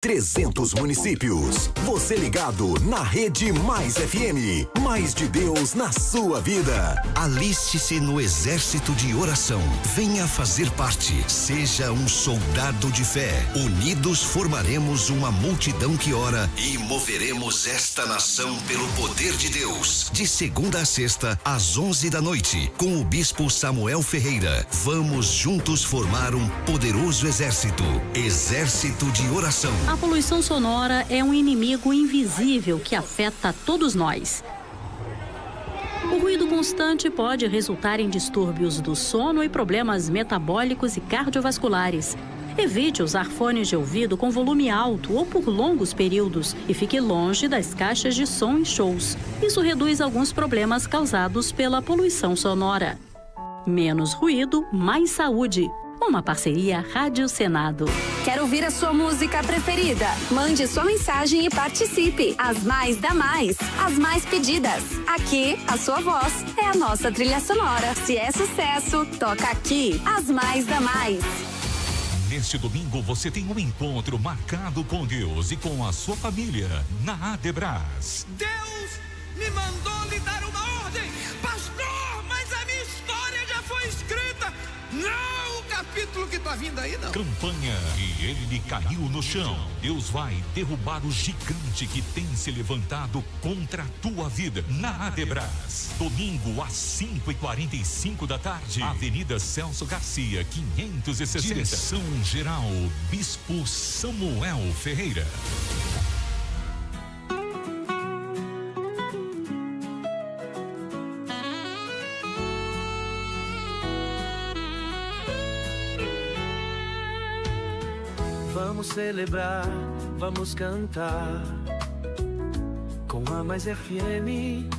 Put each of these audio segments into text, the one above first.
300 municípios. Você ligado na Rede Mais FM. Mais de Deus na sua vida. Aliste-se no exército de oração. Venha fazer parte. Seja um soldado de fé. Unidos formaremos uma multidão que ora e moveremos esta nação pelo poder de Deus. De segunda a sexta, às 11 da noite, com o bispo Samuel Ferreira. Vamos juntos formar um poderoso exército. Exército de oração. A poluição sonora é um inimigo invisível que afeta todos nós. O ruído constante pode resultar em distúrbios do sono e problemas metabólicos e cardiovasculares. Evite usar fones de ouvido com volume alto ou por longos períodos e fique longe das caixas de som em shows. Isso reduz alguns problemas causados pela poluição sonora. Menos ruído, mais saúde. Uma parceria Rádio Senado. Quer ouvir a sua música preferida? Mande sua mensagem e participe. As mais da mais, as mais pedidas. Aqui, a sua voz é a nossa trilha sonora. Se é sucesso, toca aqui. As mais da mais. Neste domingo você tem um encontro marcado com Deus e com a sua família na Adebras. Deus me mandou lhe dar uma ordem. Pastor, mas a minha história já foi escrita. Não! Capítulo que tá vindo aí, não. Campanha E Ele Caiu no Chão. Deus vai derrubar o gigante que tem se levantado contra a tua vida na Adebras. Domingo às 5h45 da tarde. Avenida Celso Garcia, 560. Direção Geral Bispo Samuel Ferreira. Vamos celebrar, vamos cantar com a Mais FM,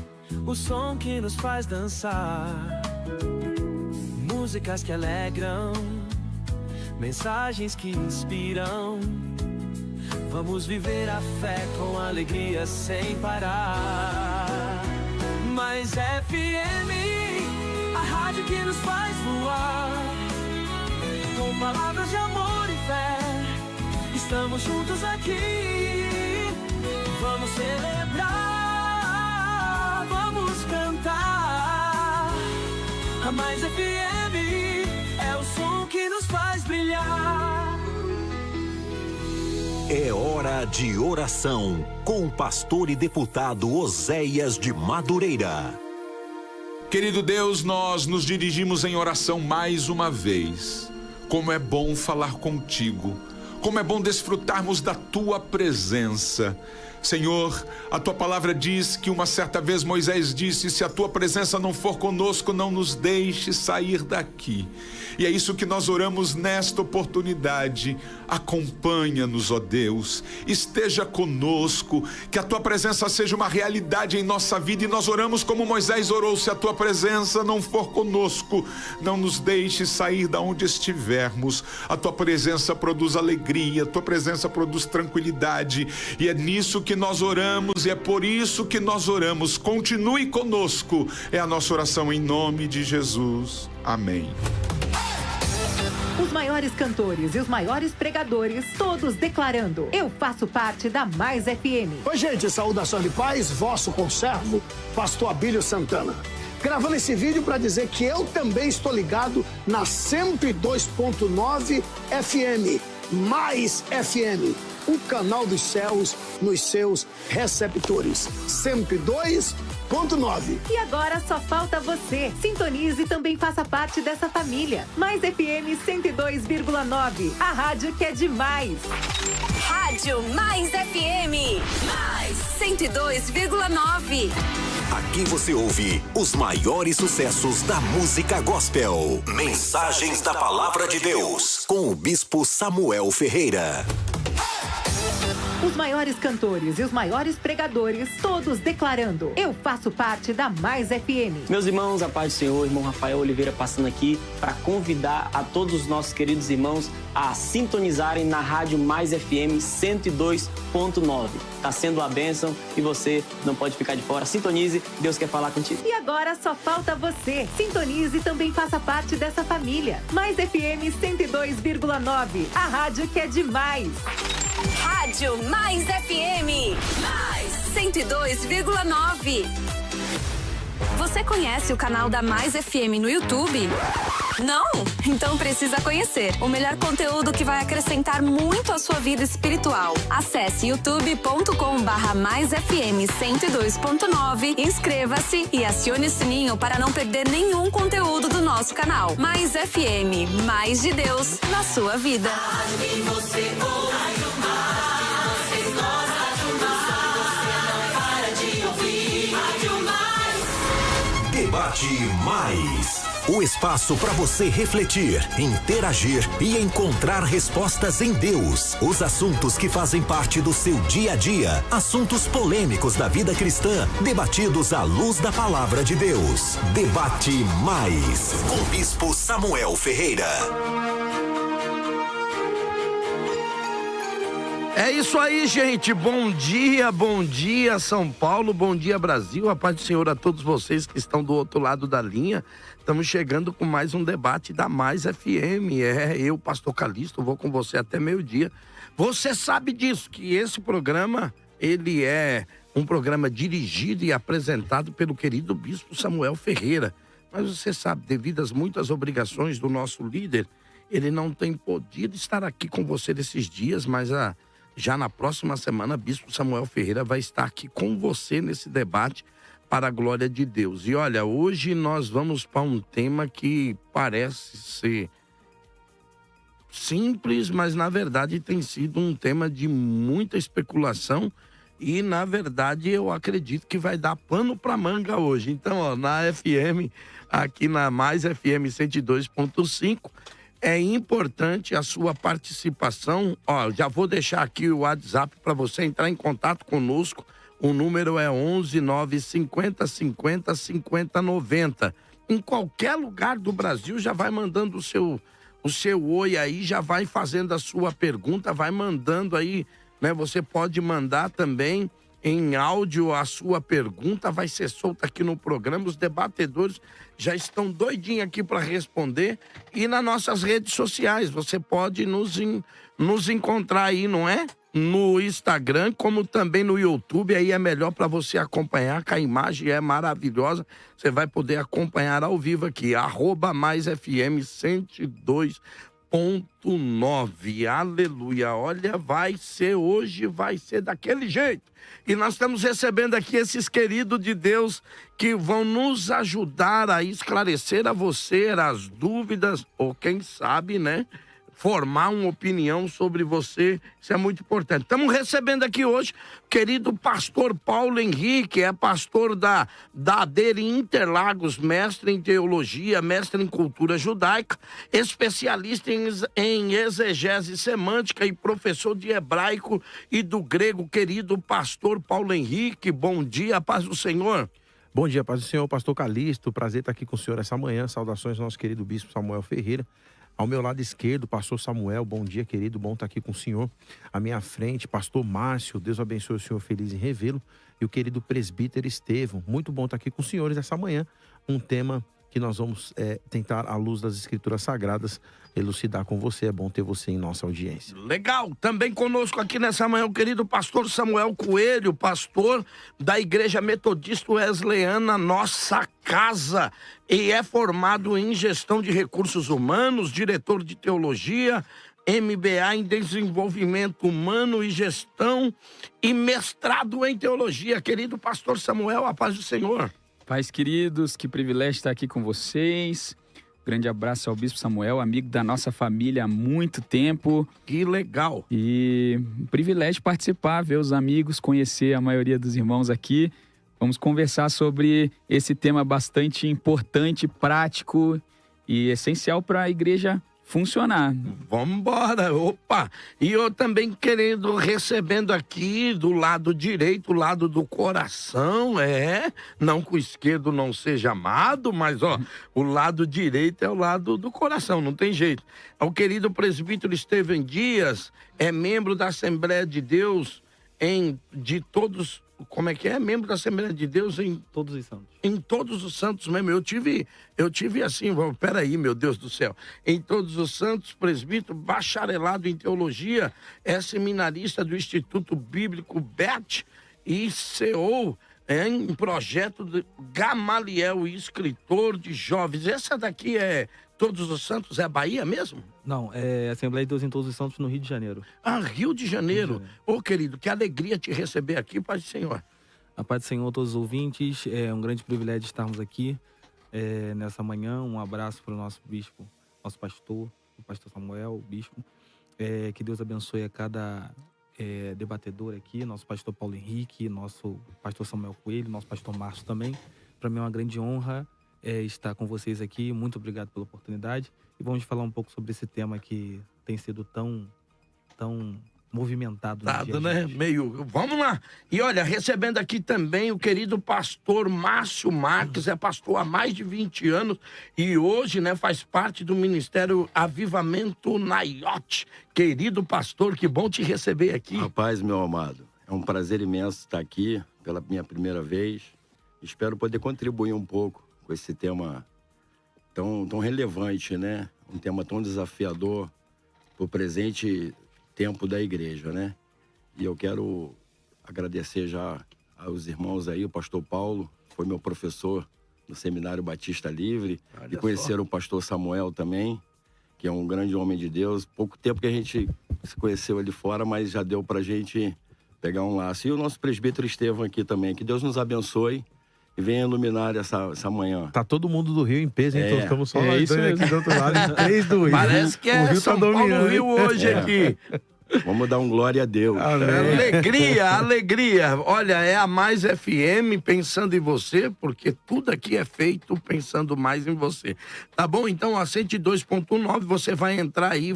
o som que nos faz dançar. Músicas que alegram, mensagens que inspiram. Vamos viver a fé com alegria sem parar. Mais FM, a rádio que nos faz voar, com palavras de amor e fé. Estamos juntos aqui, vamos celebrar, vamos cantar. A Mais FM é o som que nos faz brilhar. É hora de oração com o pastor e deputado Oséias de Madureira. Querido Deus, nós nos dirigimos em oração mais uma vez. Como é bom falar contigo. Como é bom desfrutarmos da tua presença. Senhor, a tua palavra diz que uma certa vez Moisés disse: se a tua presença não for conosco, não nos deixe sair daqui. E é isso que nós oramos nesta oportunidade. Acompanha-nos, ó Deus, esteja conosco, que a tua presença seja uma realidade em nossa vida. E nós oramos como Moisés orou: se a tua presença não for conosco, não nos deixe sair da onde estivermos. A tua presença produz alegria, a tua presença produz tranquilidade, e é nisso que nós oramos, e é por isso que nós oramos. Continue conosco, é a nossa oração em nome de Jesus. Amém. Os maiores cantores e os maiores pregadores, todos declarando: eu faço parte da Mais FM. Oi, gente, saudação de paz, vosso conservo, pastor Abílio Santana. Gravando esse vídeo para dizer que eu também estou ligado na 102.9 FM, Mais FM, o canal dos céus nos seus receptores. 102.9. E agora só falta você. Sintonize e também faça parte dessa família. Mais FM 102,9. A rádio que é demais. Rádio Mais FM. Mais 102,9. Aqui você ouve os maiores sucessos da música gospel. Mensagens da Palavra de Deus, com o Bispo Samuel Ferreira. Os maiores cantores e os maiores pregadores, todos declarando: eu faço parte da Mais FM. Meus irmãos, a paz do Senhor, irmão Rafael Oliveira passando aqui para convidar a todos os nossos queridos irmãos a sintonizarem na Rádio Mais FM 102.9. Está sendo uma bênção e você não pode ficar de fora. Sintonize, Deus quer falar contigo. E agora só falta você. Sintonize e também faça parte dessa família. Mais FM 102,9. A rádio que é demais. Rádio Mais FM. Mais 102,9. Você conhece o canal da Mais FM no YouTube? Não? Então precisa conhecer o melhor conteúdo que vai acrescentar muito à sua vida espiritual. Acesse youtube.com/maisfm 102.9, inscreva-se e acione o sininho para não perder nenhum conteúdo do nosso canal. Mais FM, mais de Deus na sua vida. Debate Mais. O espaço para você refletir, interagir e encontrar respostas em Deus. Os assuntos que fazem parte do seu dia a dia. Assuntos polêmicos da vida cristã, debatidos à luz da palavra de Deus. Debate Mais. Com o Bispo Samuel Ferreira. É isso aí, gente. Bom dia, São Paulo, bom dia, Brasil. A paz do Senhor a todos vocês que estão do outro lado da linha. Estamos chegando com mais um debate da Mais FM. Eu, Pastor Calixto, vou com você até meio-dia. Você sabe disso, que esse programa, ele é um programa dirigido e apresentado pelo querido Bispo Samuel Ferreira. Mas você sabe, devido às muitas obrigações do nosso líder, ele não tem podido estar aqui com você nesses dias, mas já na próxima semana, Bispo Samuel Ferreira vai estar aqui com você nesse debate para a glória de Deus. E olha, hoje nós vamos para um tema que parece ser simples, mas na verdade tem sido um tema de muita especulação e na verdade eu acredito que vai dar pano para manga hoje. Então, ó, na FM, aqui na Mais FM 102.5, é importante a sua participação. Ó, já vou deixar aqui o WhatsApp para você entrar em contato conosco. O número é 11 950 50 50 90. Em qualquer lugar do Brasil, já vai mandando o seu oi aí, já vai fazendo a sua pergunta, vai mandando aí, né? Você pode mandar também em áudio a sua pergunta, vai ser solta aqui no programa. Os debatedores já estão doidinhos aqui para responder. E nas nossas redes sociais, você pode nos encontrar aí, não é? No Instagram, como também no YouTube. Aí é melhor para você acompanhar, que a imagem é maravilhosa. Você vai poder acompanhar ao vivo aqui, @maisfm 102.9. Aleluia. Olha, hoje vai ser daquele jeito. E nós estamos recebendo aqui esses queridos de Deus que vão nos ajudar a esclarecer a você as dúvidas, ou quem sabe, né, formar uma opinião sobre você. Isso é muito importante. Estamos recebendo aqui hoje o querido pastor Paulo Henrique, é pastor da ADERE Interlagos, mestre em teologia, mestre em cultura judaica, especialista em exegese semântica e professor de hebraico e do grego. Querido pastor Paulo Henrique, bom dia, paz do Senhor. Bom dia, paz do Senhor, pastor Calixto, prazer estar aqui com o senhor essa manhã. Saudações ao nosso querido bispo Samuel Ferreira. Ao meu lado esquerdo, pastor Samuel, bom dia, querido, bom estar aqui com o senhor. À minha frente, pastor Márcio, Deus abençoe o senhor, feliz em revê-lo. E o querido presbítero Estevão, muito bom estar aqui com os senhores essa manhã. Um tema que nós vamos tentar, à luz das escrituras sagradas, elucidar com você. É bom ter você em nossa audiência. Legal, também conosco aqui nessa manhã o querido pastor Samuel Coelho, pastor da Igreja Metodista Wesleyana Nossa Casa, e é formado em gestão de recursos humanos, diretor de teologia, MBA em desenvolvimento humano e gestão e mestrado em teologia. Querido pastor Samuel, a paz do Senhor. Pais queridos, que privilégio estar aqui com vocês. Grande abraço ao Bispo Samuel, amigo da nossa família há muito tempo. Que legal! E um privilégio participar, ver os amigos, conhecer a maioria dos irmãos aqui. Vamos conversar sobre esse tema bastante importante, prático e essencial para a igreja funcionar. Vamos embora, opa! E eu também recebendo aqui do lado direito, o lado do coração, não que o esquerdo não seja amado, mas o lado direito é o lado do coração, não tem jeito. O querido presbítero Estevão Dias é membro da Assembleia de Deus de todos, como é que é? Membro da Assembleia de Deus em Todos os santos. Em Todos os Santos mesmo. Eu tive assim, peraí, meu Deus do céu. Em Todos os Santos, presbítero, bacharelado em teologia, é seminarista do Instituto Bíblico BET e CEO em projeto de Gamaliel, escritor de jovens. Essa daqui é Todos os Santos, é a Bahia mesmo? Não, é Assembleia de Deus em Todos os Santos no Rio de Janeiro. Ah, Rio de Janeiro. Ô, querido, que alegria te receber aqui, Pai do Senhor. A paz do Senhor a todos os ouvintes, é um grande privilégio estarmos aqui nessa manhã. Um abraço para o nosso bispo, nosso pastor, o pastor Samuel, o bispo. Que Deus abençoe a cada debatedor aqui, nosso pastor Paulo Henrique, nosso pastor Samuel Coelho, nosso pastor Márcio também. Para mim é uma grande honra estar com vocês aqui. Muito obrigado pela oportunidade. E vamos falar um pouco sobre esse tema que tem sido tão movimentado no dia, né? Vamos lá. E olha, recebendo aqui também o querido pastor Márcio Marques, é pastor há mais de 20 anos e hoje, né, faz parte do Ministério Avivamento Naiote. Querido pastor, que bom te receber aqui. Rapaz, meu amado, é um prazer imenso estar aqui pela minha primeira vez. Espero poder contribuir um pouco com esse tema tão relevante, né? Um tema tão desafiador para o presente tempo da igreja, né? E eu quero agradecer já aos irmãos aí, o pastor Paulo, foi meu professor no Seminário Batista Livre, e conhecer o pastor Samuel também, que é um grande homem de Deus. Pouco tempo que a gente se conheceu ali fora, mas já deu pra gente pegar um laço. E o nosso presbítero Estevão aqui também, que Deus nos abençoe e venha iluminar essa manhã. Tá todo mundo do Rio em peso, hein? Estamos só nós dois aqui do outro lado, em 3 do Rio. Parece que é São Paulo Rio hoje aqui. Vamos dar um glória a Deus. Alegria. Olha, é a Mais FM pensando em você, porque tudo aqui é feito pensando mais em você. Tá bom? Então, a 102.9, você vai entrar aí,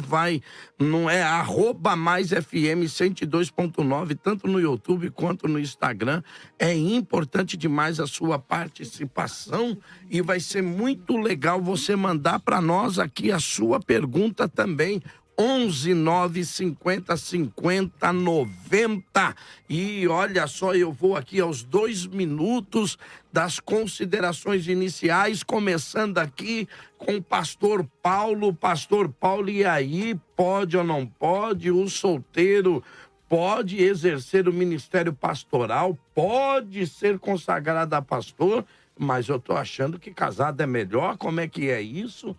não é @MaisFM 102.9, tanto no YouTube quanto no Instagram. É importante demais a sua participação e vai ser muito legal você mandar para nós aqui a sua pergunta também. 11 9 50 50 90. E olha só, eu vou aqui aos 2 minutos das considerações iniciais, começando aqui com o pastor Paulo. Pastor Paulo, e aí, pode ou não pode? O solteiro pode exercer o ministério pastoral, pode ser consagrado a pastor, mas eu tô achando que casado é melhor. Como é que é isso?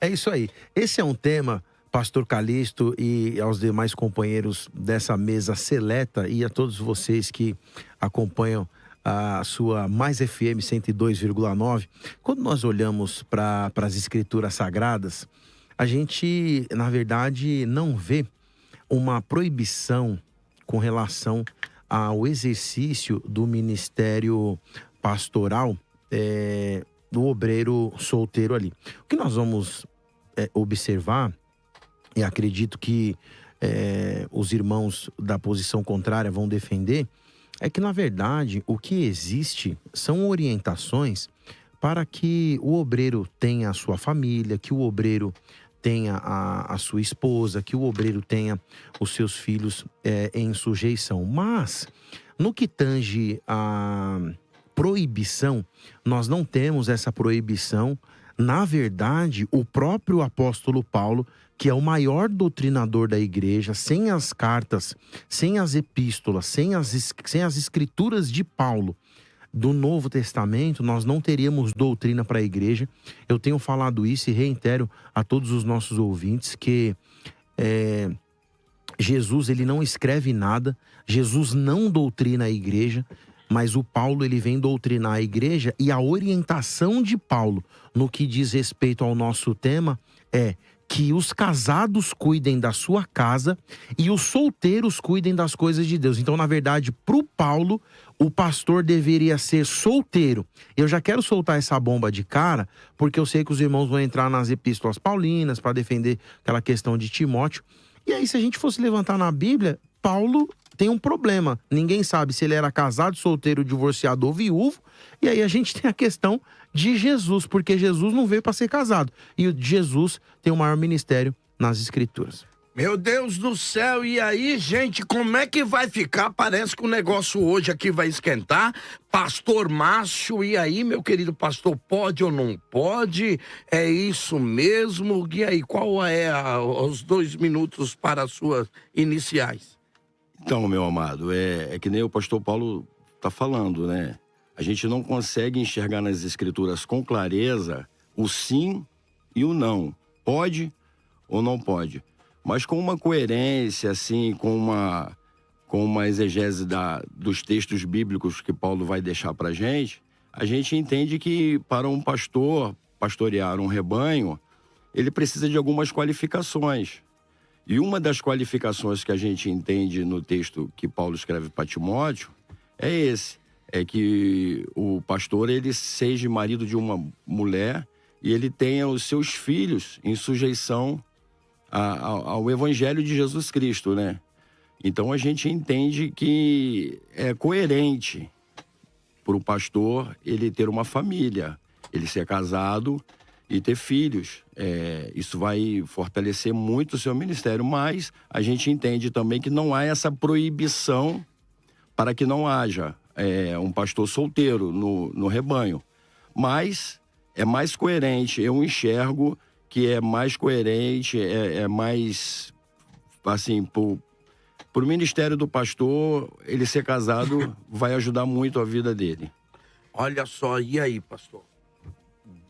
É isso aí. Esse é um tema, pastor Calixto, e aos demais companheiros dessa mesa seleta, e a todos vocês que acompanham a sua Mais FM 102,9, quando nós olhamos para as escrituras sagradas, a gente, na verdade, não vê uma proibição com relação ao exercício do ministério pastoral do obreiro solteiro ali. O que nós vamos observar, e acredito que os irmãos da posição contrária vão defender, é que, na verdade, o que existe são orientações para que o obreiro tenha a sua família, que o obreiro tenha a sua esposa, que o obreiro tenha os seus filhos em sujeição. Mas, no que tange a proibição, nós não temos essa proibição. Na verdade, o próprio apóstolo Paulo, que é o maior doutrinador da igreja, sem as cartas, sem as epístolas, sem as escrituras de Paulo do Novo Testamento, nós não teríamos doutrina para a igreja. Eu tenho falado isso e reitero a todos os nossos ouvintes que Jesus, ele não escreve nada, Jesus não doutrina a igreja, mas o Paulo, ele vem doutrinar a igreja, e a orientação de Paulo no que diz respeito ao nosso tema é que os casados cuidem da sua casa e os solteiros cuidem das coisas de Deus. Então, na verdade, para o Paulo, o pastor deveria ser solteiro. Eu já quero soltar essa bomba de cara, porque eu sei que os irmãos vão entrar nas epístolas paulinas para defender aquela questão de Timóteo. E aí, se a gente fosse levantar na Bíblia, Paulo tem um problema. Ninguém sabe se ele era casado, solteiro, divorciado ou viúvo. E aí a gente tem a questão de Jesus, porque Jesus não veio para ser casado. E Jesus tem o maior ministério nas Escrituras. Meu Deus do céu, e aí, gente, como é que vai ficar? Parece que o negócio hoje aqui vai esquentar. Pastor Márcio, e aí, meu querido pastor, pode ou não pode? É isso mesmo? E aí, qual é os 2 minutos para as suas iniciais? Então, meu amado, é que nem o pastor Paulo está falando, né? A gente não consegue enxergar nas escrituras com clareza o sim e o não. Pode ou não pode. Mas com uma coerência, assim, com uma exegese dos textos bíblicos que Paulo vai deixar para a gente entende que para um pastor pastorear um rebanho, ele precisa de algumas qualificações. E uma das qualificações que a gente entende no texto que Paulo escreve para Timóteo é que o pastor ele seja marido de uma mulher e ele tenha os seus filhos em sujeição ao Evangelho de Jesus Cristo, né? Então a gente entende que é coerente para o pastor ele ter uma família, ele ser casado e ter filhos. Isso vai fortalecer muito o seu ministério, mas a gente entende também que não há essa proibição para que não haja um pastor solteiro no rebanho. Mas é mais coerente, eu enxergo que é mais coerente, é mais, assim, pro ministério do pastor, ele ser casado vai ajudar muito a vida dele. Olha só, e aí, pastor?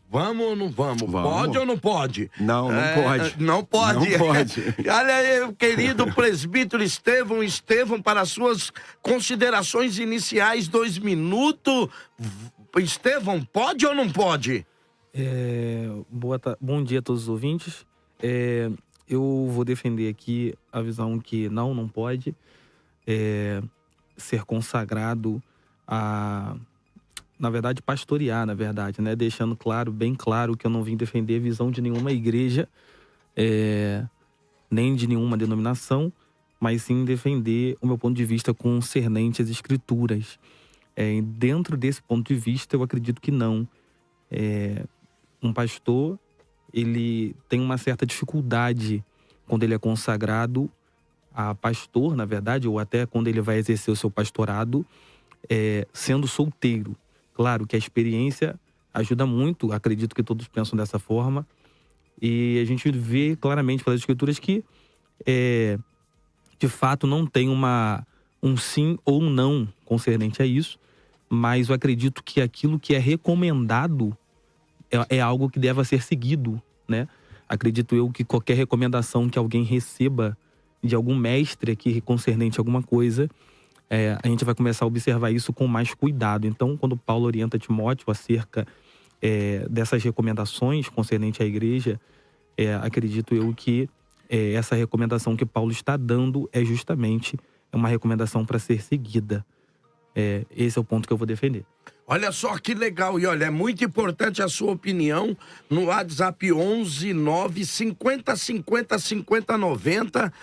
Vamos ou não vamos? Pode ou não pode? Não pode. Não pode. Não pode. Olha aí, querido presbítero Estevão, para as suas considerações iniciais, 2 minutos. Estevão, pode ou não pode? Bom dia a todos os ouvintes. Eu vou defender aqui a visão que não pode ser consagrado na verdade, pastorear, na verdade, né? Deixando bem claro que eu não vim defender a visão de nenhuma igreja, nem de nenhuma denominação, mas sim defender o meu ponto de vista concernente às escrituras. Dentro desse ponto de vista, eu acredito que não. Um pastor, ele tem uma certa dificuldade quando ele é consagrado a pastor, na verdade, ou até quando ele vai exercer o seu pastorado, sendo solteiro. Claro que a experiência ajuda muito, acredito que todos pensam dessa forma, e a gente vê claramente pelas escrituras que, de fato, não tem um sim ou um não concernente a isso, mas eu acredito que aquilo que é recomendado é algo que deva ser seguido, né? Acredito eu que qualquer recomendação que alguém receba de algum mestre aqui concernente a alguma coisa, a gente vai começar a observar isso com mais cuidado. Então, quando Paulo orienta Timóteo acerca dessas recomendações concernente à igreja, acredito eu que essa recomendação que Paulo está dando é justamente uma recomendação para ser seguida. Esse é o ponto que eu vou defender. Olha só que legal, e olha, é muito importante a sua opinião no WhatsApp 11 9 50 50 50 90.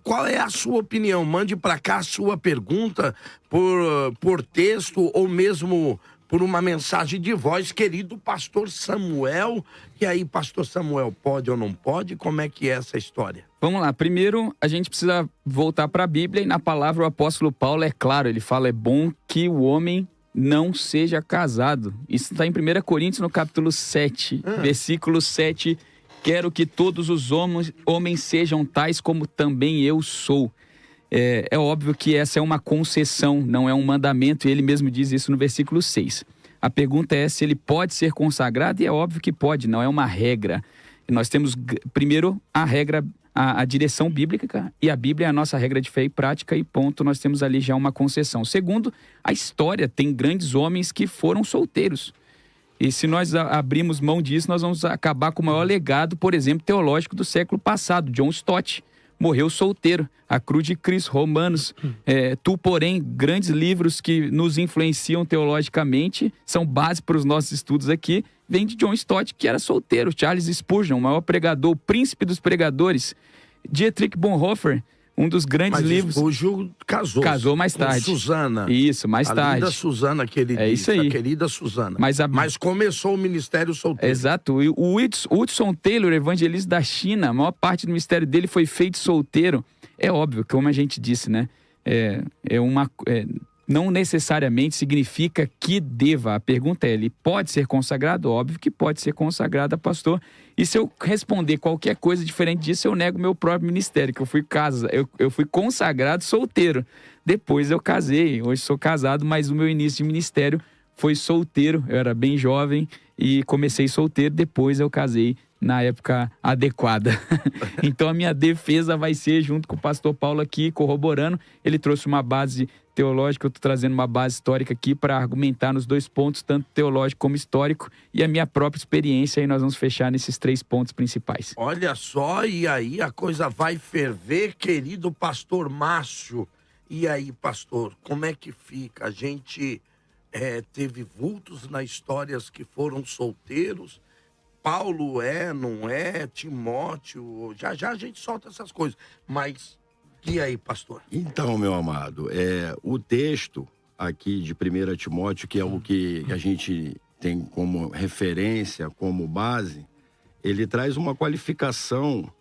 Qual é a sua opinião? Mande para cá a sua pergunta por texto ou mesmo por uma mensagem de voz, querido pastor Samuel. E aí, pastor Samuel, pode ou não pode? Como é que é essa história? Vamos lá, primeiro a gente precisa voltar para a Bíblia e na palavra o apóstolo Paulo é claro, ele fala, é bom que o homem não seja casado. Isso está em 1 Coríntios, no capítulo 7, versículo 7. Quero que todos os homens sejam tais como também eu sou. É óbvio que essa é uma concessão, não é um mandamento, e ele mesmo diz isso no versículo 6. A pergunta é se ele pode ser consagrado, e é óbvio que pode, não é uma regra. Nós temos, primeiro, a regra, a direção bíblica, e a Bíblia é a nossa regra de fé e prática, e ponto, nós temos ali já uma concessão. Segundo, a história tem grandes homens que foram solteiros. E se nós abrirmos mão disso, nós vamos acabar com o maior legado, por exemplo, teológico do século passado. John Stott morreu solteiro. A Cruz de Cristo, Romanos, Tu, porém, grandes livros que nos influenciam teologicamente, são base para os nossos estudos aqui, vem de John Stott, que era solteiro. Charles Spurgeon, o maior pregador, o príncipe dos pregadores. Dietrich Bonhoeffer, um dos grandes Mas livros. Espúgio casou mais tarde. Com Suzana. Isso, mais a tarde. A Suzana, que ele disse. Isso aí. A querida Suzana. Mas começou o ministério solteiro. Exato. E o Hudson Taylor, evangelista da China, a maior parte do ministério dele foi feito solteiro. É óbvio, como a gente disse, né? Não necessariamente significa que deva. A pergunta é, ele pode ser consagrado? Óbvio que pode ser consagrado a pastor. E se eu responder qualquer coisa diferente disso, eu nego meu próprio ministério, que eu fui consagrado solteiro. Depois eu casei, hoje sou casado, mas o meu início de ministério foi solteiro. Eu era bem jovem e comecei solteiro, depois eu casei na época adequada. Então a minha defesa vai ser junto com o pastor Paulo aqui, corroborando. Ele trouxe uma base teológica, eu estou trazendo uma base histórica aqui para argumentar nos 2 pontos, tanto teológico como histórico, e a minha própria experiência, e nós vamos fechar nesses 3 pontos principais. Olha só, e aí a coisa vai ferver, querido pastor Márcio. E aí, pastor, como é que fica? A gente teve vultos na história que foram solteiros. Paulo não é, Timóteo, já a gente solta essas coisas. Mas, e aí, pastor? Então, meu amado, o texto aqui de 1 Timóteo, que é o que a gente tem como referência, como base, ele traz uma qualificação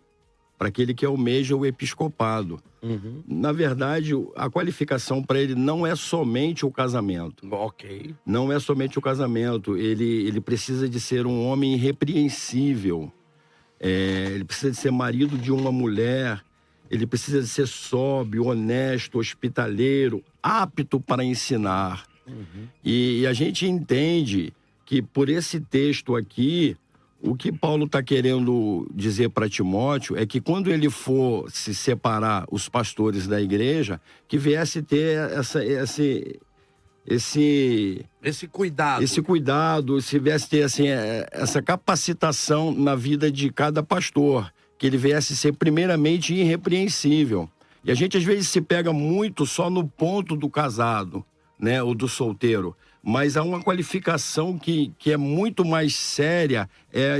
para aquele que almeja o episcopado. Uhum. Na verdade, a qualificação para ele não é somente o casamento. Ok. Não é somente o casamento. Ele precisa de ser um homem irrepreensível. Ele precisa de ser marido de uma mulher. Ele precisa de ser sóbrio, honesto, hospitaleiro, apto para ensinar. Uhum. E a gente entende que por esse texto aqui, o que Paulo está querendo dizer para Timóteo é que quando ele for se separar os pastores da igreja, que viesse ter esse cuidado, se viesse ter assim, essa capacitação na vida de cada pastor, que ele viesse ser primeiramente irrepreensível. E a gente às vezes se pega muito só no ponto do casado, né, ou do solteiro. Mas há uma qualificação que é muito mais séria,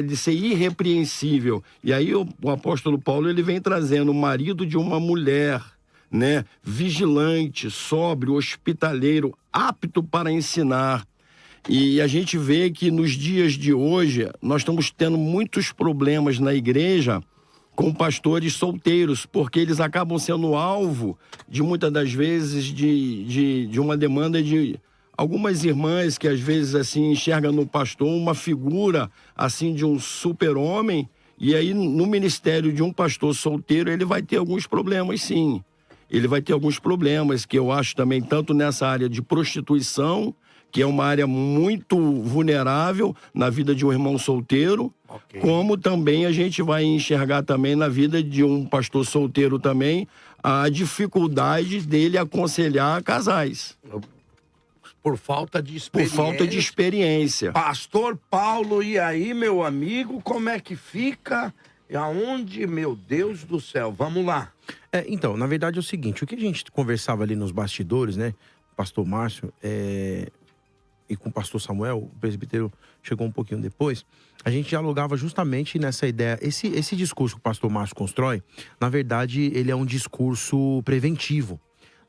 de ser irrepreensível. E aí o apóstolo Paulo ele vem trazendo o marido de uma mulher, né, vigilante, sóbrio, hospitaleiro, apto para ensinar. E a gente vê que nos dias de hoje nós estamos tendo muitos problemas na igreja com pastores solteiros, porque eles acabam sendo alvo de muitas das vezes de uma demanda de algumas irmãs que às vezes assim enxergam no pastor uma figura assim de um super-homem, e aí no ministério de um pastor solteiro ele vai ter alguns problemas, sim. Ele vai ter alguns problemas que eu acho também tanto nessa área de prostituição, que é uma área muito vulnerável na vida de um irmão solteiro, okay, como também a gente vai enxergar também na vida de um pastor solteiro também a dificuldade dele aconselhar casais. Por falta de experiência. Por falta de experiência. Pastor Paulo, e aí, meu amigo, como é que fica? Aonde, meu Deus do céu? Vamos lá. Então, na verdade é o seguinte, o que a gente conversava ali nos bastidores, né? O pastor Márcio e com o pastor Samuel, o presbítero chegou um pouquinho depois, a gente dialogava justamente nessa ideia. Esse discurso que o pastor Márcio constrói, na verdade, ele é um discurso preventivo.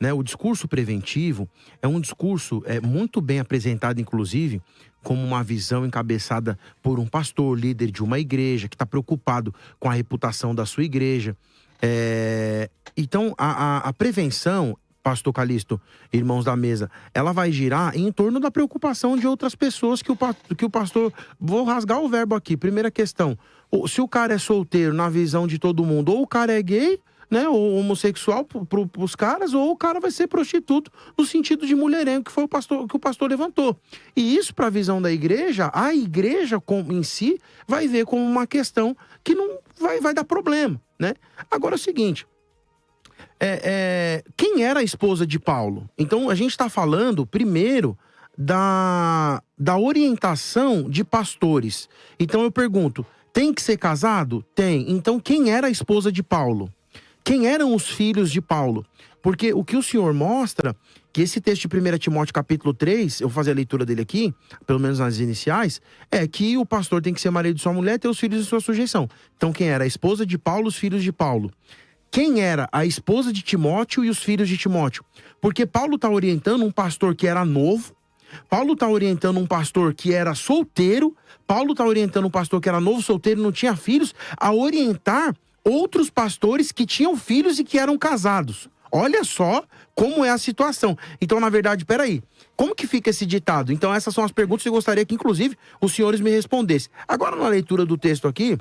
Né? O discurso preventivo é um discurso muito bem apresentado, inclusive, como uma visão encabeçada por um pastor, líder de uma igreja, que está preocupado com a reputação da sua igreja. Então, a prevenção, pastor Calixto, irmãos da mesa, ela vai girar em torno da preocupação de outras pessoas que o pastor... Vou rasgar o verbo aqui. Primeira questão, se o cara é solteiro na visão de todo mundo, ou o cara é gay, né, ou homossexual pros caras, ou o cara vai ser prostituto no sentido de mulherengo, que foi que o pastor levantou. E isso, para a visão da igreja, a igreja em si vai ver como uma questão que não vai dar problema, né? Agora é o seguinte, quem era a esposa de Paulo? Então a gente está falando primeiro da orientação de pastores. Então eu pergunto, tem que ser casado? Tem. Então quem era a esposa de Paulo? Quem eram os filhos de Paulo? Porque o que o Senhor mostra, que esse texto de 1 Timóteo capítulo 3, eu vou fazer a leitura dele aqui, pelo menos nas iniciais, é que o pastor tem que ser marido de sua mulher e ter os filhos em sua sujeição. Então quem era a esposa de Paulo, os filhos de Paulo? quem era a esposa de Timóteo e os filhos de Timóteo. Porque Paulo está orientando um pastor que era novo, Paulo está orientando um pastor que era solteiro, Paulo está orientando um pastor que era novo, solteiro, não tinha filhos, a orientar outros pastores que tinham filhos e que eram casados. Olha só como é a situação. Então, na verdade, peraí, como que fica esse ditado? Então, essas são as perguntas que eu gostaria que, inclusive, os senhores me respondessem. Agora, na leitura do texto aqui,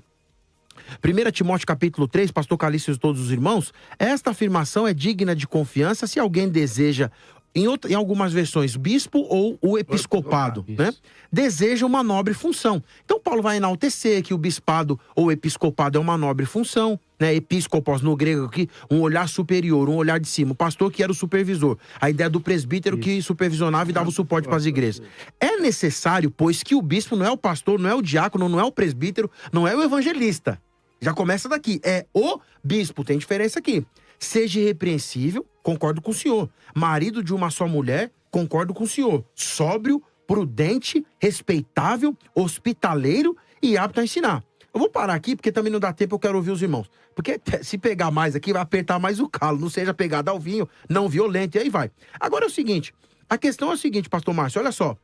1 Timóteo capítulo 3, pastor Calixto e todos os irmãos, esta afirmação é digna de confiança se alguém deseja, em algumas versões, bispo ou o episcopado, né? Deseja uma nobre função. Então Paulo vai enaltecer que o bispado ou episcopado é uma nobre função, né? Episcopos no grego aqui, um olhar superior, um olhar de cima. O pastor que era o supervisor. A ideia do presbítero que supervisionava e dava o suporte para as igrejas. É necessário, pois, que o bispo não é o pastor, não é o diácono, não é o presbítero, não é o evangelista. Já começa daqui. É o bispo, tem diferença aqui. Seja irrepreensível, concordo com o senhor. Marido de uma só mulher, concordo com o senhor. Sóbrio, prudente, respeitável, hospitaleiro e apto a ensinar. Eu vou parar aqui, porque também não dá tempo, eu quero ouvir os irmãos. Porque se pegar mais aqui, vai apertar mais o calo. Não seja pegada ao vinho, não violento, e aí vai. Agora é o seguinte, a questão é o seguinte, pastor Márcio, olha só.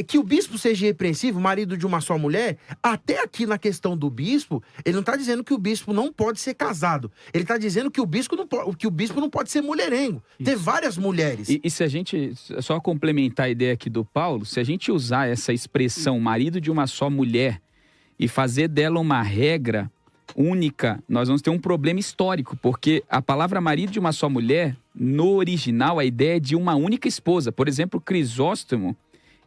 Que o bispo seja irrepreensível, marido de uma só mulher, até aqui na questão do bispo, ele não está dizendo que o bispo não pode ser casado. Ele está dizendo que o bispo não pode ser mulherengo. Ter várias mulheres. E se a gente, só complementar a ideia aqui do Paulo, se a gente usar essa expressão marido de uma só mulher e fazer dela uma regra única, nós vamos ter um problema histórico, porque a palavra marido de uma só mulher, no original, a ideia é de uma única esposa. Por exemplo, Crisóstomo,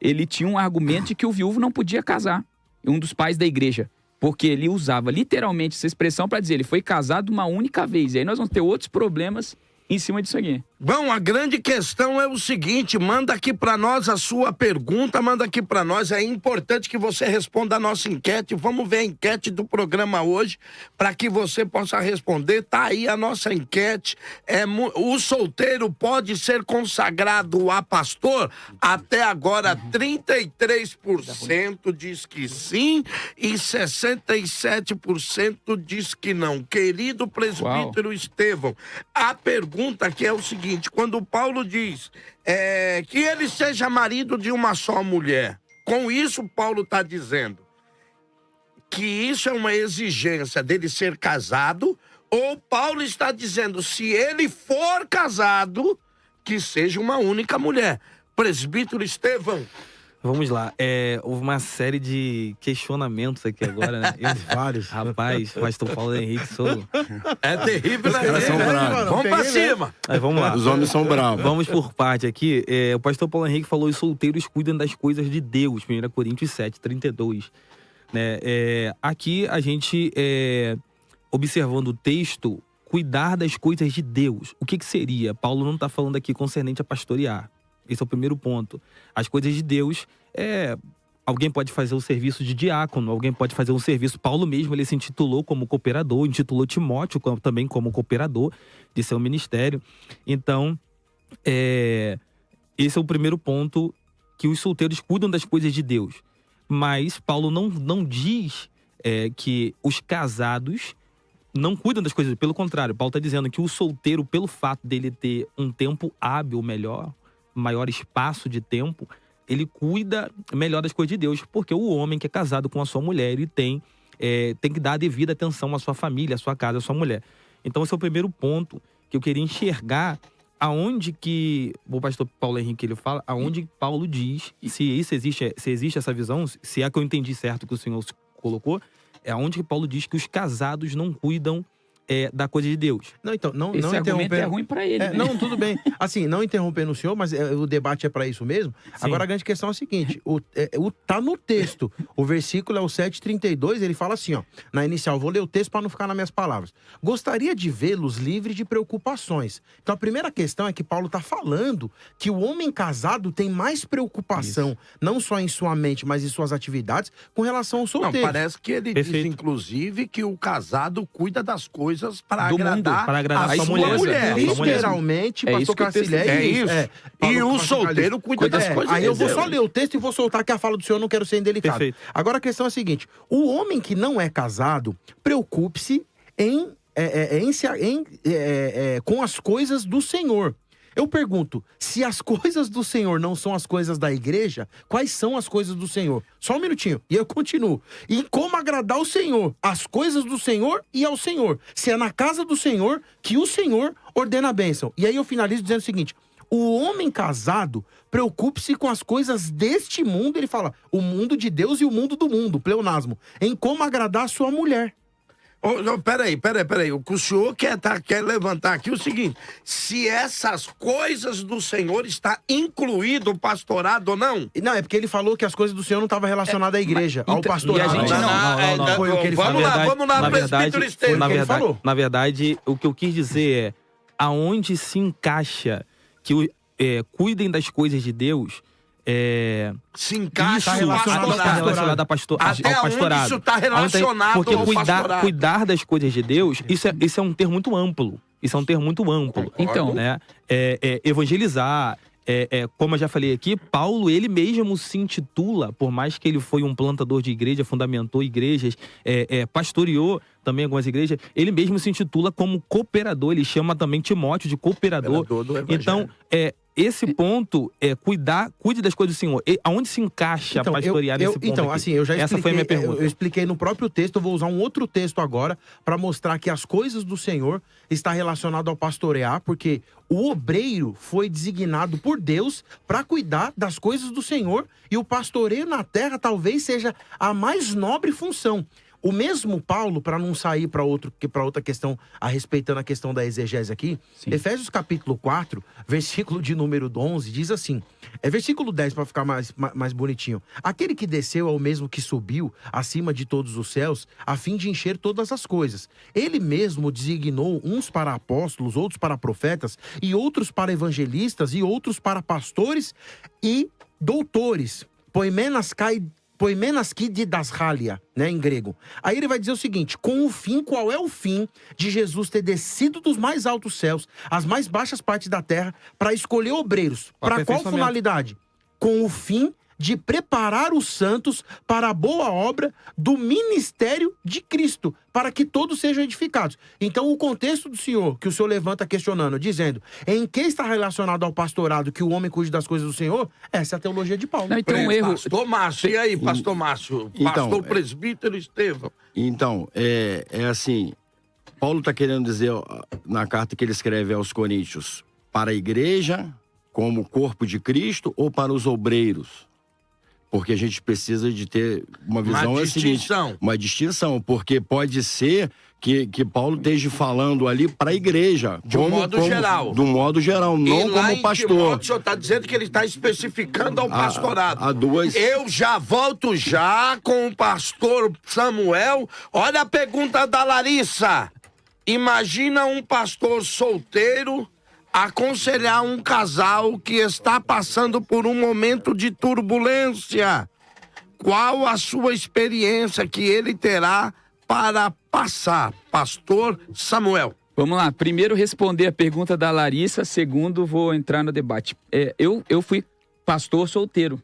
ele tinha um argumento de que o viúvo não podia casar, um dos pais da igreja, porque ele usava literalmente essa expressão para dizer, ele foi casado uma única vez, e aí nós vamos ter outros problemas em cima disso aqui. Bom, a grande questão é o seguinte, manda aqui pra nós a sua pergunta, manda aqui pra nós, é importante que você responda a nossa enquete, vamos ver a enquete do programa hoje, para que você possa responder, tá aí a nossa enquete, o solteiro pode ser consagrado a pastor? Até agora 33% diz que sim e 67% diz que não. Querido presbítero Estevão, a pergunta que é o seguinte, quando Paulo diz que ele seja marido de uma só mulher, com isso Paulo está dizendo que isso é uma exigência dele ser casado, ou Paulo está dizendo, se ele for casado, que seja uma única mulher? Presbítero Estevão. Vamos lá, houve uma série de questionamentos aqui agora, né? Vários. Rapaz, pastor Paulo Henrique Souza. É terrível, né? Os caras são bravos. Vamos pra cima. Mas vamos lá. Os homens são bravos. Vamos por parte aqui. O pastor Paulo Henrique falou, os solteiros cuidam das coisas de Deus, 1 Coríntios 7:32. Né? Aqui a gente, observando o texto, cuidar das coisas de Deus. O que seria? Paulo não está falando aqui concernente a pastorear. Esse é o primeiro ponto. As coisas de Deus, alguém pode fazer o serviço de diácono, alguém pode fazer um serviço. Paulo mesmo, ele se intitulou como cooperador, intitulou Timóteo também como cooperador de seu ministério. Então, esse é o primeiro ponto, que os solteiros cuidam das coisas de Deus. Mas Paulo não diz que os casados não cuidam das coisas. Pelo contrário, Paulo está dizendo que o solteiro, pelo fato dele ter um tempo hábil melhor, maior espaço de tempo, ele cuida melhor das coisas de Deus, porque o homem que é casado com a sua mulher, ele tem que dar a devida atenção à sua família, à sua casa, à sua mulher. Então esse é o primeiro ponto que eu queria enxergar, aonde que o pastor Paulo Henrique ele fala, aonde Paulo diz, se existe essa visão, se é que eu entendi certo o que o senhor colocou, é aonde que Paulo diz que os casados não cuidam da coisa de Deus. Não, então, esse argumento é ruim pra ele, né? Não, tudo bem. Assim, não interrompendo o senhor, mas o debate é pra isso mesmo. Sim. Agora, a grande questão é a seguinte, tá no texto, o versículo é o 7:32, ele fala assim, ó, na inicial, vou ler o texto pra não ficar nas minhas palavras. Gostaria de vê-los livres de preocupações. Então, a primeira questão é que Paulo tá falando que o homem casado tem mais preocupação, não só em sua mente, mas em suas atividades, com relação ao solteiro. Não, parece que ele diz, inclusive, que o casado cuida das coisas para agradar a sua mulher. Literalmente, pastor Cacilheri. É isso. E o solteiro cuida das coisas. Aí eu vou só ler o texto e vou soltar que a fala do senhor, não quero ser indelicado. Perfeito. Agora a questão é a seguinte, o homem que não é casado, preocupe-se em com as coisas do Senhor. Eu pergunto, se as coisas do Senhor não são as coisas da igreja, quais são as coisas do Senhor? Só um minutinho, e eu continuo. E como agradar o Senhor? As coisas do Senhor e ao Senhor. Se é na casa do Senhor que o Senhor ordena a bênção. E aí eu finalizo dizendo o seguinte: o homem casado, preocupe-se com as coisas deste mundo. Ele fala, o mundo de Deus e o mundo do mundo, pleonasmo. Em como agradar a sua mulher. Peraí. O que o senhor quer levantar aqui é o seguinte: se essas coisas do Senhor está incluído o pastorado ou não? Não, é porque ele falou que as coisas do Senhor não estavam relacionadas à igreja, ao pastorado. E a gente não foi o que ele falou. Vamos lá, presbítero Estevam. Na verdade, o que eu quis dizer é, aonde se encaixa que cuidem das coisas de Deus... se encaixa ao pastorado. Até onde isso está relacionado porque ao pastorado. Cuidar das coisas de Deus, isso é um termo muito amplo. Isso é um termo muito amplo. Então, né? Evangelizar, como eu já falei aqui, Paulo, ele mesmo se intitula, por mais que ele foi um plantador de igreja, fundamentou igrejas, pastoreou também algumas igrejas, ele mesmo se intitula como cooperador, ele chama também Timóteo de cooperador. Então, esse ponto cuide das coisas do Senhor. Aonde se encaixa pastorear nesse ponto? Então, assim, eu já expliquei, essa foi a minha pergunta. Eu expliquei no próprio texto, eu vou usar um outro texto agora para mostrar que as coisas do Senhor está relacionado ao pastorear, porque o obreiro foi designado por Deus para cuidar das coisas do Senhor, e o pastoreio na terra talvez seja a mais nobre função. O mesmo Paulo, para não sair para outra questão, respeitando a questão da exegese aqui, sim. Efésios capítulo 4, versículo de número 11, diz assim, versículo 10 para ficar mais bonitinho. Aquele que desceu é o mesmo que subiu acima de todos os céus, a fim de encher todas as coisas. Ele mesmo designou uns para apóstolos, outros para profetas, e outros para evangelistas, e outros para pastores e doutores. Poimenaski didaschalia, né, em grego. Aí ele vai dizer o seguinte: com o fim, qual é o fim de Jesus ter descido dos mais altos céus, às mais baixas partes da terra, para escolher obreiros? Para qual finalidade? Com o fim de preparar os santos para a boa obra do ministério de Cristo, para que todos sejam edificados. Então, o contexto do Senhor, que o Senhor levanta questionando, dizendo, em que está relacionado ao pastorado que o homem cuide das coisas do Senhor, essa é a teologia de Paulo. Não, então, um erro... Pastor Márcio, e aí, pastor Márcio? Pastor presbítero Estevam. Então, assim, Paulo está querendo dizer, na carta que ele escreve aos Coríntios, para a igreja, como corpo de Cristo, ou para os obreiros? Porque a gente precisa de ter uma visão uma distinção, porque pode ser que Paulo esteja falando ali para a igreja. De um modo geral. De um modo geral, não como pastor. O senhor está dizendo que ele está especificando ao pastorado. duas... Eu já volto já com o pastor Samuel. Olha a pergunta da Larissa. Imagina um pastor solteiro aconselhar um casal que está passando por um momento de turbulência. Qual a sua experiência que ele terá para passar, pastor Samuel? Vamos lá, primeiro responder a pergunta da Larissa, segundo vou entrar no debate. Eu fui pastor solteiro.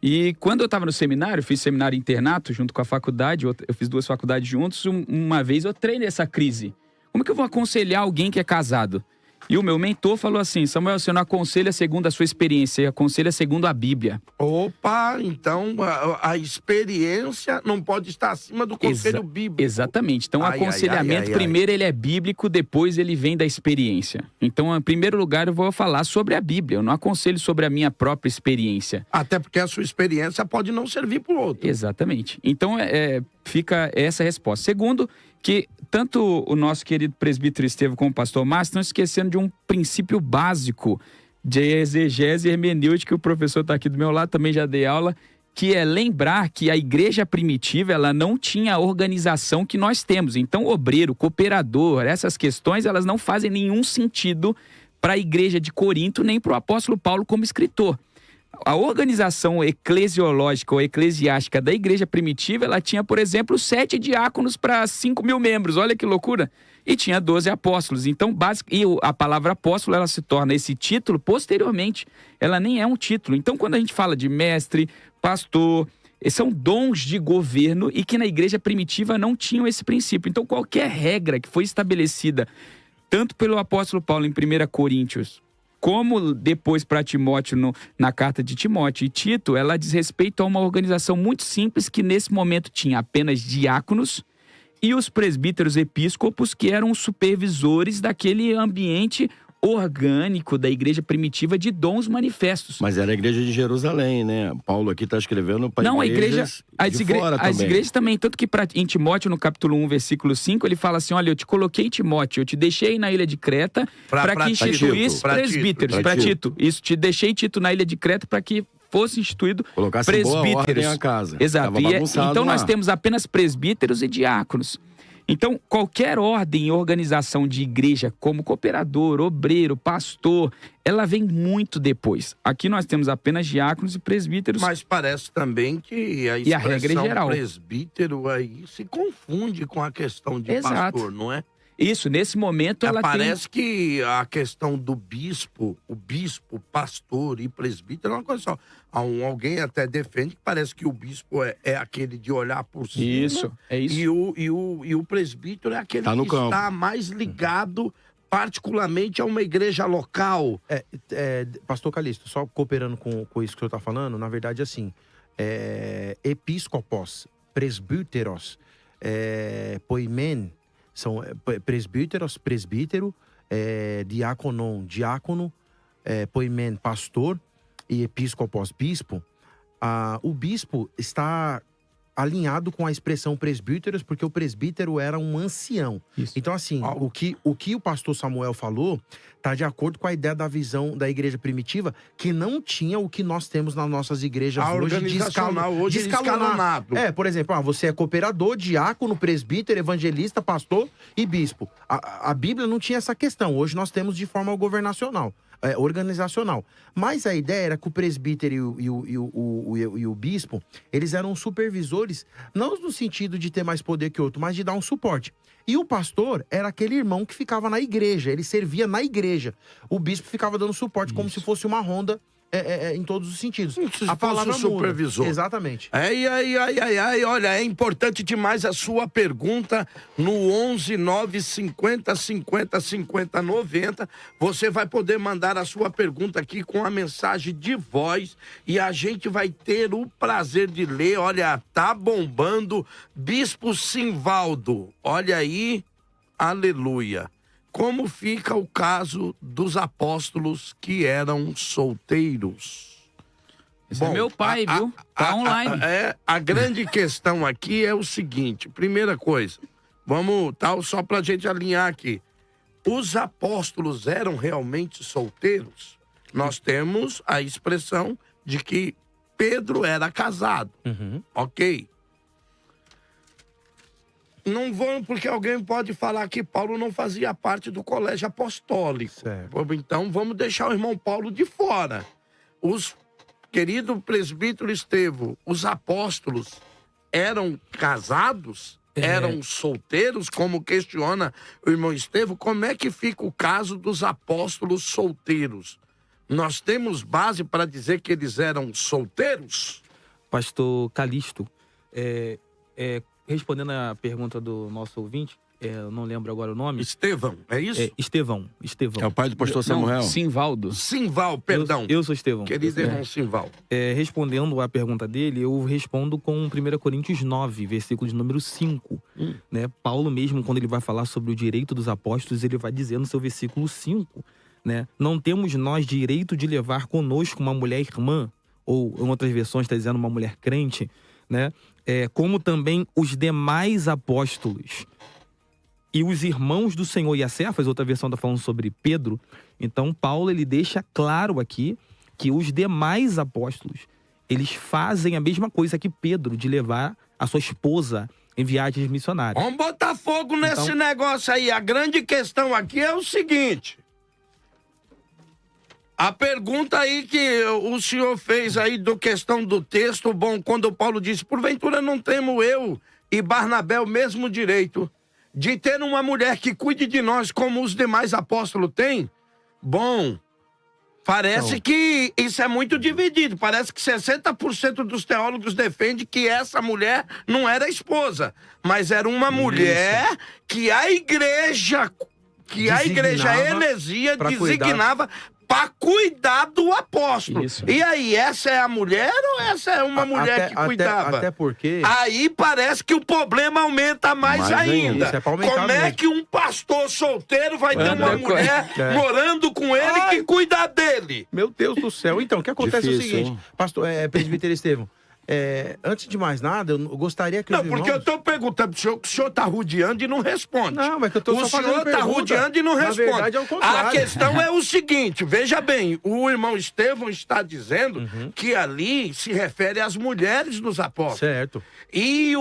E quando eu estava no seminário, fiz seminário internato junto com a faculdade, eu fiz 2 faculdades juntos, uma vez eu treinei essa crise. Como que eu vou aconselhar alguém que é casado? E o meu mentor falou assim: Samuel, você não aconselha segundo a sua experiência, você aconselha segundo a Bíblia. Opa, então a experiência não pode estar acima do conselho bíblico. Exatamente. Então o aconselhamento, primeiro ele é bíblico, depois ele vem da experiência. Então, em primeiro lugar, eu vou falar sobre a Bíblia. Eu não aconselho sobre a minha própria experiência. Até porque a sua experiência pode não servir para o outro. Exatamente. Então, fica essa resposta. Segundo, que tanto o nosso querido presbítero Estevam como o pastor Márcio estão esquecendo de um princípio básico de exegese e hermenêutica, que o professor está aqui do meu lado, também já dei aula, que é lembrar que a igreja primitiva, ela não tinha a organização que nós temos. Então, obreiro, cooperador, essas questões, elas não fazem nenhum sentido para a igreja de Corinto, nem para o apóstolo Paulo como escritor. A organização eclesiológica ou eclesiástica da igreja primitiva, ela tinha, por exemplo, 7 diáconos para 5.000 membros. Olha que loucura! E tinha 12 apóstolos. Então, a palavra apóstolo, ela se torna esse título posteriormente. Ela nem é um título. Então, quando a gente fala de mestre, pastor, são dons de governo e que na igreja primitiva não tinham esse princípio. Então, qualquer regra que foi estabelecida tanto pelo apóstolo Paulo em 1 Coríntios, como depois para Timóteo na carta de Timóteo e Tito, ela diz respeito a uma organização muito simples que nesse momento tinha apenas diáconos e os presbíteros episcopos, que eram os supervisores daquele ambiente orgânico da igreja primitiva de dons manifestos. Mas era a igreja de Jerusalém, né? Paulo aqui está escrevendo para igrejas de fora também. As igrejas também, tanto que em Timóteo, no capítulo 1, versículo 5, ele fala assim, olha, eu te coloquei, Timóteo, eu te deixei na ilha de Creta para que instituísse presbíteros. Para Tito. Isso, te deixei, Tito, na ilha de Creta para que fosse instituído colocasse presbíteros. Boa ordem a casa. Exato. Então nós temos apenas presbíteros e diáconos. Então, qualquer ordem e organização de igreja, como cooperador, obreiro, pastor, ela vem muito depois. Aqui nós temos apenas diáconos e presbíteros. Mas parece também que a expressão presbítero aí se confunde com a questão de pastor, não é? Isso, nesse momento ela parece que a questão do bispo, o bispo, pastor e presbítero é uma coisa só. Alguém até defende que parece que o bispo é aquele de olhar por cima. Isso, é isso. E o presbítero é aquele que está mais ligado particularmente a uma igreja local. Pastor Calixto, só cooperando com isso que o senhor está falando, na verdade, assim, episcopos, presbíteros, poimen, são presbíteros, presbítero, diácono, poimen, pastor e episcopos, bispo. O bispo está alinhado com a expressão presbíteros, porque o presbítero era um ancião. Isso. Então, assim, o que o pastor Samuel falou está de acordo com a ideia da visão da igreja primitiva, que não tinha o que nós temos nas nossas igrejas hoje de escalonado. Por exemplo, você é cooperador, diácono, presbítero, evangelista, pastor e bispo. A Bíblia não tinha essa questão. Hoje nós temos de forma organizacional. Mas a ideia era que o presbítero e o bispo, eles eram supervisores, não no sentido de ter mais poder que outro, mas de dar um suporte. E o pastor era aquele irmão que ficava na igreja, ele servia na igreja. O bispo ficava dando suporte como se fosse uma ronda em todos os sentidos. A palavra supervisor. Muda. Exatamente. Olha, é importante demais a sua pergunta no 11 950 50 50 90. Você vai poder mandar a sua pergunta aqui com a mensagem de voz e a gente vai ter o prazer de ler. Olha, tá bombando. Bispo Simvaldo, olha aí, aleluia. Como fica o caso dos apóstolos que eram solteiros? Esse é meu pai, viu? Tá online. A grande questão aqui é o seguinte. Primeira coisa, só pra gente alinhar aqui. Os apóstolos eram realmente solteiros? Nós temos a expressão de que Pedro era casado. Ok? Não vão, porque alguém pode falar que Paulo não fazia parte do colégio apostólico. Certo. Então vamos deixar o irmão Paulo de fora. Os querido presbítero Estevão, os apóstolos eram casados? Eram solteiros, como questiona o irmão Estevão? Como é que fica o caso dos apóstolos solteiros? Nós temos base para dizer que eles eram solteiros? Pastor Calixto, respondendo a pergunta do nosso ouvinte, eu não lembro agora o nome. Estevão, é isso? Estevão. É o pai do pastor Samuel. Simvaldo. Perdão. Eu sou Estevão. Querido irmão Simvaldo. Respondendo a pergunta dele, eu respondo com 1 Coríntios 9, versículo de número 5. Né? Paulo mesmo, quando ele vai falar sobre o direito dos apóstolos, ele vai dizer no seu versículo 5, né? Não temos nós direito de levar conosco uma mulher irmã, ou em outras versões está dizendo uma mulher crente, né? Como também os demais apóstolos e os irmãos do Senhor e a Cefas, outra versão está falando sobre Pedro. Então Paulo ele deixa claro aqui que os demais apóstolos eles fazem a mesma coisa que Pedro, de levar a sua esposa em viagens missionárias. Vamos botar fogo nesse negócio aí. A grande questão aqui é o seguinte: a pergunta aí que o senhor fez aí do questão do texto, quando o Paulo disse, porventura não temos eu e Barnabé o mesmo direito de ter uma mulher que cuide de nós como os demais apóstolos têm? Parece que isso é muito dividido. Parece que 60% dos teólogos defendem que essa mulher não era esposa, mas era uma mulher que a igreja heresia designava para cuidar do apóstolo. E aí, essa é a mulher ou essa é uma mulher que cuidava? Até porque... Aí parece que o problema aumenta mais ainda. Isso é pra aumentar Como é mesmo. que um pastor solteiro vai ter uma mulher morando com ele que cuida dele? Meu Deus do céu. Então, o que acontece é o Difícil, seguinte, hein? pastor, presbítero Estevão, antes de mais nada, eu gostaria que os irmãos... Porque eu tô perguntando pro senhor, que o senhor tá rodeando e não responde. Não, mas que eu tô o só fazendo senhor tá pergunta. rodeando e não Na responde. verdade, é o contrário. A questão é o seguinte, veja bem, o irmão Estevão está dizendo que ali se refere às mulheres dos apóstolos. Certo. E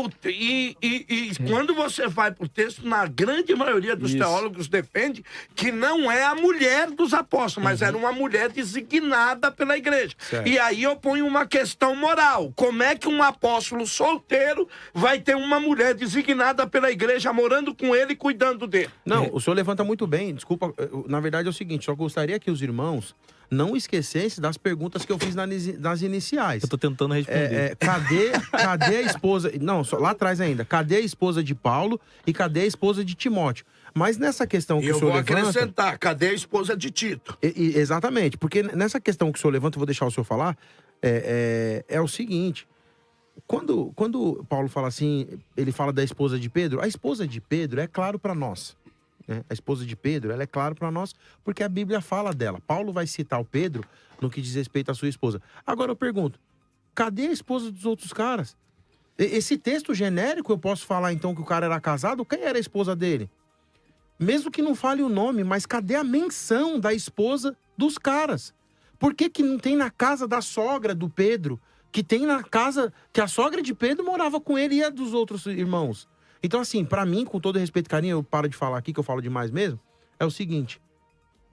quando você vai pro texto, na grande maioria dos teólogos defende que não é a mulher dos apóstolos, mas era uma mulher designada pela igreja. Certo. E aí eu ponho uma questão moral. Como é que um apóstolo solteiro vai ter uma mulher designada pela igreja morando com ele e cuidando dele? Não, o senhor levanta muito bem, desculpa, na verdade é o seguinte, só gostaria que os irmãos não esquecessem das perguntas que eu fiz nas iniciais. Eu tô tentando responder. Cadê a esposa... Não, só lá atrás ainda. Cadê a esposa de Paulo e cadê a esposa de Timóteo? Mas nessa questão que o senhor levanta... Eu vou acrescentar, cadê a esposa de Tito? Exatamente, porque nessa questão que o senhor levanta, eu vou deixar o senhor falar, é o seguinte... Quando Paulo fala assim, ele fala da esposa de Pedro, a esposa de Pedro é claro para nós. Né? A esposa de Pedro, ela é claro para nós, porque a Bíblia fala dela. Paulo vai citar o Pedro no que diz respeito à sua esposa. Agora eu pergunto, cadê a esposa dos outros caras? Esse texto genérico, eu posso falar então que o cara era casado? Quem era a esposa dele? Mesmo que não fale o nome, mas cadê a menção da esposa dos caras? Por que não tem na casa da sogra do Pedro, que tem na casa que a sogra de Pedro morava com ele e a dos outros irmãos? Então, assim, pra mim, com todo respeito e carinho, eu paro de falar aqui, que eu falo demais mesmo, é o seguinte,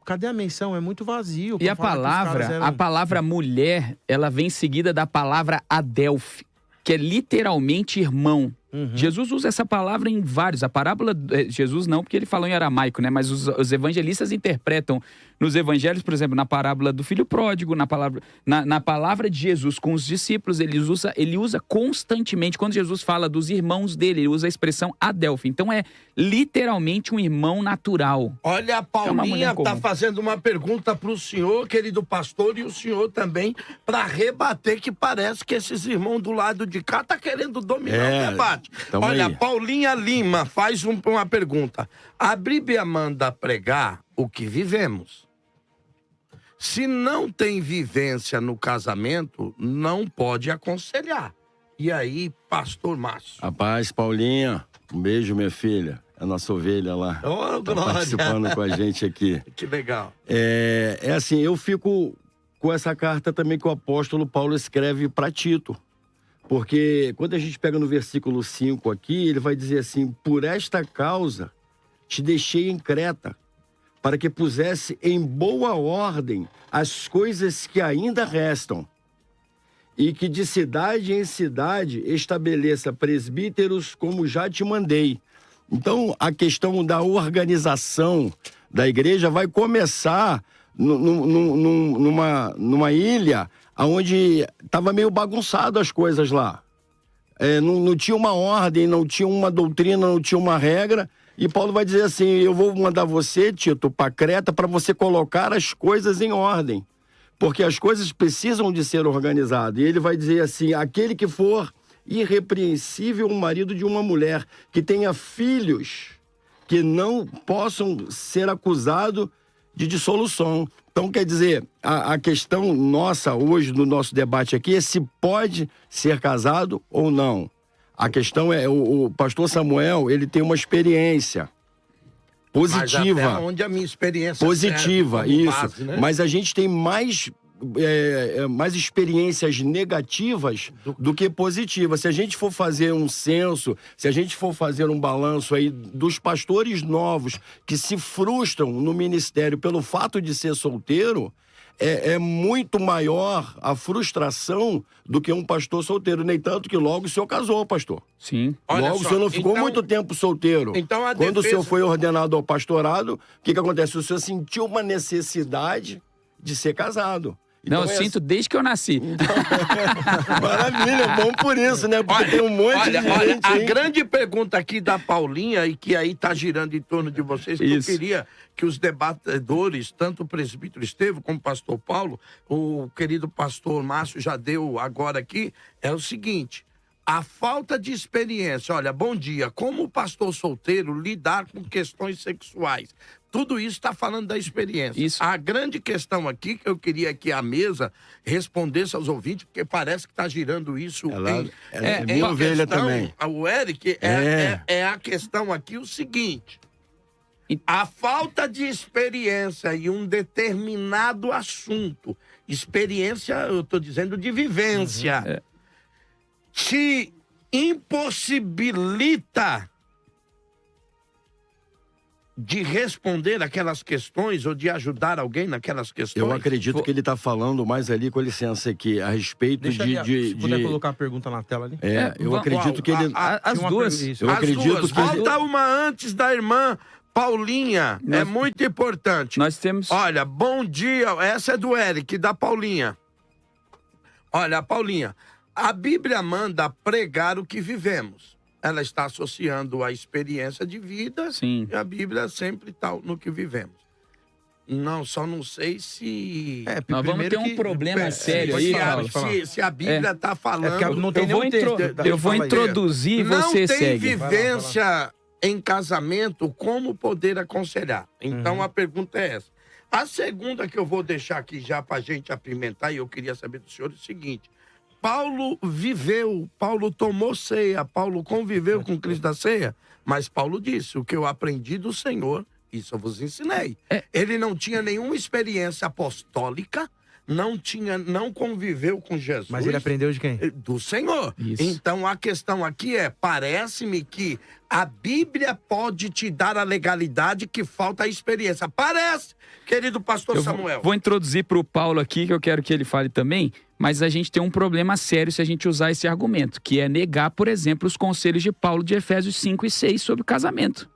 cadê a menção? É muito vazio. E a palavra mulher, ela vem seguida da palavra adelfe, que é literalmente irmão. Jesus usa essa palavra em vários. A parábola... Jesus não, porque ele falou em aramaico, né? Mas os evangelistas interpretam nos evangelhos, por exemplo, na parábola do filho pródigo, na palavra de Jesus com os discípulos, ele usa constantemente, quando Jesus fala dos irmãos dele, ele usa a expressão adelfe. Então é literalmente um irmão natural. Olha, a Paulinha tá fazendo uma pergunta pro senhor, querido pastor, e o senhor também, para rebater que parece que esses irmãos do lado de cá tá querendo dominar o debate. Olha, aí. Paulinha Lima faz uma pergunta. A Bíblia manda pregar o que vivemos. Se não tem vivência no casamento, não pode aconselhar. E aí, pastor Márcio? Rapaz, Paulinha, um beijo, minha filha. É a nossa ovelha lá. Ô, tá glória. participando com a gente aqui. Que legal. É assim, eu fico com essa carta também que o apóstolo Paulo escreve para Tito. Porque quando a gente pega no versículo 5 aqui, ele vai dizer assim: por esta causa te deixei em Creta, para que pusesse em boa ordem as coisas que ainda restam, e que de cidade em cidade estabeleça presbíteros como já te mandei. Então, a questão da organização da igreja vai começar numa ilha onde estava meio bagunçado as coisas lá. Não tinha uma ordem, não tinha uma doutrina, não tinha uma regra. E Paulo vai dizer assim: eu vou mandar você, Tito, para Creta, para você colocar as coisas em ordem. Porque as coisas precisam de ser organizadas. E ele vai dizer assim: aquele que for irrepreensível, o marido de uma mulher, que tenha filhos, que não possam ser acusados de dissolução. Então, quer dizer, a questão nossa hoje, no nosso debate aqui, é se pode ser casado ou não. A questão é, o pastor Samuel, ele tem uma experiência positiva. Mas até onde a minha experiência positiva, serve como isso. base, né? Mas a gente tem mais experiências negativas do que positivas. Se a gente for fazer um censo, se a gente for fazer um balanço aí dos pastores novos que se frustram no ministério pelo fato de ser solteiro, é muito maior a frustração do que um pastor solteiro. Nem tanto que logo o senhor casou, pastor. Sim. Logo o senhor não ficou muito tempo solteiro. Então Quando o senhor foi ordenado ao pastorado, o que acontece? O senhor sentiu uma necessidade de ser casado. Não, eu sinto desde que eu nasci. Maravilha, bom por isso, né? Porque tem um monte de gente a aí. grande pergunta aqui da Paulinha, e que aí tá girando em torno de vocês, que Isso. eu queria que os debatedores, tanto o presbítero Estevão como o pastor Paulo, o querido pastor Márcio já deu agora aqui, é o seguinte: a falta de experiência. Olha, bom dia. Como o pastor solteiro lidar com questões sexuais? Tudo isso está falando da experiência. Isso. A grande questão aqui, que eu queria que a mesa respondesse aos ouvintes, porque parece que está girando isso é minha ovelha também. O Eric, é a questão aqui o seguinte: a falta de experiência em um determinado assunto, experiência, eu estou dizendo de vivência, te impossibilita de responder aquelas questões ou de ajudar alguém naquelas questões? Eu acredito que ele está falando mais ali, com licença aqui, a respeito Deixa se puder colocar a pergunta na tela ali. Eu acredito que ele... As duas. Eu acredito que ele... Falta uma antes da irmã Paulinha. É muito importante. Nós temos... Olha, bom dia. Essa é do Eric, da Paulinha. Olha, Paulinha, a Bíblia manda pregar o que vivemos. Ela está associando a experiência de vida. Sim. E a Bíblia sempre está no que vivemos. Só não sei se... Nós vamos ter um problema sério aí, Paulo. Se a Bíblia está falando... não tem nenhum texto. Eu vou introduzir, você segue. Não tem vivência em casamento, como poder aconselhar? Então a pergunta é essa. A segunda que eu vou deixar aqui já para a gente apimentar, e eu queria saber do senhor, é o seguinte: Paulo viveu, Paulo tomou ceia, Paulo conviveu com Cristo da ceia, mas Paulo disse: o que eu aprendi do Senhor, isso eu vos ensinei. Ele não tinha nenhuma experiência apostólica, não conviveu com Jesus. Mas ele aprendeu de quem? Do Senhor. Isso. Então a questão aqui é: parece-me que a Bíblia pode te dar a legalidade que falta a experiência. Parece, querido pastor Samuel. Vou introduzir para o Paulo aqui, que eu quero que ele fale também, mas a gente tem um problema sério se a gente usar esse argumento, que é negar, por exemplo, os conselhos de Paulo de Efésios 5 e 6 sobre o casamento.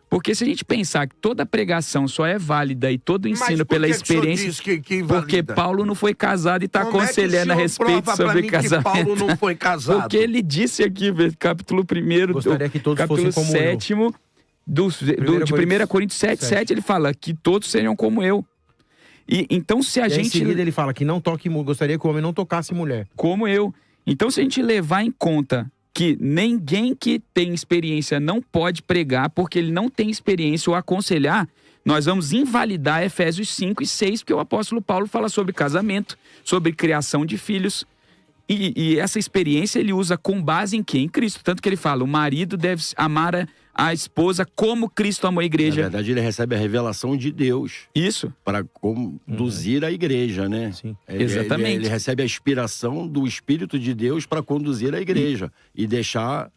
Porque se a gente pensar que toda pregação só é válida e todo o ensino pela experiência... Diz que porque Paulo não foi casado e está aconselhando a respeito sobre casamento. Que Paulo não foi casado? Porque ele disse aqui, capítulo 1, Gostaria que todos capítulo fossem como 7, de 1 Coríntios 7, ele fala que todos seriam como eu. E então se a gente... Em seguida ele fala que não toque, gostaria que o homem não tocasse mulher. Como eu. Então se a gente levar em conta que ninguém que tem experiência não pode pregar porque ele não tem experiência ou aconselhar, nós vamos invalidar Efésios 5 e 6, porque o apóstolo Paulo fala sobre casamento, sobre criação de filhos, e essa experiência ele usa com base em quê? Em Cristo. Tanto que ele fala: o marido deve amar a esposa como Cristo amou a igreja. Na verdade, ele recebe a revelação de Deus. Isso. Para conduzir a igreja, né? Sim. Exatamente. Ele recebe a inspiração do Espírito de Deus para conduzir a igreja e deixar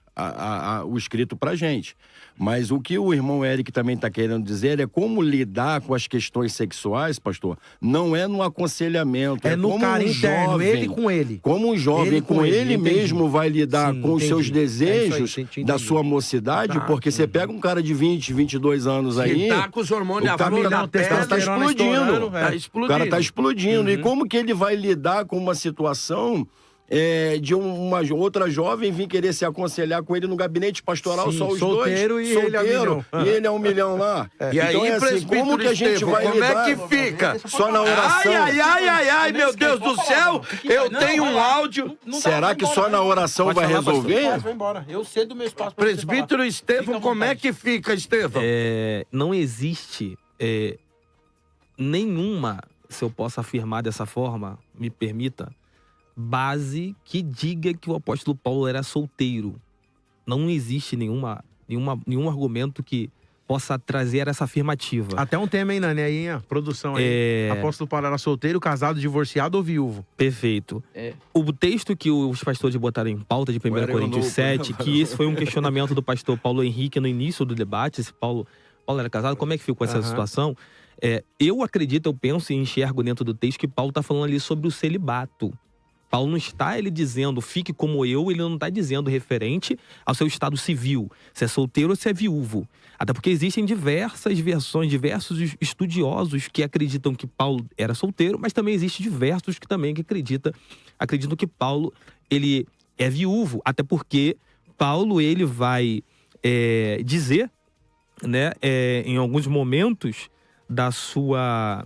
o escrito para gente. Mas o que o irmão Eric também está querendo dizer é como lidar com as questões sexuais, pastor, não é no aconselhamento. É no como cara interno, jovem, ele com ele. Como um jovem Ele com com ele, ele entendi. mesmo vai lidar Sim, com os seus entendi. desejos É isso aí, da entendi. sua mocidade, porque você pega um cara de 20, 22 anos aí... Que tá com os hormônios o cara flor da tá pele, explodindo. Tá explodindo. O cara tá explodindo. E como que ele vai lidar com uma situação de uma outra jovem vir querer se aconselhar com ele no gabinete pastoral? Sim, só os solteiro dois? e ele é 1 milhão. E ele é 1 milhão lá. E aí, então é assim, como que a gente Estevão, vai como lidar? é que fica? Só na oração. Ai, meu Deus do céu! Eu tenho um áudio. Será que só na oração vai resolver? Vai embora. Eu cedo meu espaço. Presbítero Estevão, como é que fica, Estevão? Não existe nenhuma, se eu posso afirmar dessa forma, me permita, base que diga que o apóstolo Paulo era solteiro. Não existe nenhum argumento que possa trazer essa afirmativa. Até um tema, hein, Nani? Aí, a produção aí. Apóstolo Paulo era solteiro, casado, divorciado ou viúvo? Perfeito. O texto que os pastores botaram em pauta de 1 Coríntios 7, que esse foi um questionamento do pastor Paulo Henrique no início do debate, se Paulo era casado, como é que ficou essa situação? Eu acredito, eu penso e enxergo dentro do texto que Paulo está falando ali sobre o celibato. Paulo não está ele dizendo fique como eu, ele não está dizendo referente ao seu estado civil, se é solteiro ou se é viúvo. Até porque existem diversas versões, diversos estudiosos que acreditam que Paulo era solteiro, mas também existem diversos que também acreditam que Paulo ele é viúvo, até porque Paulo ele vai dizer, né, em alguns momentos da sua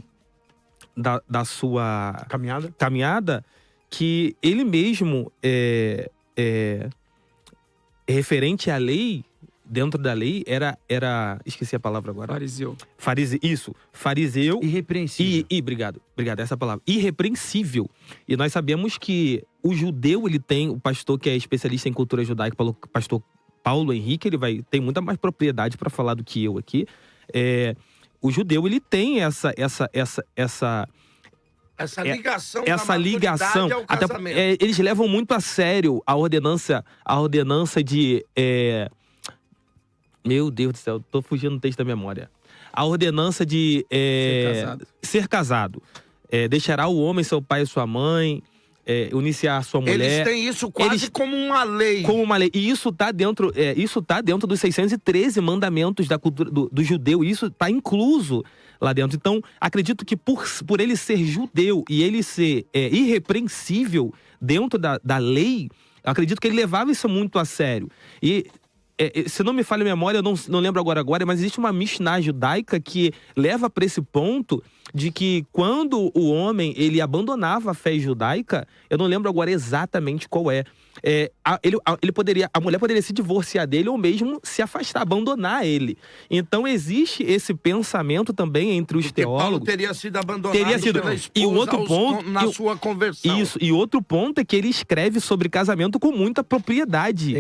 caminhada que ele mesmo referente à lei, dentro da lei, era esqueci a palavra agora. Fariseu. Irrepreensível. Obrigado, essa palavra. Irrepreensível. E nós sabemos que o judeu, ele tem, o pastor que é especialista em cultura judaica, o pastor Paulo Henrique, ele tem muita mais propriedade para falar do que eu aqui. O judeu, ele tem essa ligação. Essa ligação. Ao casamento. Eles levam muito a sério a ordenança de... Meu Deus do céu, tô fugindo do texto da memória. A ordenança de ser casado. Deixará o homem seu pai e sua mãe, unir-se a sua mulher. Eles têm isso quase como uma lei. Como uma lei. E isso tá dentro dos 613 mandamentos da cultura do judeu. E isso tá incluso lá dentro. Então, acredito que por ele ser judeu e ele ser irrepreensível dentro da lei, eu acredito que ele levava isso muito a sério. E se não me falha a memória, eu não lembro agora, mas existe uma Mishnah judaica que leva para esse ponto de que quando o homem ele abandonava a fé judaica, eu não lembro agora exatamente qual a mulher poderia se divorciar dele ou mesmo se afastar, abandonar ele. Então existe esse pensamento também entre os teólogos. Paulo teria sido abandonado pela esposa e o outro ponto, na sua conversão. Isso, e outro ponto é que ele escreve sobre casamento com muita propriedade.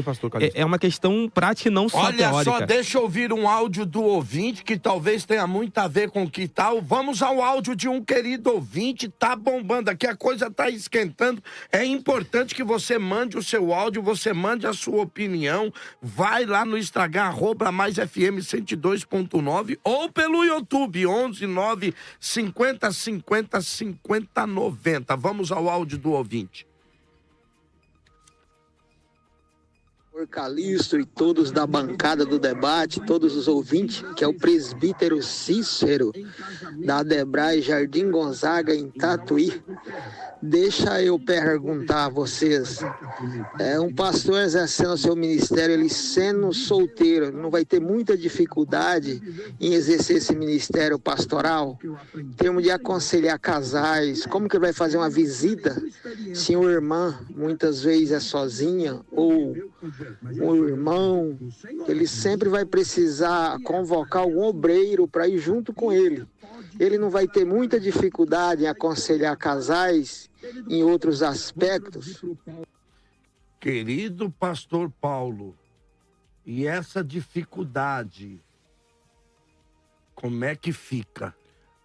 É uma questão prática e não só teórica. Olha só, deixa eu ouvir um áudio do ouvinte que talvez tenha muito a ver com o que tal. Vamos ao áudio de um querido ouvinte, tá bombando aqui, a coisa tá esquentando. É importante que você mande o seu áudio, você mande a sua opinião, vai lá no Instagram, @maisfm102.9 ou pelo YouTube, 11 9 50 50 50 90. Vamos ao áudio do ouvinte. Calixto e todos da bancada do debate, todos os ouvintes, que é o presbítero Cícero, da Adebrai Jardim Gonzaga, em Tatuí. Deixa eu perguntar a vocês, um pastor exercendo o seu ministério, ele sendo solteiro, não vai ter muita dificuldade em exercer esse ministério pastoral? Em termos de aconselhar casais, como que vai fazer uma visita se uma irmã muitas vezes é sozinha, ou um irmão, ele sempre vai precisar convocar algum obreiro para ir junto com ele. Ele não vai ter muita dificuldade em aconselhar casais em outros aspectos? Querido pastor Paulo, e essa dificuldade, como é que fica?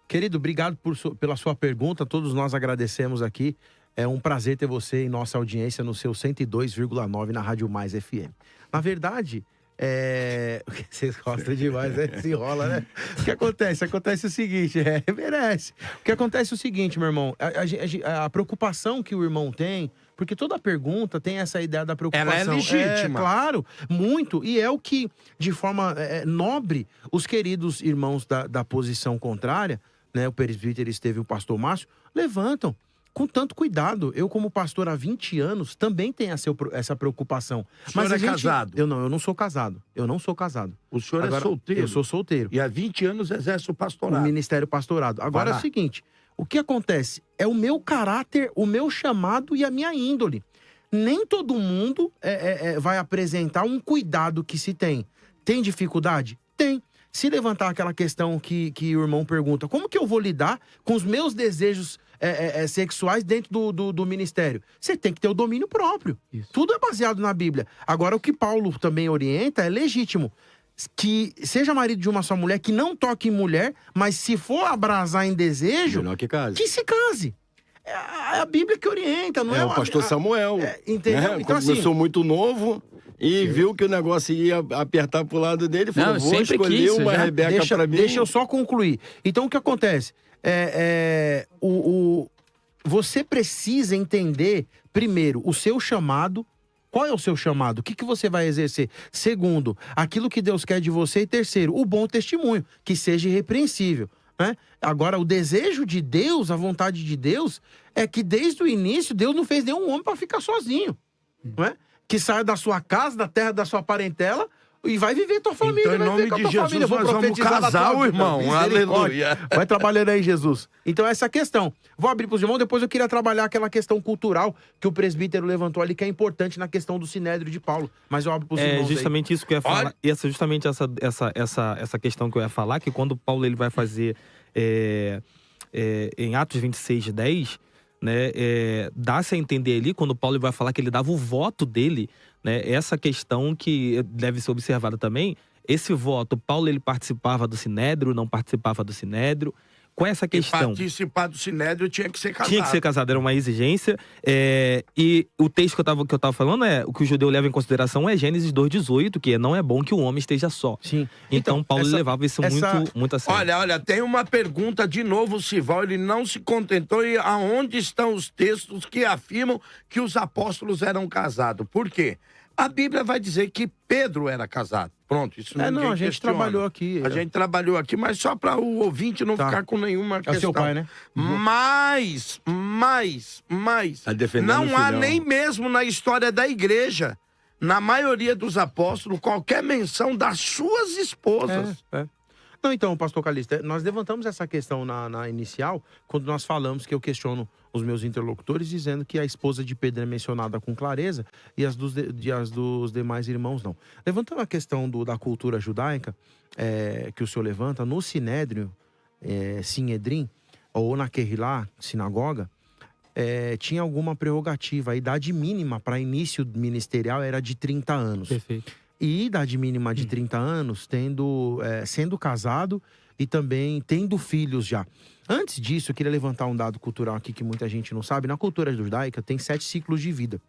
Querido, obrigado pela sua pergunta, todos nós agradecemos aqui. É um prazer ter você em nossa audiência no seu 102,9 na Rádio Mais FM. Na verdade, vocês gostam demais, né? Se enrola, né? O que acontece? Acontece o seguinte, merece. O que acontece é o seguinte, meu irmão, a preocupação que o irmão tem, porque toda pergunta tem essa ideia da preocupação. Ela é legítima. Claro, muito. E é o que, de forma nobre, os queridos irmãos da posição contrária, né? O presbítero Esteve e o pastor Márcio, levantam. Com tanto cuidado. Eu, como pastor há 20 anos, também tenho essa preocupação. O senhor é casado? Eu não sou casado. Eu não sou casado. O senhor é solteiro? Eu sou solteiro. E há 20 anos exerce o pastorado? O ministério pastorado. Agora é o seguinte, o que acontece? É o meu caráter, o meu chamado e a minha índole. Nem todo mundo vai apresentar um cuidado que se tem. Tem dificuldade? Tem. Se levantar aquela questão que o irmão pergunta, como que eu vou lidar com os meus desejos sexuais dentro do ministério? Você tem que ter o domínio próprio. Isso. Tudo é baseado na Bíblia. Agora, o que Paulo também orienta é legítimo. Que seja marido de uma só mulher, que não toque em mulher, mas se for abrasar em desejo, que se case. É a Bíblia que orienta, não é? O pastor Samuel. Entendeu? Né? Então, começou muito novo e viu que o negócio ia apertar pro lado dele, falou, vou escolher uma Rebeca pra mim. Deixa eu só concluir. Então, o que acontece? você precisa entender, primeiro, o seu chamado. Qual é o seu chamado? O que você vai exercer? Segundo, aquilo que Deus quer de você. E terceiro, o bom testemunho, que seja irrepreensível. Né? Agora, o desejo de Deus, a vontade de Deus, é que desde o início, Deus não fez nenhum homem para ficar sozinho. Não é? Que saia da sua casa, da terra da sua parentela, e vai viver tua família. Então, em nome de Jesus, nós vamos casar, irmão. Aleluia. Vai trabalhando aí, Jesus. Então, essa é a questão. Vou abrir para os irmãos, depois eu queria trabalhar aquela questão cultural que o presbítero levantou ali, que é importante na questão do Sinédrio de Paulo. Mas eu abro para os irmãos. É justamente isso que eu ia falar. Justamente essa questão que eu ia falar, que quando Paulo ele vai fazer em Atos 26:10, né, dá-se a entender ali, quando Paulo vai falar que ele dava o voto dele, né, essa questão que deve ser observada também, esse voto, Paulo ele participava do Sinédrio, não participava do Sinédrio, com essa questão... E participar do Sinédrio tinha que ser casado. Tinha que ser casado, era uma exigência, e o texto que eu tava falando o que o judeu leva em consideração é Gênesis 2:18, que não é bom que o homem esteja só. Sim. Então Paulo levava isso muito a sério. Olha, tem uma pergunta de novo, Sival, ele não se contentou, e aonde estão os textos que afirmam que os apóstolos eram casados? Por quê? A Bíblia vai dizer que Pedro era casado. Pronto, isso não a gente trabalhou aqui. A gente trabalhou aqui, mas só para o ouvinte não ficar com nenhuma questão. É seu pai, né? Mas Tá defendendo não o há filhão. nem mesmo na história da igreja, na maioria dos apóstolos, qualquer menção das suas esposas. Não, então, pastor Calixto, nós levantamos essa questão na inicial, quando nós falamos que eu questiono os meus interlocutores, dizendo que a esposa de Pedro é mencionada com clareza e as dos demais irmãos não. Levantando a questão da cultura judaica, que o senhor levanta, no Sinédrio, Sinedrim, ou na Kehilá, sinagoga, tinha alguma prerrogativa. A idade mínima para início ministerial era de 30 anos. Perfeito. E idade mínima de 30 anos, sendo casado e também tendo filhos já. Antes disso, eu queria levantar um dado cultural aqui que muita gente não sabe. Na cultura judaica, tem 7 ciclos de vida.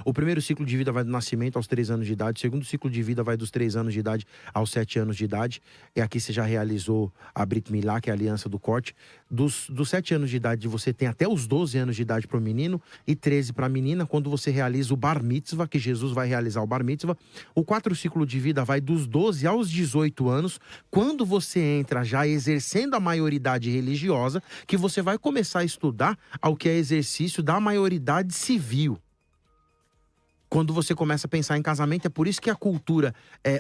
O primeiro ciclo de vida vai do nascimento aos 3 anos de idade. O segundo ciclo de vida vai dos 3 anos de idade aos 7 anos de idade. E aqui você já realizou a Brit Milá, que é a aliança do corte. Dos 7 anos de idade, você tem até os 12 anos de idade para o menino e 13 para a menina, quando você realiza o Bar Mitzvah, que Jesus vai realizar o Bar Mitzvah. O 4 ciclo de vida vai dos 12 aos 18 anos, quando você entra já exercendo a maioridade religiosa, que você vai começar a estudar ao que é exercício da maioridade civil. Quando você começa a pensar em casamento, é por isso que a cultura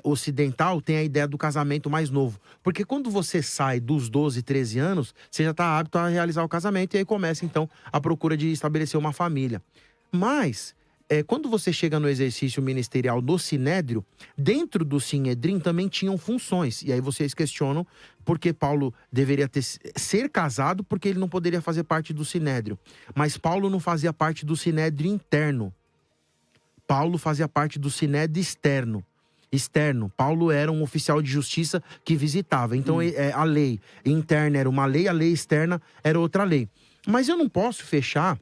ocidental tem a ideia do casamento mais novo. Porque quando você sai dos 12, 13 anos, você já está apto a realizar o casamento e aí começa, então, a procura de estabelecer uma família. Mas, quando você chega no exercício ministerial do Sinédrio, dentro do Sinedrim também tinham funções. E aí vocês questionam por que Paulo deveria ser casado, porque ele não poderia fazer parte do Sinédrio. Mas Paulo não fazia parte do Sinédrio interno. Paulo fazia parte do Sinédrio externo. Paulo era um oficial de justiça que visitava. Então, a lei interna era uma lei, a lei externa era outra lei. Mas eu não posso fechar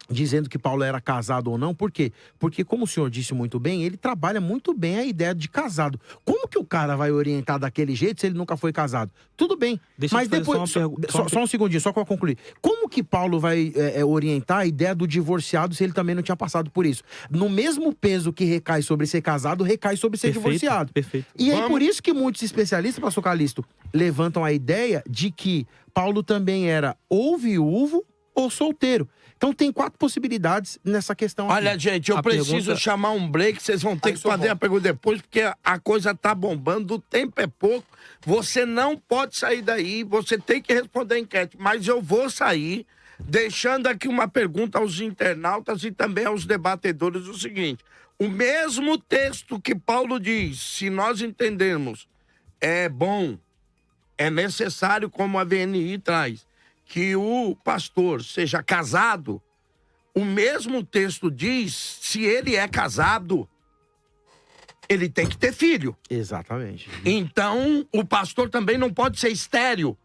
dizendo que Paulo era casado ou não. Por quê? Porque, como o senhor disse muito bem, ele trabalha muito bem a ideia de casado. Como que o cara vai orientar daquele jeito se ele nunca foi casado? Tudo bem. Mas depois... Só um segundinho, só para concluir. Como que Paulo vai orientar a ideia do divorciado se ele também não tinha passado por isso? No mesmo peso que recai sobre ser casado, recai sobre ser divorciado. Perfeito. E é por isso que muitos especialistas, pastor Calixto, levantam a ideia de que Paulo também era ou viúvo ou solteiro. Então tem 4 possibilidades nessa questão aqui. Olha, gente, eu preciso chamar um break, vocês vão ter que fazer a pergunta depois, porque a coisa tá bombando, o tempo é pouco, você não pode sair daí, você tem que responder a enquete, mas eu vou sair deixando aqui uma pergunta aos internautas e também aos debatedores, o seguinte: o mesmo texto que Paulo diz, se nós entendermos, é bom, é necessário, como a VNI traz, que o pastor seja casado, o mesmo texto diz, se ele é casado, ele tem que ter filho. Exatamente. Então, o pastor também não pode ser estéril,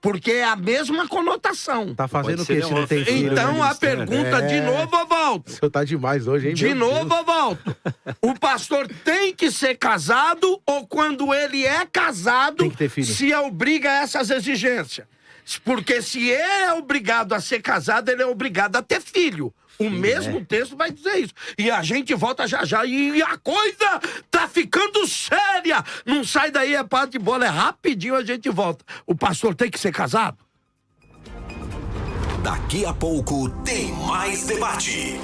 porque é a mesma conotação. Tá fazendo o quê se não tem filho? Então, a pergunta, de novo, eu volto. O senhor tá demais hoje, hein? De novo, eu volto. O pastor tem que ser casado, ou quando ele é casado, tem que ter filho. se obriga a essas exigências? Porque se ele é obrigado a ser casado, ele é obrigado a ter filho. O mesmo texto vai dizer isso. E a gente volta já já. E a coisa tá ficando séria. Não sai daí, é parte de bola. É rapidinho a gente volta. O pastor tem que ser casado? Daqui a pouco tem mais debate.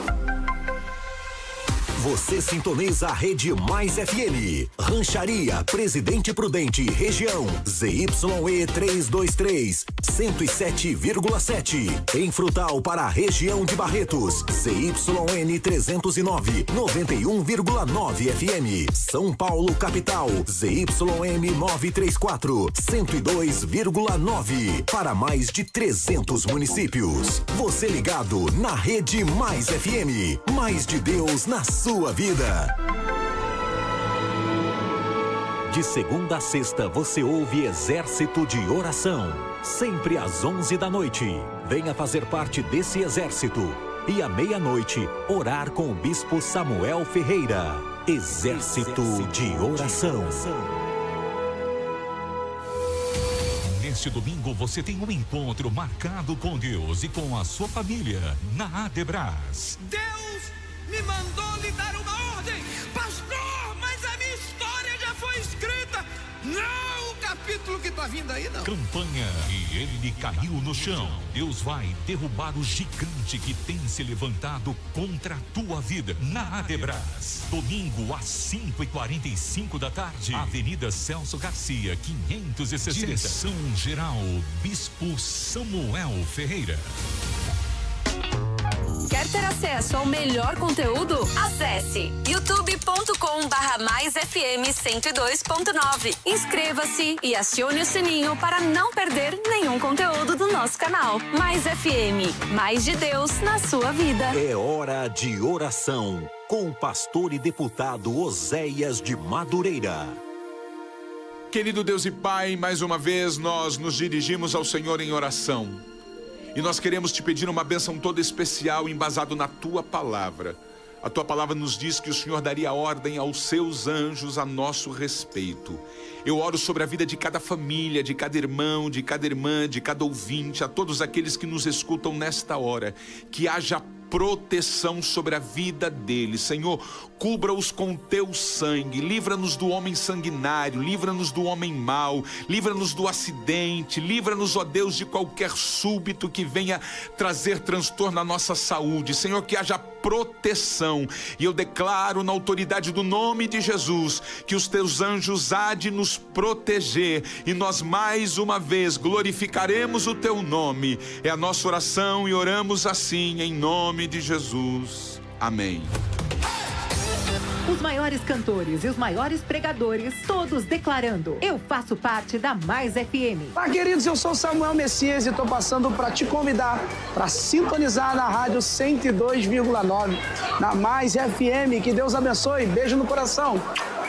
Você sintoniza a Rede Mais FM. Rancharia Presidente Prudente, região ZYE 323, 107,7. Em Frutal para a região de Barretos, ZYN 309, 91,9 FM. São Paulo capital, ZYM 934, 102,9. Para mais de 300 municípios. Você ligado na Rede Mais FM. Mais de Deus na sua vida. De segunda a sexta você ouve Exército de Oração, sempre às 11 da noite. Venha fazer parte desse exército e à meia-noite orar com o Bispo Samuel Ferreira. Exército de Oração. Neste domingo você tem um encontro marcado com Deus e com a sua família na Adebras. Deus me mandou lhe dar uma ordem. Pastor, mas a minha história já foi escrita. Não, o capítulo que tá vindo aí não. Campanha E Ele Caiu no Chão. Deus vai derrubar o gigante que tem se levantado contra a tua vida na Adebras. Domingo às 5h45 da tarde. Avenida Celso Garcia, 560. Direção Geral Bispo Samuel Ferreira. Quer ter acesso ao melhor conteúdo? Acesse youtube.com/maisfm 102.9. Inscreva-se e acione o sininho para não perder nenhum conteúdo do nosso canal. Mais FM, mais de Deus na sua vida. É hora de oração com o pastor e deputado Oséias de Madureira. Querido Deus e Pai, mais uma vez nós nos dirigimos ao Senhor em oração. E nós queremos te pedir uma bênção toda especial, embasado na tua palavra. A tua palavra nos diz que o Senhor daria ordem aos seus anjos a nosso respeito. Eu oro sobre a vida de cada família, de cada irmão, de cada irmã, de cada ouvinte, a todos aqueles que nos escutam nesta hora. Que haja proteção sobre a vida deles. Senhor, cubra-os com teu sangue, livra-nos do homem sanguinário, livra-nos do homem mau, livra-nos do acidente, livra-nos, ó Deus, de qualquer súbito que venha trazer transtorno à nossa saúde. Senhor, que haja proteção, e eu declaro na autoridade do nome de Jesus, que os teus anjos há de nos proteger, e nós mais uma vez glorificaremos o teu nome. É a nossa oração e oramos assim em nome de Jesus. Amém. Os maiores cantores e os maiores pregadores, todos declarando: eu faço parte da Mais FM. Olá, queridos, eu sou Samuel Messias e estou passando para te convidar para sintonizar na rádio 102,9, na Mais FM. Que Deus abençoe. Beijo no coração.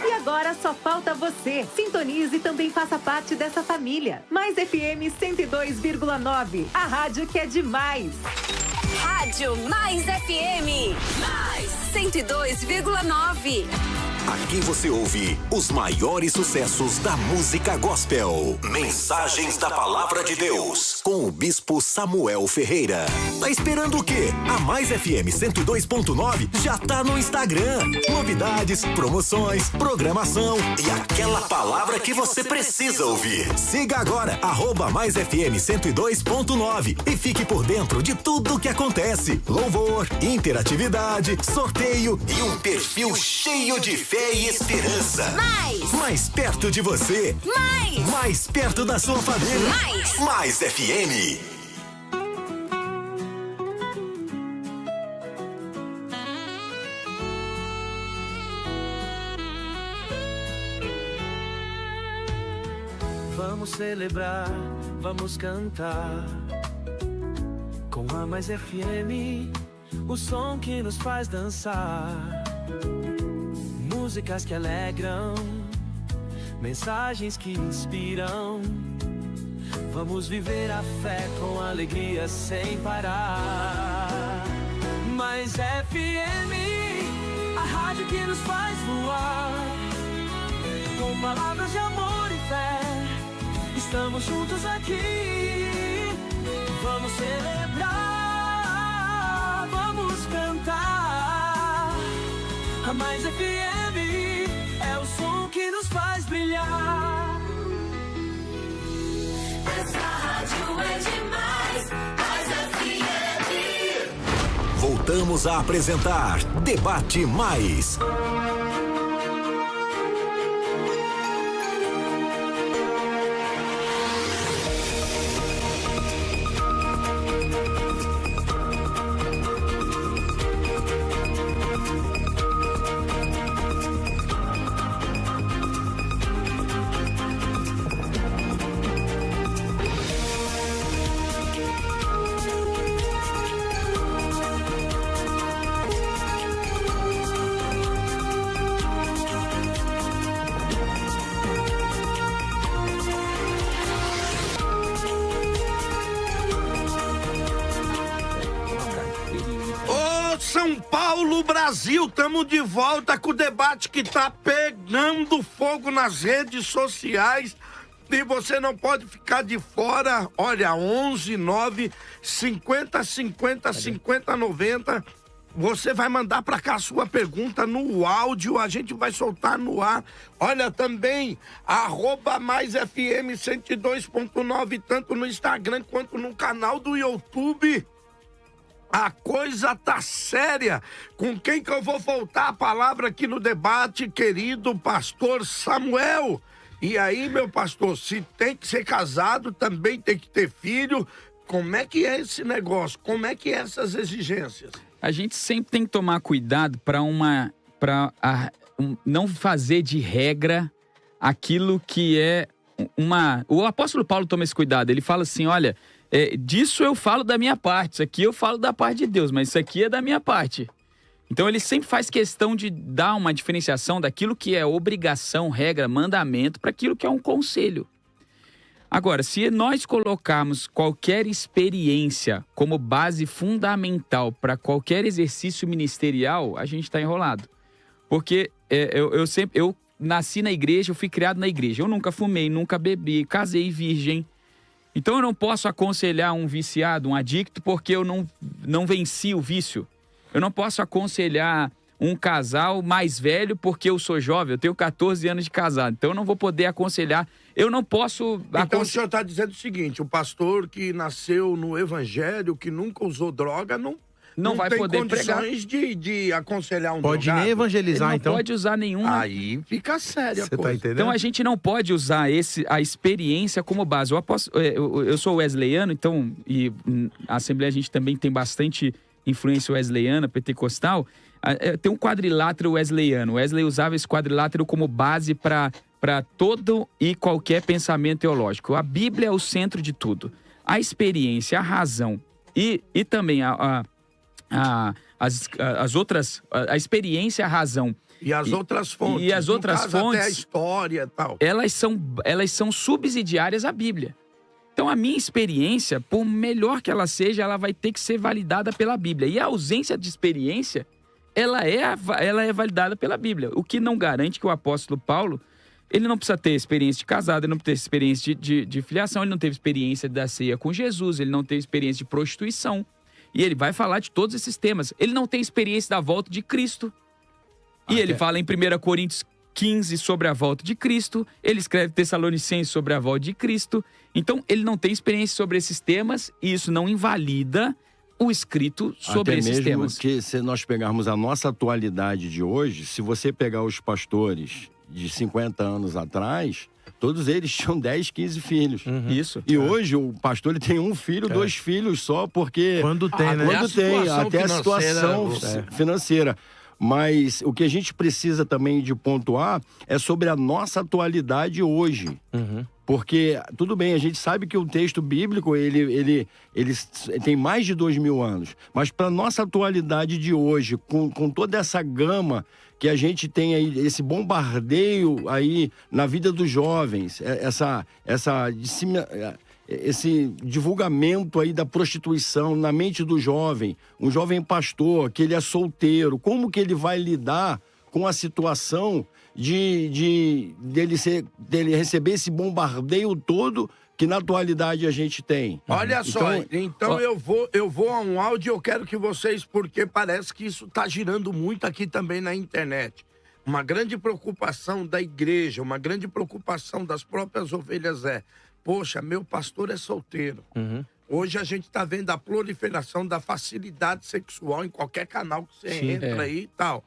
E agora só falta você. Sintonize e também faça parte dessa família. Mais FM 102,9, a rádio que é demais. Rádio Mais FM. Mais 102,9. Aqui você ouve os maiores sucessos da música gospel. Mensagens da Palavra de Deus, com o Bispo Samuel Ferreira. Tá esperando o quê? A Mais FM 102.9 já tá no Instagram. Novidades, promoções, programação e aquela palavra que você precisa ouvir. Siga agora, @MaisFM 102.9 e fique por dentro de tudo que acontece. Louvor, interatividade, sorteio e um perfil cheio de fé e esperança. Mais perto de você. Mais perto da sua família. Mais FM. Vamos celebrar, vamos cantar com a Mais FM, o som que nos faz dançar. Músicas que alegram, mensagens que inspiram. Vamos viver a fé com alegria sem parar. Mais FM, a rádio que nos faz voar. Com palavras de amor e fé, estamos juntos aqui. Vamos celebrar, vamos cantar. A Mais FM é o som que nos faz brilhar. Essa rádio é demais, Mais FM. Voltamos a apresentar Debate Mais. São Paulo, Brasil, estamos de volta com o debate que está pegando fogo nas redes sociais e você não pode ficar de fora. Olha, 11 9 50 50 50 90. Você vai mandar para cá a sua pergunta no áudio, a gente vai soltar no ar. Olha também, @MaisFM 102.9, tanto no Instagram quanto no canal do YouTube. A coisa tá séria. Com quem que eu vou voltar a palavra aqui no debate, querido pastor Samuel? E aí, meu pastor, se tem que ser casado, também tem que ter filho. Como é que é esse negócio? Como é que é essas exigências? A gente sempre tem que tomar cuidado para não fazer de regra aquilo que é uma... O apóstolo Paulo toma esse cuidado. Ele fala assim, olha... disso eu falo da minha parte, isso aqui eu falo da parte de Deus, mas isso aqui é da minha parte. Então ele sempre faz questão de dar uma diferenciação daquilo que é obrigação, regra, mandamento, para aquilo que é um conselho. Agora, se nós colocarmos qualquer experiência como base fundamental para qualquer exercício ministerial, a gente está enrolado. Porque eu nasci na igreja, eu fui criado na igreja. Eu nunca fumei, nunca bebi, casei virgem. Então eu não posso aconselhar um viciado, um adicto, porque eu não venci o vício. Eu não posso aconselhar um casal mais velho porque eu sou jovem, eu tenho 14 anos de casado. Então eu não vou poder aconselhar, eu não posso... Então o senhor está dizendo o seguinte, o pastor que nasceu no evangelho, que nunca usou droga, não vai poder pregar. De aconselhar um pode drogado. Nem evangelizar, ele não pode usar nenhuma. Aí fica sério a coisa. Tá entendendo? Então a gente não pode usar a experiência como base. Eu sou wesleyano, então, e a Assembleia a gente também tem bastante influência wesleyana, pentecostal. Tem um quadrilátero wesleyano. Wesley usava esse quadrilátero como base para todo e qualquer pensamento teológico. A Bíblia é o centro de tudo. A experiência, a razão e também as outras, a experiência, a razão. E as outras fontes. E as outras fontes. Até a história e tal. Elas são subsidiárias à Bíblia. Então a minha experiência, por melhor que ela seja, ela vai ter que ser validada pela Bíblia. E a ausência de experiência, ela é validada pela Bíblia. O que não garante que o apóstolo Paulo, ele não precisa ter experiência de casado, ele não precisa ter experiência de filiação, ele não teve experiência da ceia com Jesus, ele não teve experiência de prostituição. E ele vai falar de todos esses temas. Ele não tem experiência da volta de Cristo. E ele fala em 1 Coríntios 15 sobre a volta de Cristo. Ele escreve Tessalonicenses sobre a volta de Cristo. Então, ele não tem experiência sobre esses temas e isso não invalida o escrito sobre esses temas. Até mesmo que se nós pegarmos a nossa atualidade de hoje, se você pegar os pastores de 50 anos atrás... Todos eles tinham 10, 15 filhos. Isso. E hoje o pastor ele tem um filho, 2 filhos só, porque... Quando tem, né? Quando tem, até a situação financeira. Mas o que a gente precisa também de pontuar é sobre a nossa atualidade hoje. Porque, tudo bem, a gente sabe que o texto bíblico, ele tem mais de 2.000 anos. Mas para nossa atualidade de hoje, com toda essa gama que a gente tem aí, esse bombardeio aí na vida dos jovens, esse divulgamento aí da prostituição na mente do jovem, um jovem pastor, que ele é solteiro, como que ele vai lidar com a situação dele receber esse bombardeio todo que na atualidade a gente tem. Olha só, então eu vou a um áudio e eu quero que vocês, porque parece que isso está girando muito aqui também na internet. Uma grande preocupação da igreja, uma grande preocupação das próprias ovelhas poxa, meu pastor é solteiro. Hoje a gente está vendo a proliferação da facilidade sexual em qualquer canal que você entra aí e tal.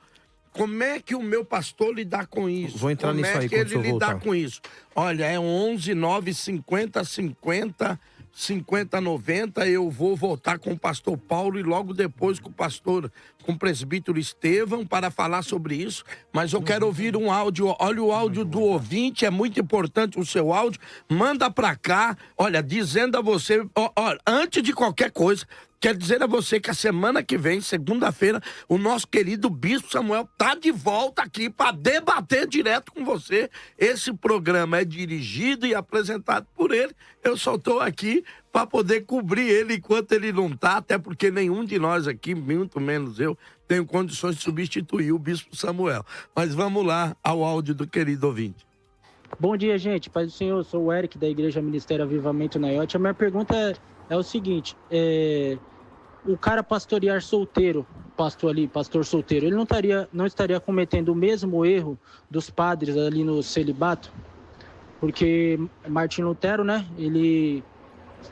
Como é que o meu pastor lidar com isso? Vou entrar nisso aí quando ele lidar com isso? Olha, é 11 9 50 50 50 90. Eu vou voltar com o pastor Paulo e logo depois com o presbítero Estevão para falar sobre isso. Mas eu quero ouvir um áudio. Olha o áudio do ouvinte, é muito importante o seu áudio. Manda para cá, olha, dizendo a você, antes de qualquer coisa, quero dizer a você que a semana que vem, segunda-feira, o nosso querido Bispo Samuel tá de volta aqui para debater direto com você. Esse programa é dirigido e apresentado por ele. Eu só estou aqui para poder cobrir ele enquanto ele não tá, até porque nenhum de nós aqui, muito menos eu, tenho condições de substituir o Bispo Samuel. Mas vamos lá ao áudio do querido ouvinte. Bom dia, gente. Paz do Senhor. Eu sou o Eric, da Igreja Ministério Avivamento Naiote. A minha pergunta é o seguinte, o cara pastorear solteiro, pastor solteiro, ele não estaria cometendo o mesmo erro dos padres ali no celibato? Porque Martim Lutero, né, ele,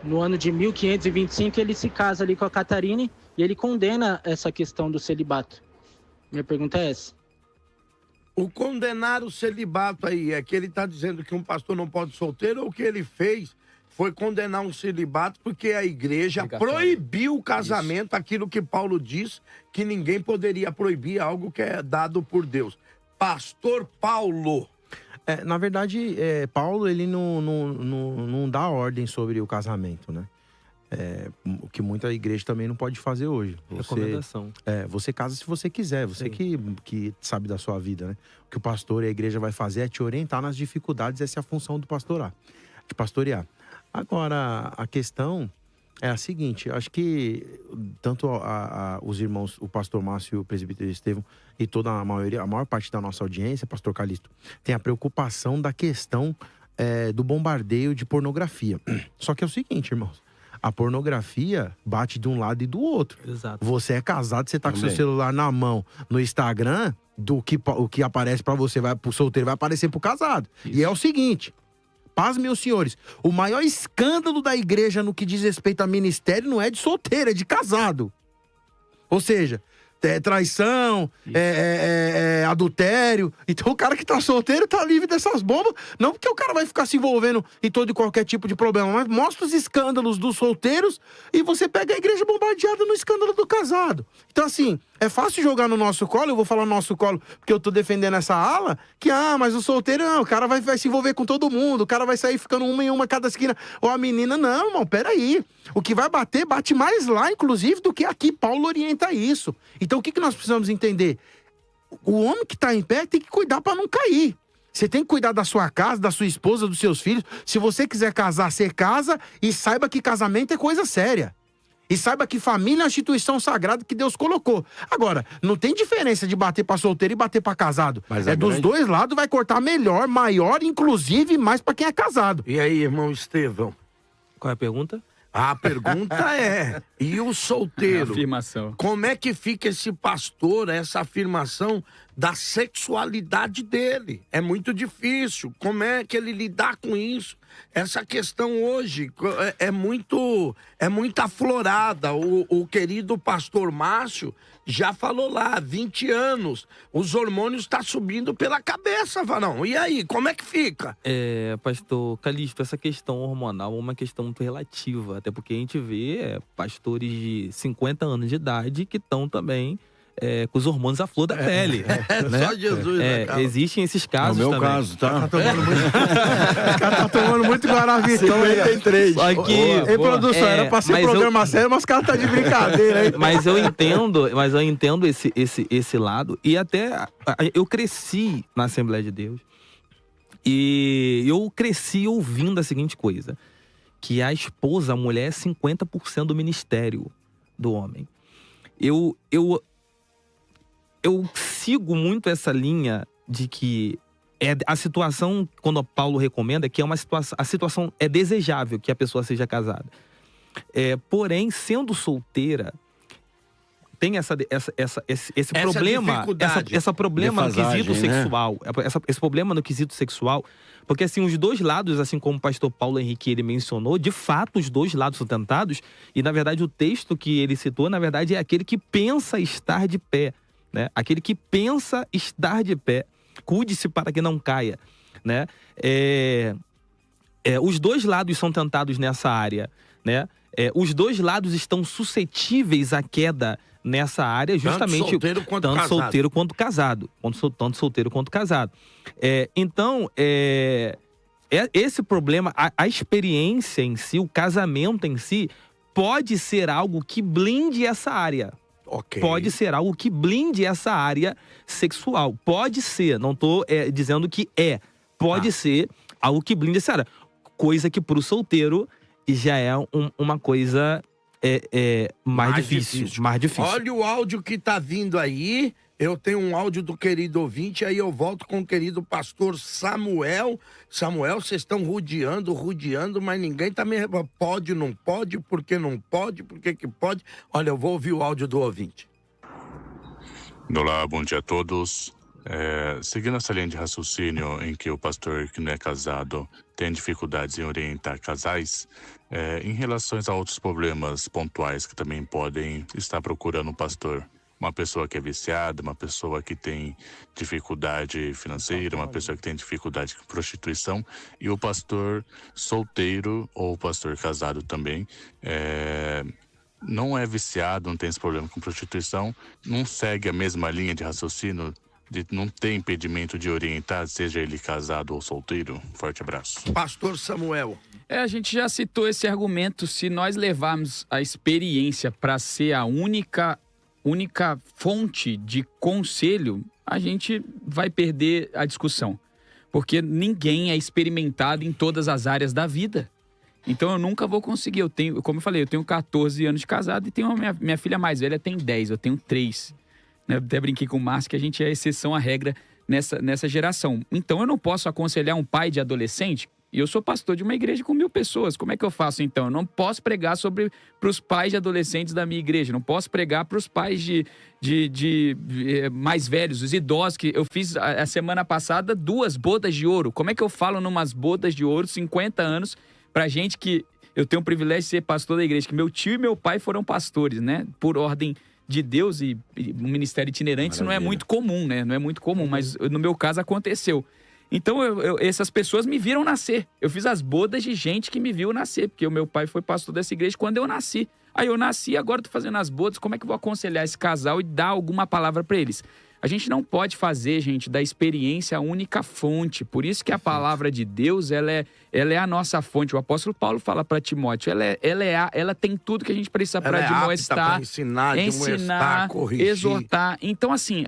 no ano de 1525, ele se casa ali com a Catarine e ele condena essa questão do celibato. Minha pergunta é essa. O condenar o celibato aí é que ele está dizendo que um pastor não pode solteiro, ou o que ele fez foi condenar um celibato porque a igreja proibiu o casamento, aquilo que Paulo diz, que ninguém poderia proibir algo que é dado por Deus. Pastor Paulo. Na verdade, Paulo, ele não dá ordem sobre o casamento, né? O que muita igreja também não pode fazer hoje. Recomendação. Você casa se você quiser, você que sabe da sua vida, né? O que o pastor e a igreja vai fazer é te orientar nas dificuldades, essa é a função do de pastorear. Agora, a questão é a seguinte, acho que tanto os irmãos, o pastor Márcio e o presbítero Estevão, e a maior parte da nossa audiência, pastor Calixto, tem a preocupação da questão do bombardeio de pornografia. Só que é o seguinte, irmãos, a pornografia bate de um lado e do outro. Exato. Você é casado, você tá com seu celular na mão, no Instagram, o que aparece pra você, vai pro solteiro, vai aparecer pro casado. Isso. E é o seguinte, paz, meus senhores, o maior escândalo da igreja no que diz respeito a ministério não é de solteiro, é de casado. Ou seja, traição, adultério. Então o cara que tá solteiro tá livre dessas bombas. Não porque o cara vai ficar se envolvendo em todo e qualquer tipo de problema, mas mostra os escândalos dos solteiros e você pega a igreja bombardeada no escândalo do casado. Então assim, é fácil jogar no nosso colo, eu vou falar no nosso colo porque eu tô defendendo essa ala, que mas o solteiro não, o cara vai se envolver com todo mundo, o cara vai sair ficando uma em uma cada esquina. Ou a menina, não, irmão, peraí. O que vai bater, bate mais lá, inclusive, do que aqui. Paulo orienta isso. Então o que nós precisamos entender? O homem que tá em pé tem que cuidar para não cair. Você tem que cuidar da sua casa, da sua esposa, dos seus filhos. Se você quiser casar, você casa e saiba que casamento é coisa séria. E saiba que família é uma instituição sagrada que Deus colocou. Agora, não tem diferença de bater pra solteiro e bater pra casado. Mas dos dois lados, vai cortar melhor, maior, inclusive mais pra quem é casado. E aí, irmão Estevão? Qual é a pergunta? A pergunta é, e o solteiro? Afirmação. Como é que fica esse pastor, essa afirmação da sexualidade dele? É muito difícil. Como é que ele lidar com isso? Essa questão hoje é muito aflorada. O querido pastor Márcio já falou lá, 20 anos, os hormônios estão subindo pela cabeça, Varão. E aí, como é que fica? Pastor Calixto, essa questão hormonal é uma questão muito relativa, até porque a gente vê pastores de 50 anos de idade que estão também com os hormônios à flor da pele. Né? Só Jesus, né, cara? Existem esses casos também. No meu caso, tá? O cara tá tomando muito Guaravitão aí. 53. Só que... Ei, produção, era pra ser programa sério, mas os caras tá de brincadeira aí. Mas eu entendo esse lado. E até eu cresci na Assembleia de Deus. E eu cresci ouvindo a seguinte coisa. Que a esposa, a mulher, é 50% do ministério do homem. Eu sigo muito essa linha de que a situação, quando Paulo recomenda, que é uma situação, a situação é desejável que a pessoa seja casada. Porém, sendo solteira, tem esse problema, esse problema no quesito sexual, esse problema no quesito sexual, porque assim, os dois lados, assim como o pastor Paulo Henrique ele mencionou, de fato os dois lados são tentados, e na verdade o texto que ele citou, na verdade é aquele que pensa estar de pé, né? Aquele que pensa estar de pé, cuide-se para que não caia, né? Os dois lados são tentados nessa área, né? Os dois lados estão suscetíveis à queda nessa área, justamente tanto solteiro quanto tanto casado. Solteiro quanto casado. Tanto solteiro quanto casado. Então, esse problema, a experiência em si, o casamento em si, pode ser algo que blinde essa área. Okay. Pode ser algo que blinde essa área sexual. Pode ser, não estou dizendo que pode ser algo que blinde essa área. Coisa que para o solteiro já é uma coisa mais difícil. Mais difícil. Olha o áudio que tá vindo aí. Eu tenho um áudio do querido ouvinte, aí eu volto com o querido pastor Samuel. Samuel, vocês estão rodeando, mas ninguém tá me... Pode, não pode, por que não pode, por que pode? Olha, eu vou ouvir o áudio do ouvinte. Olá, bom dia a todos. Seguindo essa linha de raciocínio em que o pastor que não é casado tem dificuldades em orientar casais, em relação a outros problemas pontuais que também podem estar procurando um pastor. Uma pessoa que é viciada, uma pessoa que tem dificuldade financeira, uma pessoa que tem dificuldade com prostituição, e o pastor solteiro ou o pastor casado também, não é viciado, não tem esse problema com prostituição, não segue a mesma linha de raciocínio, não tem impedimento de orientar, seja ele casado ou solteiro. Forte abraço. Pastor Samuel. A gente já citou esse argumento. Se nós levarmos a experiência para ser a única fonte de conselho, a gente vai perder a discussão. Porque ninguém é experimentado em todas as áreas da vida. Então eu nunca vou conseguir. Como eu falei, eu tenho 14 anos de casado e tenho minha filha mais velha tem 10, eu tenho 3. Eu até brinquei com o Márcio que a gente é exceção à regra nessa geração. Então eu não posso aconselhar um pai de adolescente, e eu sou pastor de uma igreja com 1000 pessoas. Como é que eu faço então? Eu não posso pregar para os pais de adolescentes da minha igreja, não posso pregar para os pais de mais velhos, os idosos, que eu fiz a semana passada 2 bodas de ouro. Como é que eu falo numas bodas de ouro, 50 anos, pra gente que eu tenho o privilégio de ser pastor da igreja, que meu tio e meu pai foram pastores, né? Por ordem de Deus e um ministério itinerante, isso não é muito comum, né? Não é muito comum, mas no meu caso aconteceu. Então, essas pessoas me viram nascer. Eu fiz as bodas de gente que me viu nascer, porque o meu pai foi pastor dessa igreja quando eu nasci. Aí eu nasci, agora estou fazendo as bodas, como é que eu vou aconselhar esse casal e dar alguma palavra para eles? A gente não pode fazer, gente, da experiência a única fonte. Por isso que a palavra de Deus, ela é a nossa fonte. O apóstolo Paulo fala para Timóteo, ela tem tudo que a gente precisa para admoestar, ensinar, corrigir, exortar. Então, assim,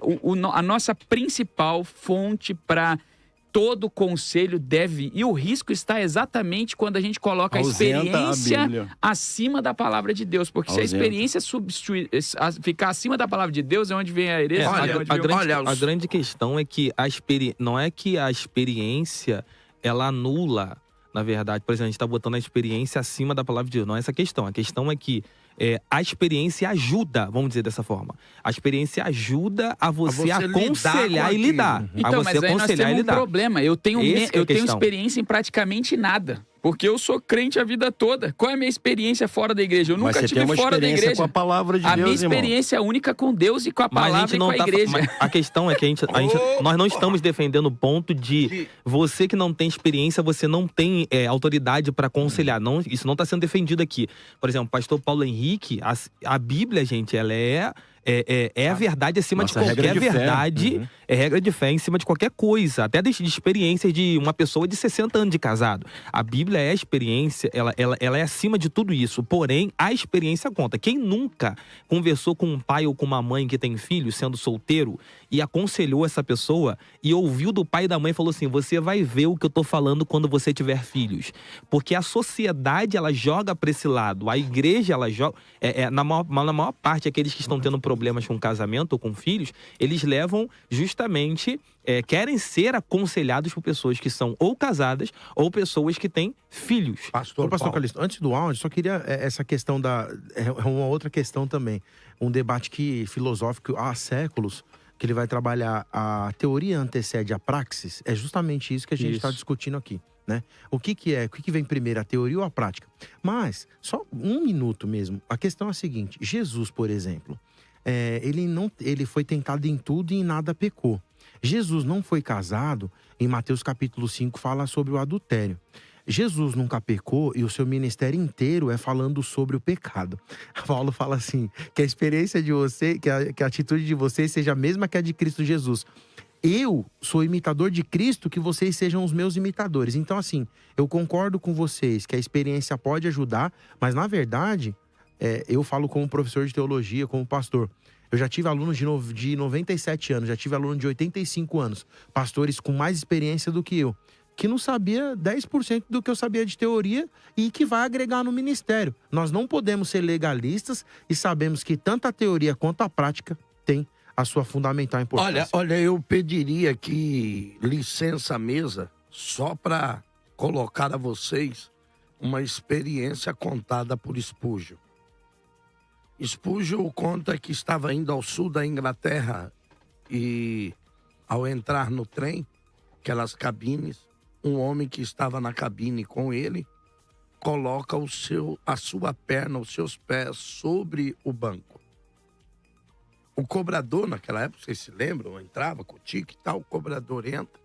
a nossa principal fonte para todo conselho deve... E o risco está exatamente quando a gente coloca a experiência acima da palavra de Deus. Porque se a experiência ficar acima da palavra de Deus, é onde vem a herência. A grande questão é que não é que a experiência ela anula, na verdade. Por exemplo, a gente está botando a experiência acima da palavra de Deus. Não é essa a questão. A questão é que a experiência ajuda, vamos dizer dessa forma. A experiência ajuda a você aconselhar e lidar. Então, mas aí nós temos um problema. Eu tenho experiência em praticamente nada. Porque eu sou crente a vida toda. Qual é a minha experiência fora da igreja? Eu nunca tive fora da igreja. Com a palavra de Deus, minha experiência é única com Deus e com a palavra e com a igreja. A questão é que nós não estamos defendendo o ponto de você que não tem experiência, você não tem autoridade para aconselhar. Não, isso não está sendo defendido aqui. Por exemplo, o pastor Paulo Henrique, a Bíblia, gente, ela é a verdade acima de qualquer verdade. É regra de fé em cima de qualquer coisa. Até de experiências de uma pessoa de 60 anos de casado. A Bíblia é a experiência, ela é acima de tudo isso. Porém, a experiência conta. Quem nunca conversou com um pai ou com uma mãe que tem filho, sendo solteiro, e aconselhou essa pessoa, e ouviu do pai e da mãe e falou assim, você vai ver o que eu tô falando quando você tiver filhos. Porque a sociedade, ela joga pra esse lado. A igreja, ela joga... na maior parte, aqueles que estão tendo problemas problemas com casamento ou com filhos, eles levam justamente, querem ser aconselhados por pessoas que são ou casadas ou pessoas que têm filhos. Pastor Calixto, antes do áudio, só queria essa questão é uma outra questão também. Um debate filosófico há séculos, que ele vai trabalhar a teoria antecede a praxis. É justamente isso que a gente está discutindo aqui, né? O que vem primeiro, a teoria ou a prática? Mas, só um minuto mesmo. A questão é a seguinte: Jesus, por exemplo, ele foi tentado em tudo e em nada pecou. Jesus não foi casado. Em Mateus capítulo 5 fala sobre o adultério. Jesus nunca pecou e o seu ministério inteiro é falando sobre o pecado. Paulo fala assim, que a experiência de você, que a atitude de vocês seja a mesma que a de Cristo Jesus. Eu sou imitador de Cristo, que vocês sejam os meus imitadores. Então, assim, eu concordo com vocês que a experiência pode ajudar, mas, na verdade, eu falo como professor de teologia, como pastor. Eu já tive alunos de 97 anos, já tive aluno de 85 anos, pastores com mais experiência do que eu, que não sabia 10% do que eu sabia de teoria e que vai agregar no ministério. Nós não podemos ser legalistas e sabemos que tanto a teoria quanto a prática tem a sua fundamental importância. Olha, eu pediria aqui licença à mesa só para colocar a vocês uma experiência contada por Spurgeon. Spurgeon conta que estava indo ao sul da Inglaterra e, ao entrar no trem, aquelas cabines, um homem que estava na cabine com ele coloca a sua perna, os seus pés sobre o banco. O cobrador, naquela época, vocês se lembram, entrava com o tique e tal, o cobrador entra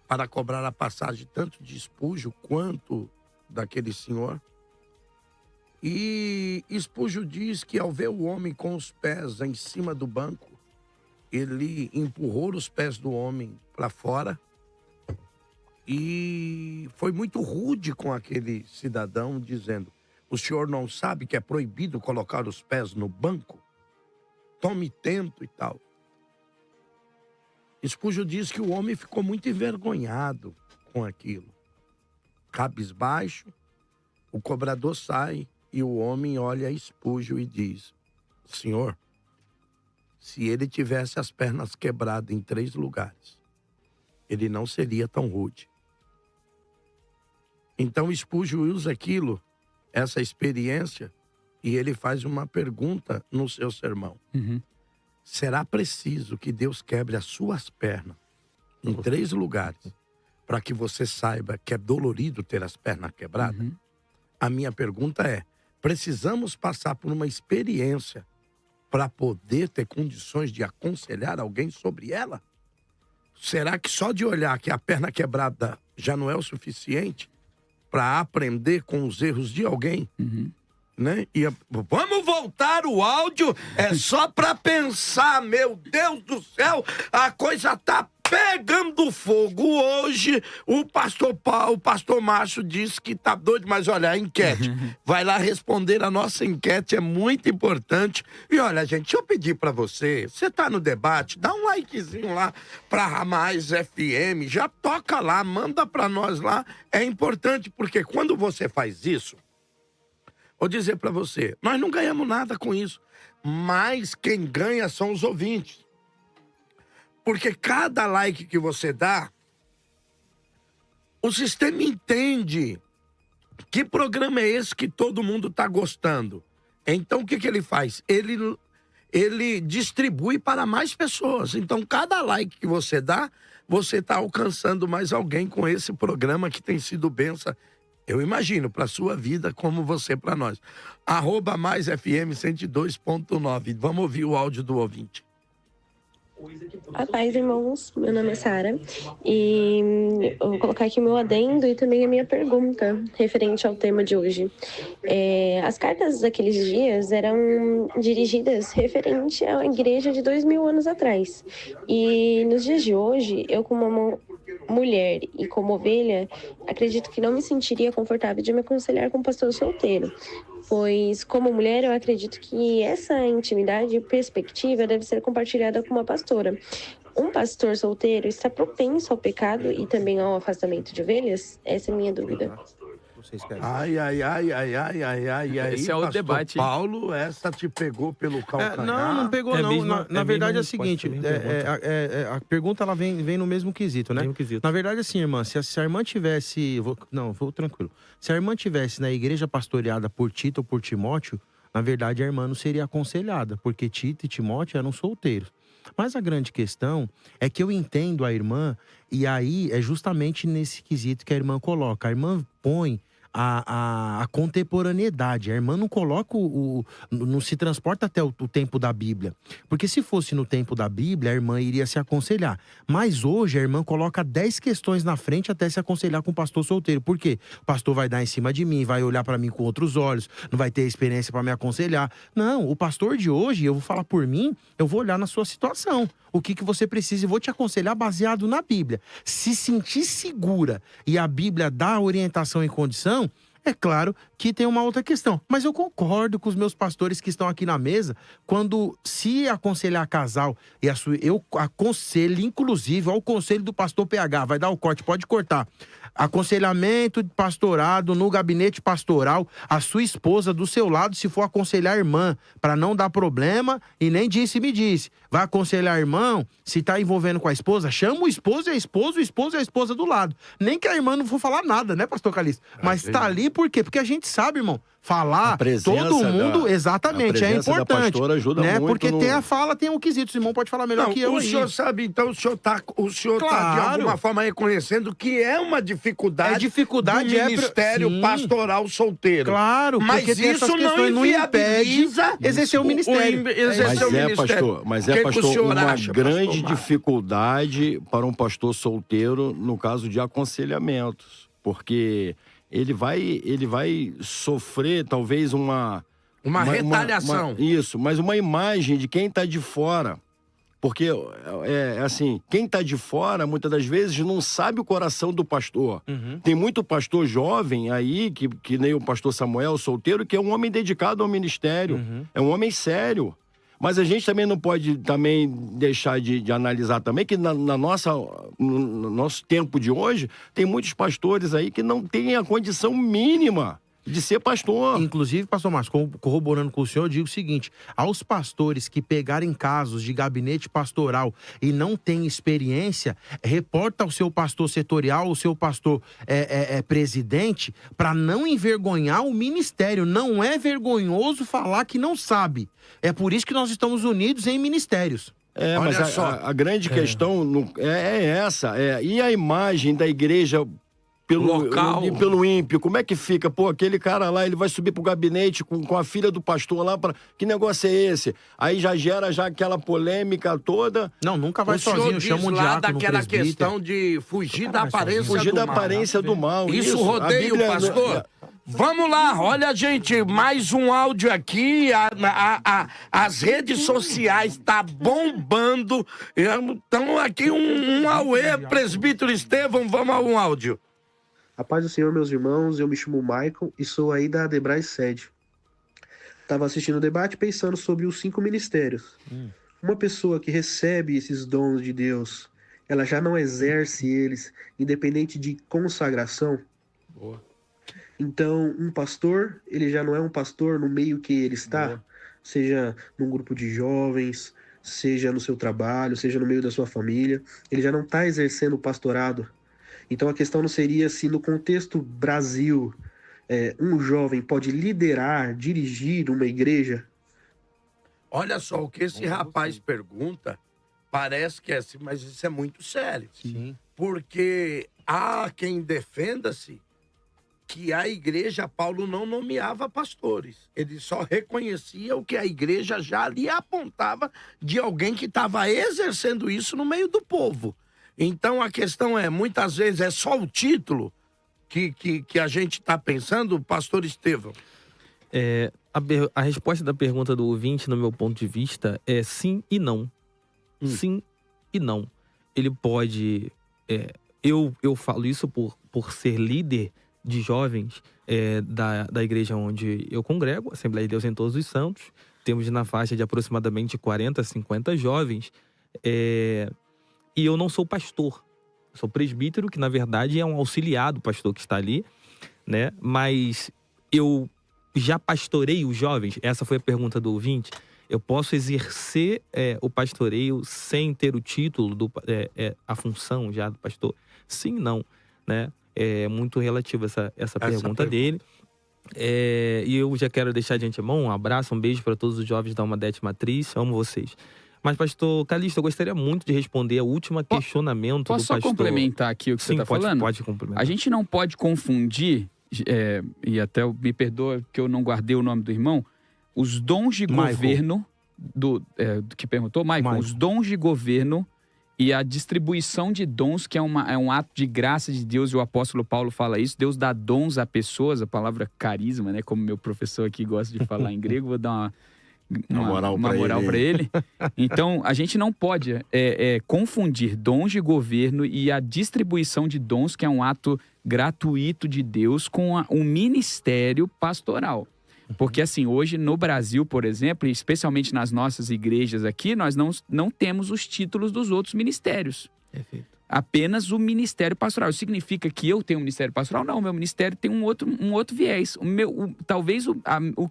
para cobrar a passagem tanto de Spurgeon quanto daquele senhor. E Spurgeon diz que ao ver o homem com os pés em cima do banco, ele empurrou os pés do homem para fora e foi muito rude com aquele cidadão, dizendo: o senhor não sabe que é proibido colocar os pés no banco? Tome tento e tal. Spurgeon diz que o homem ficou muito envergonhado com aquilo. Cabisbaixo, o cobrador sai e o homem olha Spurgeon e diz: senhor, se ele tivesse as pernas quebradas em 3 lugares, ele não seria tão rude. Então Spurgeon usa essa experiência, e ele faz uma pergunta no seu sermão. Será preciso que Deus quebre as suas pernas em 3 lugares para que você saiba que é dolorido ter as pernas quebradas? A minha pergunta é: precisamos passar por uma experiência para poder ter condições de aconselhar alguém sobre ela? Será que só de olhar que a perna quebrada já não é o suficiente para aprender com os erros de alguém? Né? Vamos voltar o áudio, é só para pensar, meu Deus do céu, a coisa tá pegando fogo hoje. O pastor Márcio disse que tá doido, mas olha, a enquete, vai lá responder a nossa enquete, é muito importante. E olha, gente, deixa eu pedir para você tá no debate, dá um likezinho lá pra Mais FM, já toca lá, manda para nós lá, é importante, porque quando você faz isso, vou dizer para você, nós não ganhamos nada com isso, mas quem ganha são os ouvintes. Porque cada like que você dá, o sistema entende que programa é esse que todo mundo está gostando. Então, o que ele faz? Ele distribui para mais pessoas. Então, cada like que você dá, você está alcançando mais alguém com esse programa que tem sido bênção. Eu imagino, para a sua vida, como você para nós. @Mais FM 102.9. Vamos ouvir o áudio do ouvinte. A paz, irmãos. Meu nome é Sara. E eu vou colocar aqui o meu adendo e também a minha pergunta referente ao tema de hoje. As cartas daqueles dias eram dirigidas referente à igreja de 2000 anos atrás. E nos dias de hoje, eu como uma mulher e como ovelha, acredito que não me sentiria confortável de me aconselhar com um pastor solteiro, pois como mulher eu acredito que essa intimidade e perspectiva deve ser compartilhada com uma pastora. Um pastor solteiro está propenso ao pecado e também ao afastamento de ovelhas? Essa é a minha dúvida. vocês querem? Ai. Esse é o pastor debate. Paulo, essa te pegou pelo calcanhar. Não pegou não. Na verdade é o seguinte, a pergunta ela vem no mesmo quesito, né? Na verdade assim, irmã, se a irmã tivesse... Vou tranquilo. Se a irmã tivesse na igreja pastoreada por Tito ou por Timóteo, na verdade a irmã não seria aconselhada, porque Tito e Timóteo eram solteiros. Mas a grande questão é que eu entendo a irmã, e aí é justamente nesse quesito que a irmã coloca. A irmã põe a contemporaneidade. A irmã não coloca não se transporta até o tempo da Bíblia. Porque se fosse no tempo da Bíblia, a irmã iria se aconselhar. Mas hoje a irmã coloca 10 questões na frente até se aconselhar com o pastor solteiro. Por quê? O pastor vai dar em cima de mim, vai olhar para mim com outros olhos, não vai ter experiência para me aconselhar. Não, o pastor de hoje, eu vou falar por mim, eu vou olhar na sua situação. O que você precisa e vou te aconselhar baseado na Bíblia. Se sentir segura e a Bíblia dá orientação e condição, é claro que tem uma outra questão. Mas eu concordo com os meus pastores que estão aqui na mesa, quando se aconselhar casal, eu aconselho, inclusive, ao conselho do pastor PH, vai dar o corte, pode cortar. Aconselhamento de pastorado no gabinete pastoral, a sua esposa do seu lado, se for aconselhar a irmã, para não dar problema, e nem me disse. Vai aconselhar irmão, se tá envolvendo com a esposa, chama o esposo e a esposa, o esposo e a esposa do lado. Nem que a irmã não for falar nada, né, pastor Calixto? Mas tá ali por quê? Porque a gente sabe, irmão, falar, todo mundo, exatamente, é importante. Da ajuda, né? Muito porque tem a fala, tem o quesito. O Simão pode falar melhor que eu. O senhor sabe, então, o senhor tá de alguma forma reconhecendo que é uma dificuldade, do ministério pastoral solteiro. Claro, mas isso não inviabiliza exercer o ministério. Mas é, pastor, uma grande dificuldade para um pastor solteiro no caso de aconselhamentos, porque ele vai sofrer talvez uma retaliação. Isso, mas uma imagem de quem está de fora. Porque, assim, quem está de fora, muitas das vezes, não sabe o coração do pastor. Tem muito pastor jovem aí, que nem o pastor Samuel, solteiro, que é um homem dedicado ao ministério. É um homem sério. Mas a gente também não pode deixar de analisar também que no nosso tempo de hoje, tem muitos pastores aí que não têm a condição mínima de ser pastor. Inclusive, pastor Márcio, corroborando com o senhor, eu digo o seguinte: aos pastores que pegarem casos de gabinete pastoral e não têm experiência, reporta ao seu pastor setorial, o seu pastor presidente, para não envergonhar o ministério. Não é vergonhoso falar que não sabe. É por isso que nós estamos unidos em ministérios. Mas a grande questão é essa. E a imagem da igreja pelo ímpio, como é que fica? Pô, aquele cara lá, ele vai subir pro gabinete com a filha do pastor lá, que negócio é esse? Aí já gera aquela polêmica toda. Não, nunca vai sozinho, chama um diácono, daquela questão de fugir da aparência do mal. Isso rodeia o pastor. Vamos lá, olha, gente, mais um áudio aqui, as redes sociais tá bombando. Então aqui um auê, presbítero Estevão, vamos a um áudio. A paz do Senhor, meus irmãos, eu me chamo Michael e sou aí da Adebrai Sede. Estava assistindo o debate pensando sobre os 5 ministérios. Uma pessoa que recebe esses dons de Deus, ela já não exerce eles, independente de consagração? Boa. Então, um pastor, ele já não é um pastor no meio que ele está, Boa. Seja num grupo de jovens, seja no seu trabalho, seja no meio da sua família, ele já não está exercendo o pastorado. Então a questão não seria se no contexto Brasil um jovem pode liderar, dirigir uma igreja? Olha só, o que esse rapaz pergunta parece que é assim, mas isso é muito sério. Sim. Porque há quem defenda-se que a igreja, Paulo não nomeava pastores. Ele só reconhecia o que a igreja já lhe apontava de alguém que estava exercendo isso no meio do povo. Então a questão muitas vezes é só o título que a gente está pensando, pastor Estevão. A resposta da pergunta do ouvinte, no meu ponto de vista, é sim e não. Sim e não. Ele pode... eu falo isso por ser líder de jovens da igreja onde eu congrego, Assembleia de Deus em Todos os Santos. Temos na faixa de aproximadamente 40, 50 jovens. E eu não sou pastor, eu sou presbítero, que na verdade é um auxiliar do pastor que está ali. né? Mas eu já pastorei os jovens? Essa foi a pergunta do ouvinte. Eu posso exercer o pastoreio sem ter o título, a função já do pastor? Sim, não, né? É muito relativa essa pergunta dele. E eu já quero deixar de antemão um abraço, um beijo para todos os jovens da Almadete Matriz. Amo vocês. Mas, pastor Calixto, eu gostaria muito de responder ao último questionamento do pastor. Posso só complementar aqui o que você está falando? Pode complementar. A gente não pode confundir, e até me perdoa que eu não guardei o nome do irmão, os dons de governo, do que perguntou, Michael, os dons de governo e a distribuição de dons, que é um ato de graça de Deus, e o apóstolo Paulo fala isso. Deus dá dons a pessoas, a palavra carisma, né? Como meu professor aqui gosta de falar em grego, vou dar uma moral para ele. Então, a gente não pode confundir dons de governo e a distribuição de dons, que é um ato gratuito de Deus, com o ministério pastoral. Porque, assim, hoje no Brasil, por exemplo, especialmente nas nossas igrejas aqui, nós não temos os títulos dos outros ministérios. Perfeito. Apenas o ministério pastoral. Significa que eu tenho um ministério pastoral? Não, o meu ministério tem um outro viés. Talvez o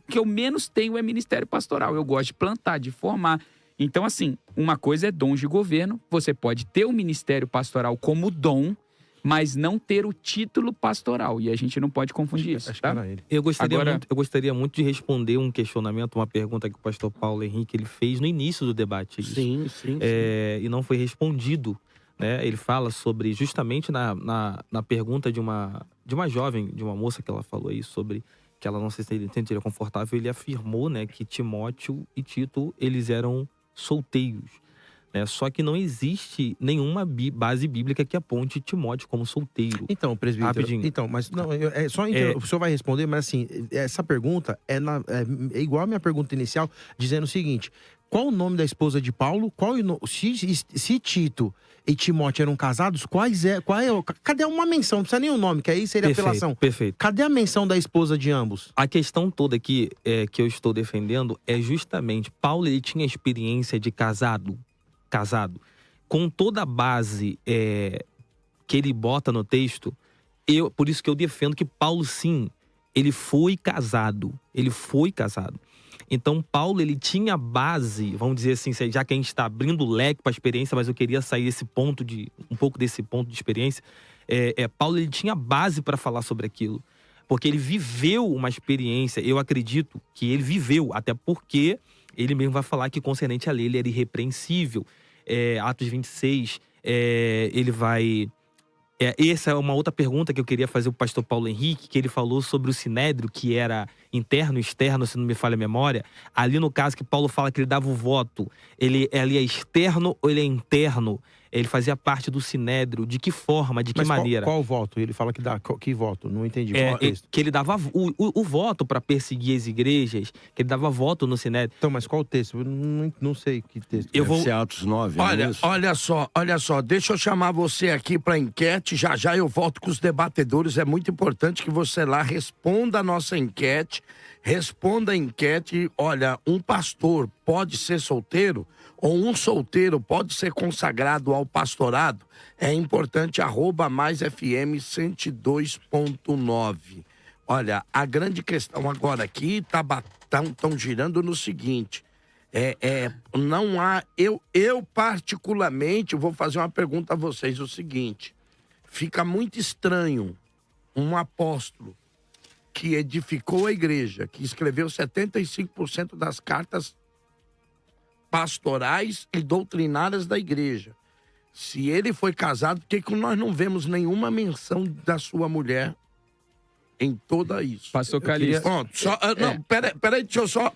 que eu menos tenho é ministério pastoral. Eu gosto de plantar, de formar. Então, assim, uma coisa é dom de governo. Você pode ter o ministério pastoral como dom, mas não ter o título pastoral. E a gente não pode confundir isso, tá? Eu gostaria muito de responder um questionamento, uma pergunta que o pastor Paulo Henrique ele fez no início do debate. Sim. E não foi respondido. Né? Ele fala sobre, justamente na pergunta de uma jovem, de uma moça que ela falou aí, sobre que ela não se sentiria confortável. Ele afirmou, né, que Timóteo e Tito, eles eram solteiros. Só que não existe nenhuma base bíblica que aponte Timóteo como solteiro. Então, presbítero, rapidinho. Então, mas não, o senhor vai responder, mas assim, essa pergunta é igual a minha pergunta inicial, dizendo o seguinte: qual o nome da esposa de Paulo? Se Tito e Timóteo eram casados, cadê uma menção? Não precisa nem o nome, que aí seria apelação. Perfeito. Cadê a menção da esposa de ambos? A questão toda aqui que eu estou defendendo é justamente, Paulo ele tinha experiência de casado, com toda a base que ele bota no texto. Por isso que eu defendo que Paulo, sim, ele foi casado. Então, Paulo, ele tinha base, vamos dizer assim, já que a gente está abrindo o leque para a experiência, mas eu queria sair um pouco desse ponto de experiência. Paulo, ele tinha base para falar sobre aquilo, porque ele viveu uma experiência. Eu acredito que ele viveu, até porque ele mesmo vai falar que, concernente à lei, ele era irrepreensível. Atos 26, ele vai... essa é uma outra pergunta que eu queria fazer ao pastor Paulo Henrique, que ele falou sobre o sinédrio, que era interno e externo, se não me falha a memória. Ali no caso que Paulo fala que ele dava o voto, ele é externo ou ele é interno? Ele fazia parte do sinédrio, de que forma, de que maneira? Qual voto? Ele fala que dá que voto? Não entendi. Que ele dava o voto para perseguir as igrejas, que ele dava voto no sinédrio. Então, mas qual o texto? Eu não sei que texto. Deve ser Atos 9. Olha só, deixa eu chamar você aqui para enquete, já eu volto com os debatedores, é muito importante que você lá responda a nossa enquete, olha, um pastor pode ser solteiro? Ou um solteiro pode ser consagrado ao pastorado? É importante, @maisfm 102.9. Olha, a grande questão agora aqui estão girando no seguinte, não há, eu particularmente vou fazer uma pergunta a vocês, o seguinte: fica muito estranho um apóstolo que edificou a igreja, que escreveu 75% das cartas pastorais e doutrinárias da igreja. Se ele foi casado, por que nós não vemos nenhuma menção da sua mulher em toda isso? Pastor Calixto. Pronto, peraí, deixa eu só...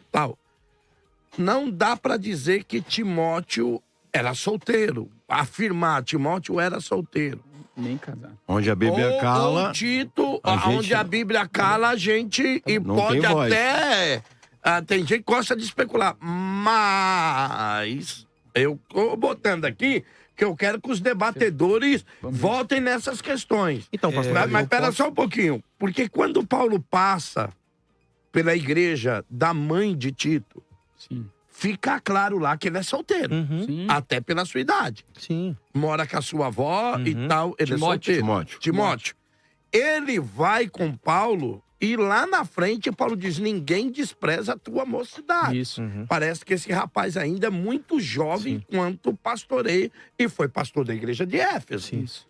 Não dá para dizer que Timóteo era solteiro. Afirmar Timóteo era solteiro. Nem casado. Onde a Bíblia cala... Ou Tito, onde a Bíblia cala, a gente... E pode até... tem gente que gosta de especular, mas eu tô botando aqui que eu quero que os debatedores votem nessas questões. Então, pastor, mas espera só um pouquinho, porque quando Paulo passa pela igreja da mãe de Tito, fica claro lá que ele é solteiro, até pela sua idade. Sim. Mora com a sua avó e tal, ele é solteiro. Timóteo. ele vai com Paulo e lá na frente Paulo diz, ninguém despreza a tua mocidade. Isso. Parece que esse rapaz ainda é muito jovem quanto pastoreio e foi pastor da igreja de Éfeso. Isso.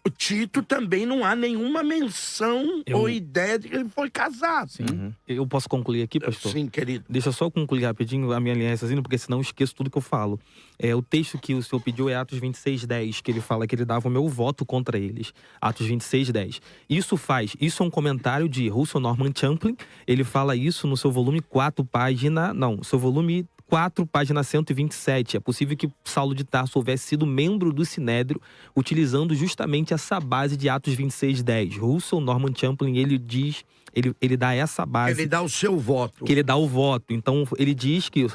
O Tito também não há nenhuma menção ou ideia de que ele foi casado. Eu posso concluir aqui, pastor? Sim, querido. Deixa eu só concluir rapidinho a minha linha raciocínio, porque senão eu esqueço tudo que eu falo. O texto que o senhor pediu é Atos 26:10, que ele fala que ele dava o meu voto contra eles. Atos 26:10. Isso é um comentário de Russell Norman Champlin. Ele fala isso no seu volume 4, seu volume 4, página 127. É possível que Saulo de Tarso houvesse sido membro do Sinédrio, utilizando justamente essa base de Atos 26:10. Russell Norman Champlin, ele diz, ele dá essa base. Ele dá o seu voto. Que ele dá o voto. Então, ele diz que,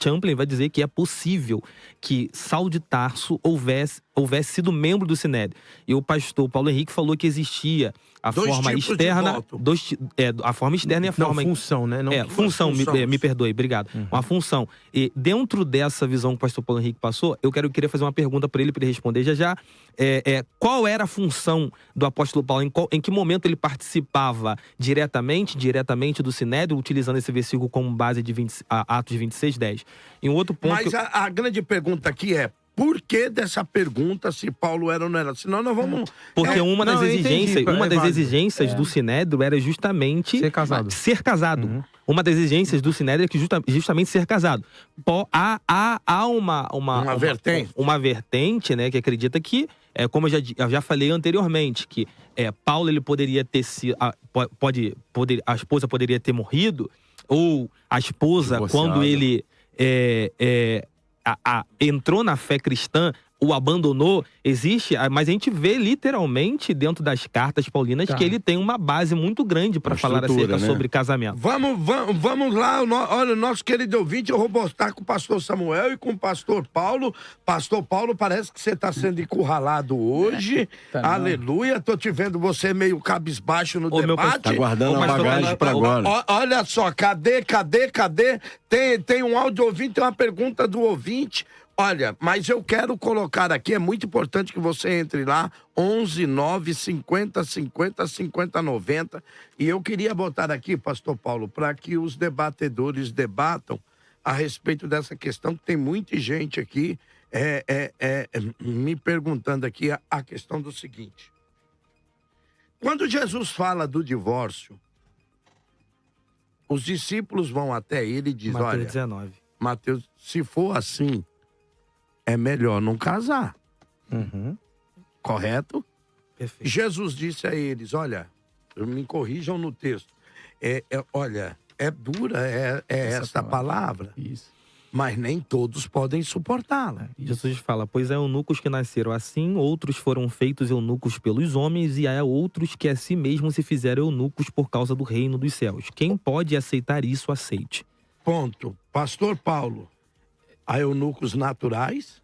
Champlin vai dizer que é possível que Saulo de Tarso houvesse sido membro do Sinédrio. E o pastor Paulo Henrique falou que existia a forma externa, a forma externa e a forma... função, né? Função, me perdoe, obrigado. Uma função. E dentro dessa visão que o pastor Paulo Henrique passou, eu queria fazer uma pergunta para ele responder já. Qual era a função do apóstolo Paulo? Em que momento ele participava diretamente do Sinédrio, utilizando esse versículo como base de Atos 26:10? Em outro ponto... Mas a grande pergunta aqui é, por que dessa pergunta se Paulo era ou não era? Senão nós vamos... Porque uma das exigências do Sinédrio era justamente... Ser casado. Uma das exigências do Sinédrio é que justamente ser casado. Há uma vertente, né, que acredita que, como eu já falei anteriormente, que Paulo ele poderia ter sido... a esposa poderia ter morrido, ou a esposa, quando ele... entrou na fé cristã, o abandonou, mas a gente vê literalmente dentro das cartas paulinas que ele tem uma base muito grande para falar acerca sobre casamento. Vamos lá, olha, o nosso querido ouvinte, eu vou botar com o pastor Samuel e com o pastor Paulo. Pastor Paulo, parece que você está sendo encurralado hoje. Aleluia, tô te vendo você meio cabisbaixo no debate. Tá guardando a bagagem para agora. Olha só, cadê? Tem um áudio ouvinte, tem uma pergunta do ouvinte. Olha, mas eu quero colocar aqui, é muito importante que você entre lá, 11 9 50 50 50 90. E eu queria botar aqui, pastor Paulo, para que os debatedores debatam a respeito dessa questão, que tem muita gente aqui me perguntando aqui a questão do seguinte. Quando Jesus fala do divórcio, os discípulos vão até ele e dizem, Mateus olha, 19. Mateus, se for assim, é melhor não casar. Correto? Perfeito. Jesus disse a eles, olha, me corrijam no texto, olha, é dura essa palavra, mas nem todos podem suportá-la. Jesus fala, pois há eunucos que nasceram assim, outros foram feitos eunucos pelos homens, e há outros que a si mesmos se fizeram eunucos por causa do reino dos céus. Quem pode aceitar isso, aceite. Ponto. Pastor Paulo, há eunucos naturais,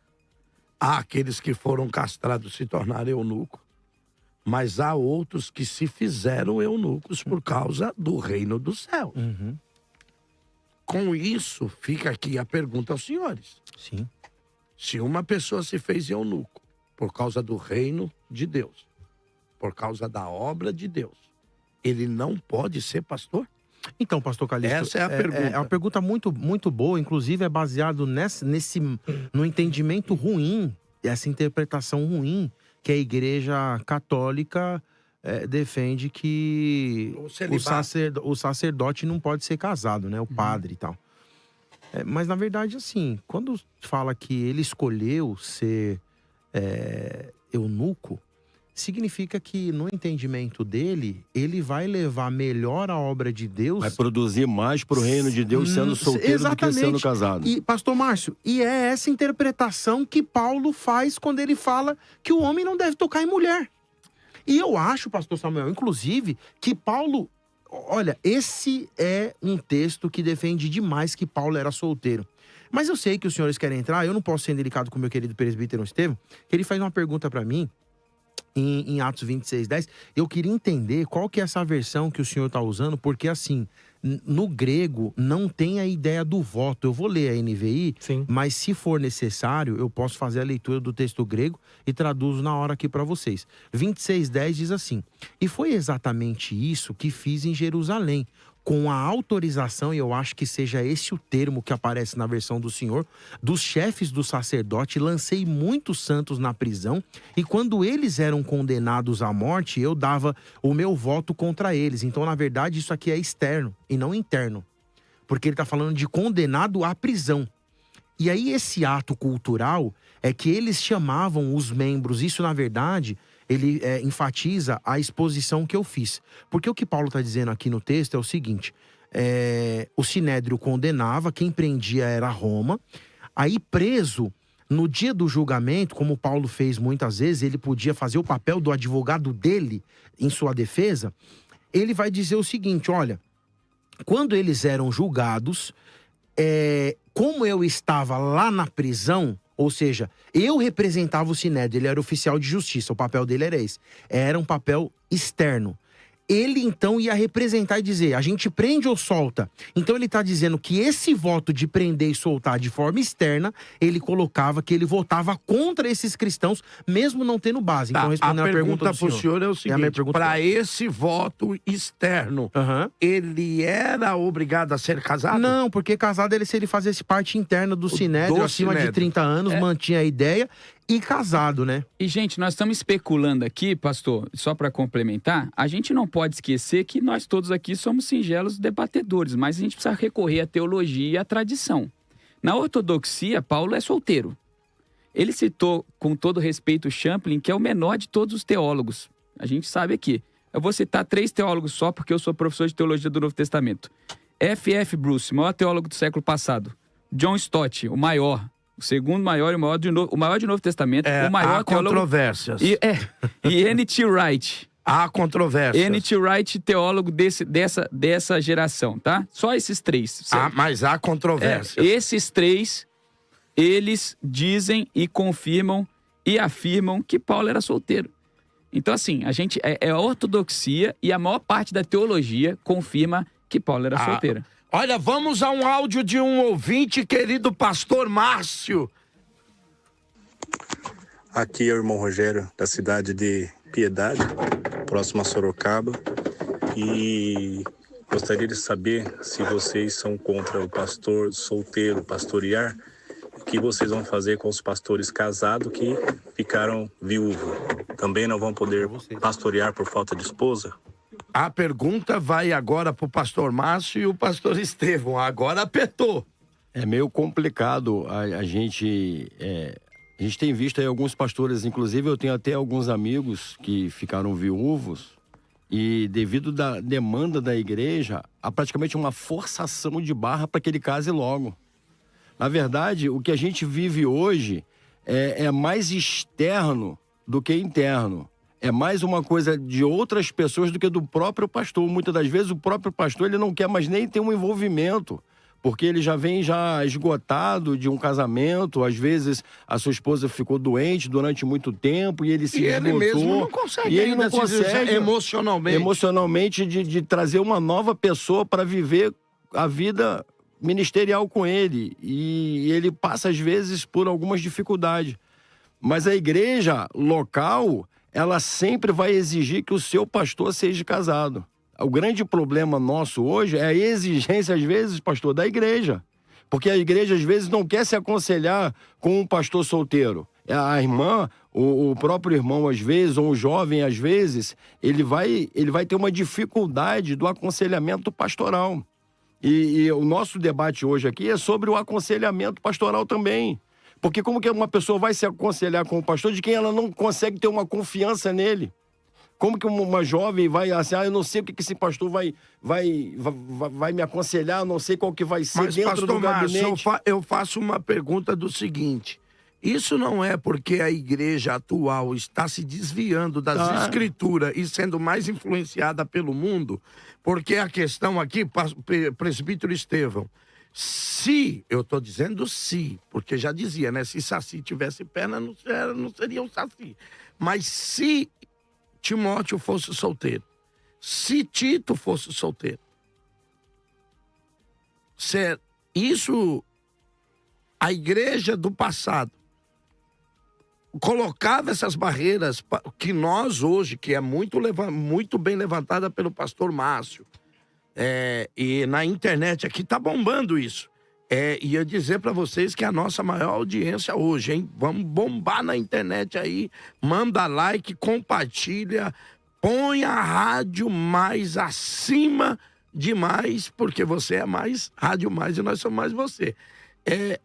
há aqueles que foram castrados se tornaram eunuco, mas há outros que se fizeram eunucos por causa do reino dos céus. Com isso, fica aqui a pergunta aos senhores. Sim. Se uma pessoa se fez eunuco por causa do reino de Deus, por causa da obra de Deus, ele não pode ser pastor? Então, pastor Calixto, essa é a pergunta. É uma pergunta muito, muito boa, inclusive é baseado no entendimento ruim, essa interpretação ruim que a Igreja Católica defende que o sacerdote não pode ser casado, né? O padre e tal. Mas, na verdade, assim, quando fala que ele escolheu ser eunuco, significa que, no entendimento dele, ele vai levar melhor a obra de Deus. Vai produzir mais pro reino de Deus sendo solteiro do que sendo casado. E, pastor Márcio, e é essa interpretação que Paulo faz quando ele fala que o homem não deve tocar em mulher. E eu acho, pastor Samuel, inclusive, que Paulo... Olha, esse é um texto que defende demais que Paulo era solteiro. Mas eu sei que os senhores querem entrar, eu não posso ser delicado com o meu querido presbítero Estevão, que ele faz uma pergunta para mim, em Atos 26:10, eu queria entender qual que é essa versão que o senhor está usando, porque assim, No grego, não tem a ideia do voto. Eu vou ler a NVI, mas se for necessário, eu posso fazer a leitura do texto grego e traduzo na hora aqui para vocês. 26:10 diz assim: e foi exatamente isso que fiz em Jerusalém, com a autorização, e eu acho que seja esse o termo que aparece na versão do Senhor, dos chefes do sacerdote, lancei muitos santos na prisão, e quando eles eram condenados à morte, eu dava o meu voto contra eles. Então, na verdade, isso aqui é externo e não interno, porque ele está falando de condenado à prisão. E aí, esse ato cultural é que eles chamavam os membros, isso, na verdade, ele enfatiza a exposição que eu fiz. Porque o que Paulo está dizendo aqui no texto é o seguinte: o Sinédrio condenava, quem prendia era Roma. Aí, preso, no dia do julgamento, como Paulo fez muitas vezes, ele podia fazer o papel do advogado dele em sua defesa. Ele vai dizer o seguinte: olha, quando eles eram julgados, como eu estava lá na prisão, ou seja, eu representava o Sinédrio, ele era oficial de justiça, o papel dele era esse. Era um papel externo. Ele, então, ia representar e dizer, a gente prende ou solta? Então, ele está dizendo que esse voto de prender e soltar de forma externa, ele colocava que ele votava contra esses cristãos, mesmo não tendo base. Então, respondendo a pergunta pro senhor é o seguinte: para esse voto externo, ele era obrigado a ser casado? Não, porque casado ele, se ele fazesse parte interna do Sinédrio, acima de 30 anos, mantinha a ideia, e casado, né? E, gente, nós estamos especulando aqui, pastor, só para complementar, a gente não pode esquecer que nós todos aqui somos singelos debatedores, mas a gente precisa recorrer à teologia e à tradição. Na ortodoxia, Paulo é solteiro. Ele citou, com todo respeito, Champlin, que é o menor de todos os teólogos. A gente sabe aqui. Eu vou citar 3 teólogos só, porque eu sou professor de teologia do Novo Testamento. F.F. Bruce, maior teólogo do século passado. John Stott, o maior. O segundo maior e o maior de Novo Testamento. O maior há controvérsias. E N.T. Wright. Há controvérsias. N.T. Wright, teólogo dessa geração, tá? Só esses 3. Mas há controvérsias. Esses 3, eles dizem e confirmam e afirmam que Paulo era solteiro. Então, assim, a gente é a ortodoxia e a maior parte da teologia confirma que Paulo era solteiro. Olha, vamos a um áudio de um ouvinte, querido pastor Márcio. Aqui é o irmão Rogério, da cidade de Piedade, próximo a Sorocaba. E gostaria de saber se vocês são contra o pastor solteiro pastorear. O que vocês vão fazer com os pastores casados que ficaram viúvos? Também não vão poder pastorear por falta de esposa? A pergunta vai agora pro pastor Márcio e o pastor Estevão. Agora apertou. É meio complicado. A gente tem visto aí alguns pastores, inclusive eu tenho até alguns amigos que ficaram viúvos e devido da demanda da igreja, há praticamente uma forçação de barra para que ele case logo. Na verdade, o que a gente vive hoje é mais externo do que interno. É mais uma coisa de outras pessoas do que do próprio pastor. Muitas das vezes o próprio pastor ele não quer mais nem ter um envolvimento, porque ele já vem esgotado de um casamento. Às vezes a sua esposa ficou doente durante muito tempo e ele se esgotou. Ele mesmo não consegue. E ele não consegue emocionalmente de trazer uma nova pessoa para viver a vida ministerial com ele. E ele passa às vezes por algumas dificuldades. Mas a igreja local, ela sempre vai exigir que o seu pastor seja casado. O grande problema nosso hoje é a exigência, às vezes, pastor, da igreja. Porque a igreja, às vezes, não quer se aconselhar com um pastor solteiro. A irmã, o próprio irmão, às vezes, ou o jovem, às vezes, ele vai ter uma dificuldade do aconselhamento pastoral. E o nosso debate hoje aqui é sobre o aconselhamento pastoral também. Porque como que uma pessoa vai se aconselhar com o pastor de quem ela não consegue ter uma confiança nele? Como que uma jovem vai assim, eu não sei o que esse pastor vai me aconselhar, eu não sei qual que vai ser. Mas, dentro pastor do gabinete. Márcio, eu faço uma pergunta do seguinte: isso não é porque a igreja atual está se desviando das escrituras e sendo mais influenciada pelo mundo? Porque a questão aqui, presbítero Estevão, se, eu estou dizendo se, porque já dizia, né? Se Saci tivesse perna, não seria um Saci. Mas se Timóteo fosse solteiro, se Tito fosse solteiro, isso, a igreja do passado colocava essas barreiras que nós hoje, que é muito bem levantada pelo pastor Márcio, e na internet aqui tá bombando isso. Ia dizer para vocês que é a nossa maior audiência hoje, hein? Vamos bombar na internet aí, manda like, compartilha, põe a rádio mais acima demais, porque você é mais rádio mais e nós somos mais você.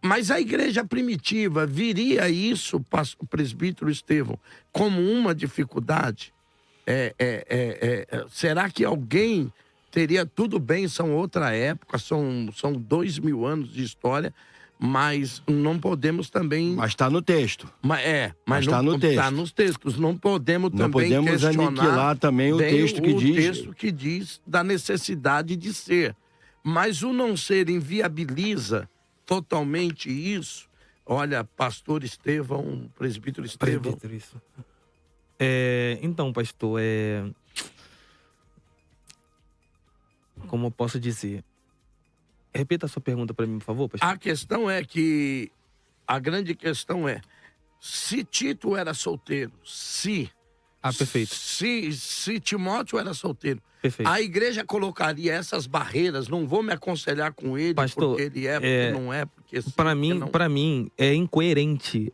Mas a igreja primitiva viria isso, o presbítero Estevão, como uma dificuldade? Será que alguém teria tudo bem? São outra época, são 2000 anos de história, mas não podemos também... Mas está no texto. Mas está no texto. Está nos textos. Não podemos também questionar... Não podemos aniquilar também o texto que diz... O texto que diz da necessidade de ser. Mas o não ser inviabiliza totalmente isso. Olha, pastor Estevão, presbítero Estevão... Presbítero, isso. Então, pastor, como eu posso dizer? Repita a sua pergunta para mim, por favor, pastor. A questão é que... A grande questão é... Se Tito era solteiro, perfeito. Se Timóteo era solteiro, perfeito. A igreja colocaria essas barreiras, não vou me aconselhar com ele, pastor, porque ele porque não é, porque... Para mim, é incoerente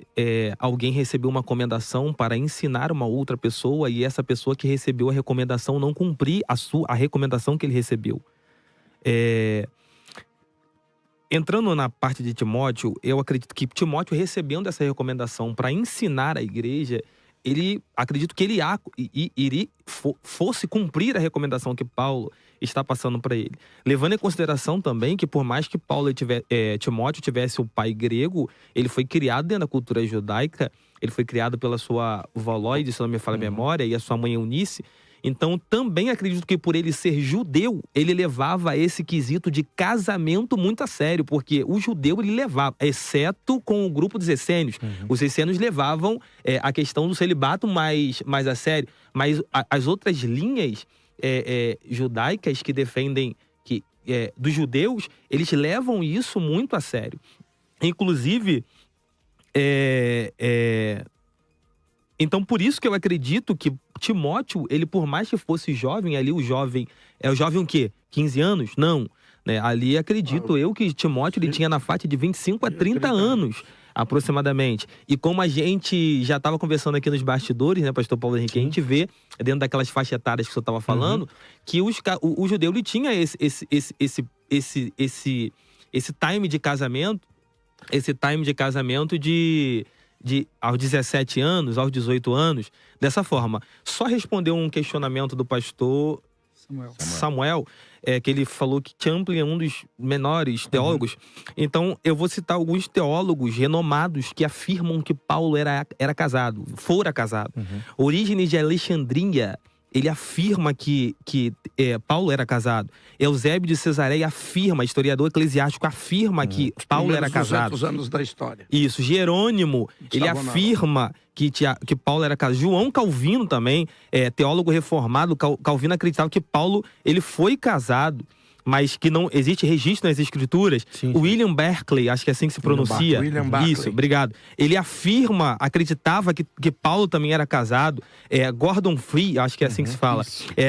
alguém receber uma recomendação para ensinar uma outra pessoa e essa pessoa que recebeu a recomendação não cumprir a recomendação que ele recebeu. Entrando na parte de Timóteo, eu acredito que Timóteo, recebendo essa recomendação para ensinar a igreja, acredito que ele fosse cumprir a recomendação que Paulo está passando para ele. Levando em consideração também que, por mais que Timóteo tivesse o pai grego, ele foi criado dentro da cultura judaica, ele foi criado pela sua avó Loide, se não me falha a memória, e a sua mãe Eunice. Então, também acredito que por ele ser judeu, ele levava esse quesito de casamento muito a sério, porque o judeu ele levava, exceto com o grupo dos essênios. Os essênios levavam a questão do celibato mais a sério, mas as outras linhas judaicas que defendem dos judeus, eles levam isso muito a sério. Inclusive, então, por isso que eu acredito que Timóteo, ele por mais que fosse jovem, ali o jovem o quê? 15 anos? Não. Né? Ali acredito eu que Timóteo ele tinha na faixa de 25 a 30 anos, aproximadamente. E como a gente já estava conversando aqui nos bastidores, né, pastor Paulo Henrique, a gente vê, dentro daquelas faixas etárias que o senhor estava falando, que o judeu ele tinha esse time de casamento, aos 17 anos, aos 18 anos, dessa forma. Só respondeu um questionamento do pastor Samuel, que ele falou que Champlin é um dos menores teólogos. Então, eu vou citar alguns teólogos renomados que afirmam que Paulo fora casado. Orígenes de Alexandria, ele afirma que Paulo era casado. Eusébio de Cesareia afirma, historiador eclesiástico, afirma que Paulo era casado. 200 anos da história. Isso. Jerônimo, ele afirma que Paulo era casado. João Calvino também, teólogo reformado, Calvino acreditava que Paulo ele foi casado, mas que não existe registro nas escrituras. Sim. William Berkeley, acho que é assim que se pronuncia. William Berkeley. Isso, obrigado. Ele acreditava que Paulo também era casado. Gordon Free, acho que é assim que se fala.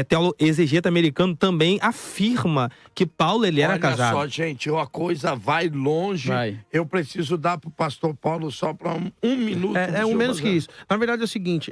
Teólogo exegeta americano também afirma que Paulo ele era casado. Olha só, gente, a coisa vai longe. Eu preciso dar pro pastor Paulo só para um minuto. Menos que isso. Na verdade é o seguinte,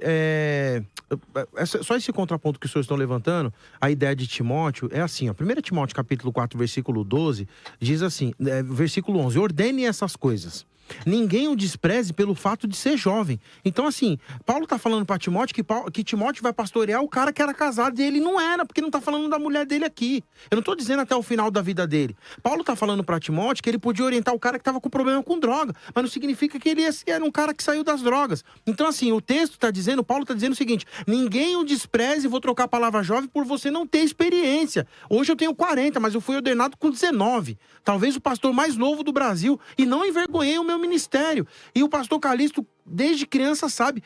só esse contraponto que os senhores estão levantando, a ideia de Timóteo é assim, ó. 1 Timóteo capítulo 4, versículo 12, diz assim, versículo 11, ordene essas coisas. Ninguém o despreze pelo fato de ser jovem. Então, assim, Paulo tá falando para Timóteo que Timóteo vai pastorear o cara que era casado e ele não era, porque não tá falando da mulher dele aqui. Eu não tô dizendo até o final da vida dele. Paulo tá falando para Timóteo que ele podia orientar o cara que tava com problema com droga, mas não significa que ele era um cara que saiu das drogas. Então, assim, o texto tá dizendo, Paulo tá dizendo o seguinte, ninguém o despreze, vou trocar a palavra jovem, por você não ter experiência. Hoje eu tenho 40, mas eu fui ordenado com 19. Talvez o pastor mais novo do Brasil, e não envergonhei o meu meu ministério. E o pastor Calixto, desde criança, sabe,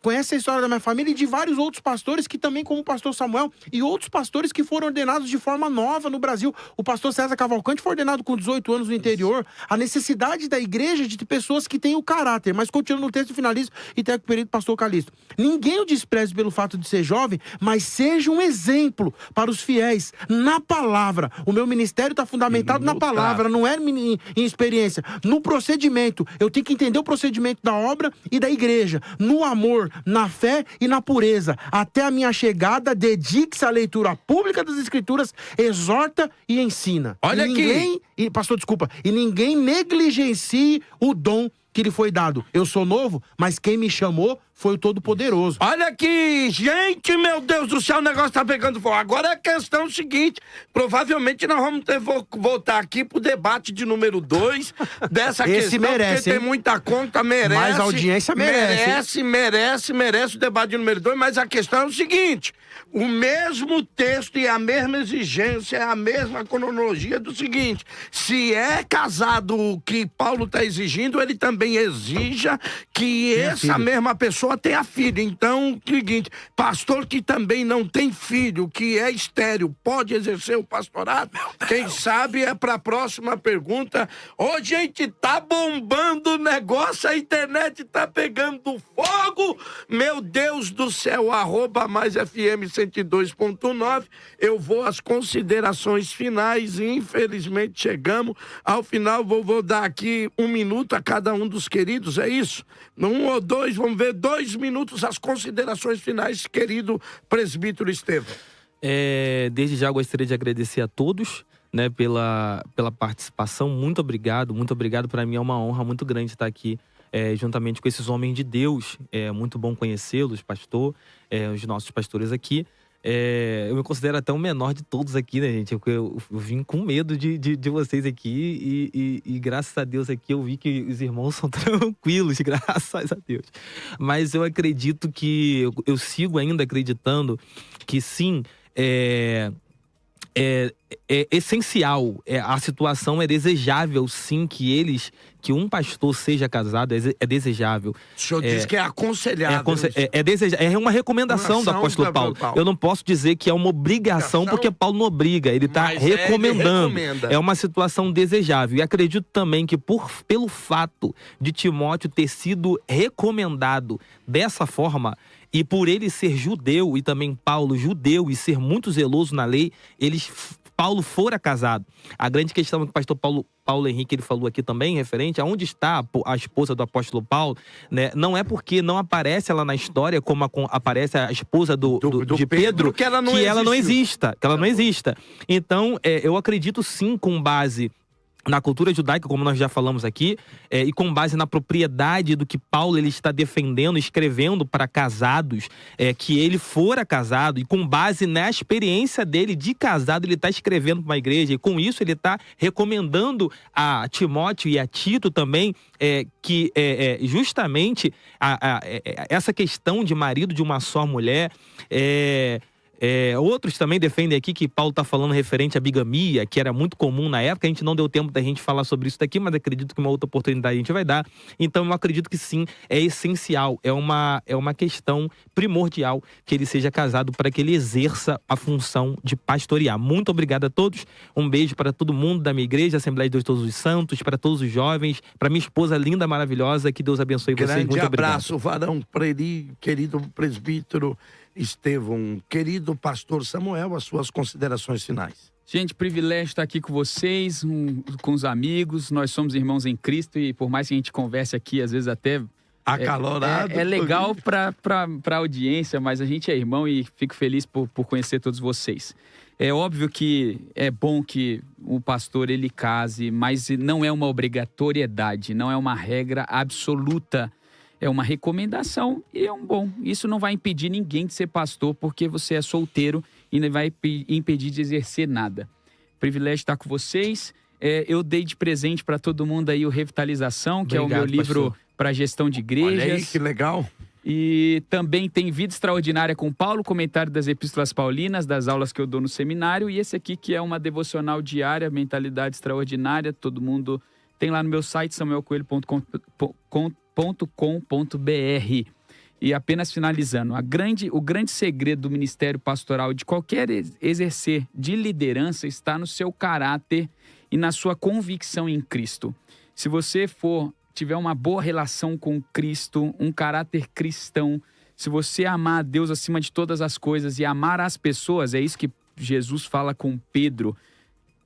conhece a história da minha família e de vários outros pastores que também, como o pastor Samuel, e outros pastores que foram ordenados de forma nova no Brasil. O pastor César Cavalcante foi ordenado com 18 anos no interior. A necessidade da igreja de ter pessoas que têm o caráter. Mas continuando no texto, finalizo e tenho o período pastor Calixto. Ninguém o despreze pelo fato de ser jovem, mas seja um exemplo para os fiéis na palavra. O meu ministério está fundamentado na palavra, não é em experiência. No procedimento, eu tenho que entender o procedimento da obra e da igreja, no amor, na fé e na pureza. Até a minha chegada, dedique-se à leitura pública das Escrituras, exorta e ensina. Olha aqui. Pastor, desculpa. E ninguém negligencie o dom que lhe foi dado. Eu sou novo, mas quem me chamou foi o Todo-Poderoso. Olha aqui, gente, meu Deus do céu, o negócio tá pegando fogo. Agora a questão é o seguinte, provavelmente nós vamos ter voltar aqui pro debate de número 2 dessa questão, merece, porque tem muita conta, merece. Mais audiência merece. Merece o debate de número 2, mas a questão é o seguinte, o mesmo texto e a mesma exigência, a mesma cronologia do seguinte, se é casado o que Paulo tá exigindo, ele também exija que essa mesma pessoa tenha filho. Então, o seguinte, pastor que também não tem filho, que é estéril, pode exercer o pastorado? Quem sabe é para a próxima pergunta. Ô, gente, tá bombando o negócio, a internet tá pegando fogo. Meu Deus do céu, @MaisFM 102.9. Eu vou às considerações finais e infelizmente chegamos ao final. Vou dar aqui 1 minuto a cada um dos queridos, é isso? 1 ou 2, vamos ver, 2 minutos as considerações finais, querido presbítero Estevão. Desde já gostaria de agradecer a todos, né, pela participação. Muito obrigado. Para mim é uma honra muito grande estar aqui juntamente com esses homens de Deus. É muito bom conhecê-los, pastor, os nossos pastores aqui. Eu me considero até o menor de todos aqui, né, gente? Eu vim com medo de vocês aqui e graças a Deus aqui eu vi que os irmãos são tranquilos, graças a Deus. Mas eu acredito que, eu sigo ainda acreditando que sim, é essencial, a situação é desejável sim que um pastor seja casado, é desejável. O senhor diz que é aconselhável. É uma recomendação do apóstolo Paulo. Eu não posso dizer que é uma obrigação, porque Paulo não obriga, ele está recomendando. É uma situação desejável. E acredito também que pelo fato de Timóteo ter sido recomendado dessa forma, e por ele ser judeu, e também Paulo judeu, e ser muito zeloso na lei, Paulo fora casado. A grande questão que o pastor Paulo Henrique ele falou aqui também, referente a onde está a esposa do apóstolo Paulo, né? Não é porque não aparece ela na história, como aparece a esposa de Pedro, que ela não exista. Então, eu acredito sim, com base na cultura judaica, como nós já falamos aqui, e com base na propriedade do que Paulo ele está defendendo, escrevendo para casados, que ele fora casado, e com base na experiência dele de casado, ele está escrevendo para uma igreja, e com isso ele está recomendando a Timóteo e a Tito também, que justamente essa questão de marido de uma só mulher, outros também defendem aqui que Paulo está falando referente à bigamia, que era muito comum na época. A gente não deu tempo da gente falar sobre isso daqui, mas acredito que uma outra oportunidade a gente vai dar. Então eu acredito que sim, é essencial, é uma questão primordial que ele seja casado para que ele exerça a função de pastorear. Muito obrigado a todos, um beijo para todo mundo da minha igreja, Assembleia de Deus Todos os Santos, para todos os jovens, para minha esposa linda, maravilhosa, que Deus abençoe vocês. Muito obrigado. Grande abraço, varão, querido presbítero Estevão, querido pastor Samuel, as suas considerações finais. Gente, privilégio estar aqui com vocês, com os amigos. Nós somos irmãos em Cristo e por mais que a gente converse aqui, às vezes até acalorado. É legal para a audiência, mas a gente é irmão e fico feliz por conhecer todos vocês. É óbvio que é bom que o pastor ele case, mas não é uma obrigatoriedade, não é uma regra absoluta. É uma recomendação e é um bom. Isso não vai impedir ninguém de ser pastor porque você é solteiro e não vai impedir de exercer nada. Privilégio estar com vocês. Eu dei de presente para todo mundo aí o Revitalização, que é o meu livro para gestão de igrejas. Olha aí, que legal. E também tem Vida Extraordinária com Paulo, comentário das Epístolas Paulinas, das aulas que eu dou no seminário. E esse aqui que é uma devocional diária, Mentalidade Extraordinária. Todo mundo tem lá no meu site, samuelcoelho.com.br. E apenas finalizando, o grande segredo do ministério pastoral, de qualquer exercer de liderança, está no seu caráter e na sua convicção em Cristo. Se você tiver uma boa relação com Cristo, um caráter cristão, se você amar a Deus acima de todas as coisas e amar as pessoas, é isso que Jesus fala com Pedro: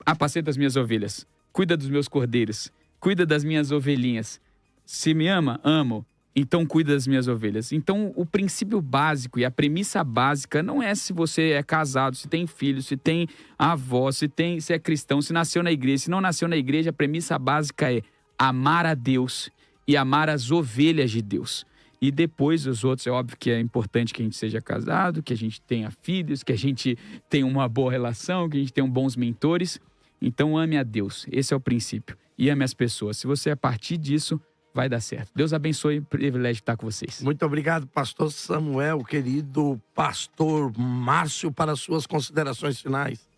apacenta as minhas ovelhas, cuida dos meus cordeiros, cuida das minhas ovelhinhas. Se me ama, amo. Então, cuida das minhas ovelhas. Então, o princípio básico e a premissa básica não é se você é casado, se tem filho, se tem avó, se é cristão, se nasceu na igreja. Se não nasceu na igreja, a premissa básica é amar a Deus e amar as ovelhas de Deus. E depois os outros, é óbvio que é importante que a gente seja casado, que a gente tenha filhos, que a gente tenha uma boa relação, que a gente tenha bons mentores. Então, ame a Deus. Esse é o princípio. E ame as pessoas. Se você, a partir disso, vai dar certo. Deus abençoe, privilégio de estar com vocês. Muito obrigado, pastor Samuel, querido pastor Márcio, para as suas considerações finais.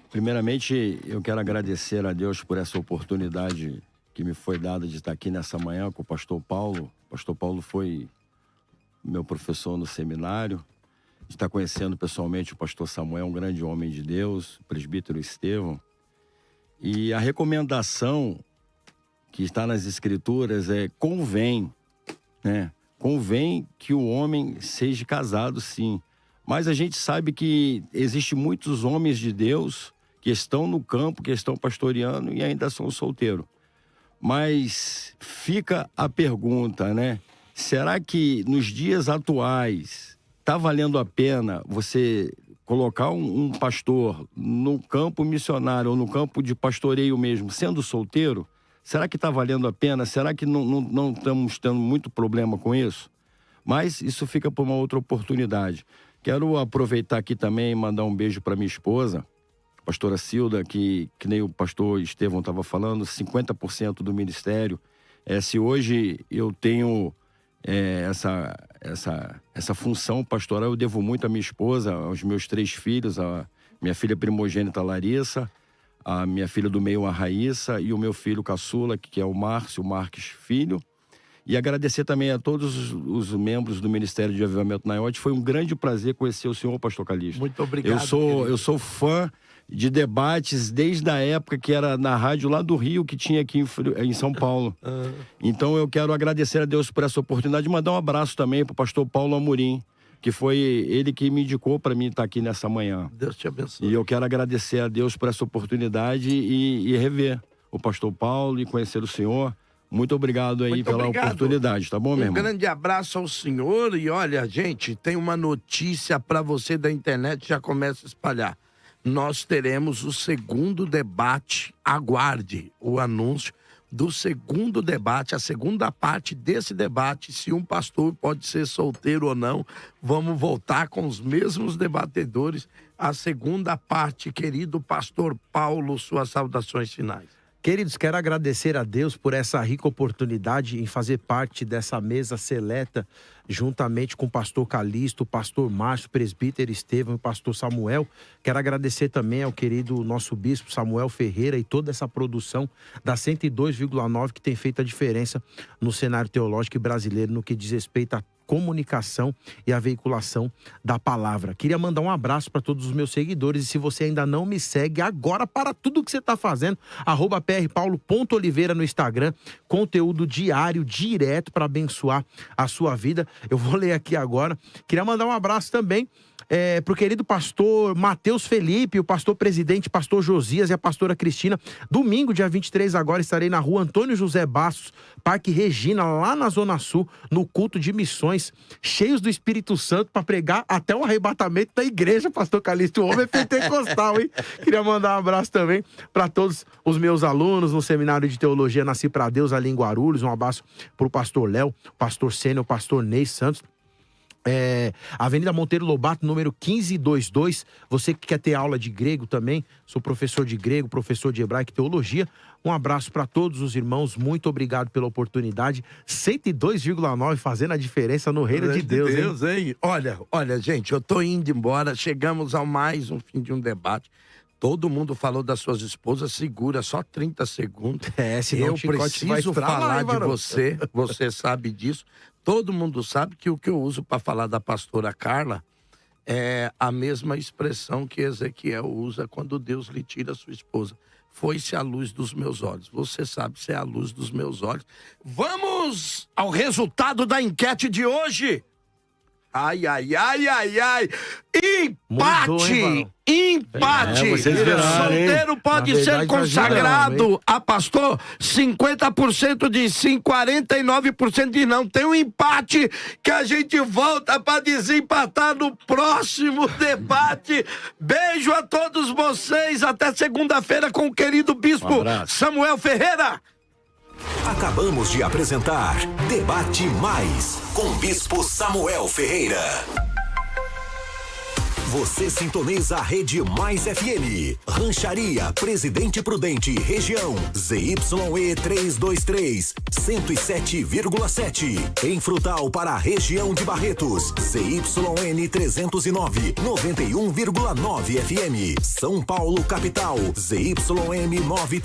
Primeiramente, eu quero agradecer a Deus por essa oportunidade que me foi dada de estar aqui nessa manhã com o pastor Paulo. O pastor Paulo foi meu professor no seminário. De estar conhecendo pessoalmente o pastor Samuel, um grande homem de Deus, o presbítero Estevão. E a recomendação que está nas escrituras convém, né? Convém que o homem seja casado, sim. Mas a gente sabe que existem muitos homens de Deus que estão no campo, que estão pastoreando e ainda são solteiros. Mas fica a pergunta, né? Será que nos dias atuais está valendo a pena você colocar um pastor no campo missionário ou no campo de pastoreio mesmo, sendo solteiro? Será que está valendo a pena? Será que não estamos tendo muito problema com isso? Mas isso fica para uma outra oportunidade. Quero aproveitar aqui também e mandar um beijo para minha esposa, a pastora Cilda, que nem o pastor Estevão estava falando, 50% do ministério. Se hoje eu tenho essa função pastoral, eu devo muito à minha esposa, aos meus 3 filhos, a minha filha primogênita Larissa, a minha filha do meio, a Raíssa, e o meu filho caçula, que é o Márcio Marques Filho. E agradecer também a todos os membros do Ministério de Avivamento na IOT. Foi um grande prazer conhecer o senhor, pastor Calixto. Muito obrigado. Eu sou fã de debates desde a época que era na rádio lá do Rio, que tinha aqui em São Paulo. Então eu quero agradecer a Deus por essa oportunidade e mandar um abraço também para o pastor Paulo Amorim, que foi ele que me indicou para mim estar aqui nessa manhã. Deus te abençoe. E eu quero agradecer a Deus por essa oportunidade e rever o pastor Paulo e conhecer o senhor. Muito obrigado aí pela oportunidade, tá bom, meu irmão? Um grande abraço ao senhor e olha, gente, tem uma notícia para você da internet, já começa a espalhar. Nós teremos o segundo debate, aguarde o anúncio do segundo debate, a segunda parte desse debate, se um pastor pode ser solteiro ou não. Vamos voltar com os mesmos debatedores. A segunda parte, querido pastor Paulo, suas saudações finais. Queridos, quero agradecer a Deus por essa rica oportunidade em fazer parte dessa mesa seleta, juntamente com o pastor Calixto, o pastor Márcio, o presbítero Estevão e o pastor Samuel. Quero agradecer também ao querido nosso bispo Samuel Ferreira e toda essa produção da 102,9 que tem feito a diferença no cenário teológico brasileiro no que diz respeito a comunicação e a veiculação da palavra. Queria mandar um abraço para todos os meus seguidores e se você ainda não me segue, agora para tudo que você está fazendo, @prpaulo.oliveira no Instagram, conteúdo diário, direto para abençoar a sua vida. Eu vou ler aqui agora. Queria mandar um abraço também para o querido pastor Matheus Felipe, o pastor presidente, pastor Josias e a pastora Cristina. Domingo, dia 23 agora, estarei na rua Antônio José Bastos, Parque Regina, lá na Zona Sul, no culto de missões, cheios do Espírito Santo, para pregar até o arrebatamento da igreja, pastor Calixto. O homem é pentecostal, hein? Queria mandar um abraço também para todos os meus alunos no Seminário de Teologia Nasci para Deus, ali em Guarulhos. Um abraço para o pastor Léo, pastor Sênio, o pastor Ney Santos. Avenida Monteiro Lobato, número 1522. Você que quer ter aula de grego também, sou professor de grego, professor de hebraico e teologia. Um abraço para todos os irmãos, muito obrigado pela oportunidade. 102,9 fazendo a diferença no reino de Deus, hein? Olha, gente, eu tô indo embora, chegamos ao mais um fim de um debate. Todo mundo falou das suas esposas, segura só 30 segundos. Senão eu o chicote vai preciso estourar falar lá, hein, de varão? você sabe disso. Todo mundo sabe que o que eu uso para falar da pastora Carla é a mesma expressão que Ezequiel usa quando Deus lhe tira a sua esposa. Foi-se a luz dos meus olhos. Você sabe se é a luz dos meus olhos. Vamos ao resultado da enquete de hoje. Ai, ai, ai, ai, ai. Empate! Mudou, hein, Empate! vocês viraram, hein? Solteiro pode Na ser verdade, consagrado nós viramos, a pastor. 50% diz sim, 49% diz não. Tem um empate que a gente volta para desempatar no próximo debate. Beijo a todos vocês. Até segunda-feira com o querido Bispo Samuel Ferreira. Acabamos de apresentar Debate Mais com Bispo Samuel Ferreira. Você sintoniza a Rede Mais FM. Rancharia Presidente Prudente, região ZYE 323, 107,7. Em Frutal para a região de Barretos, ZYN 309, 91,9 FM. São Paulo capital, ZYM 93.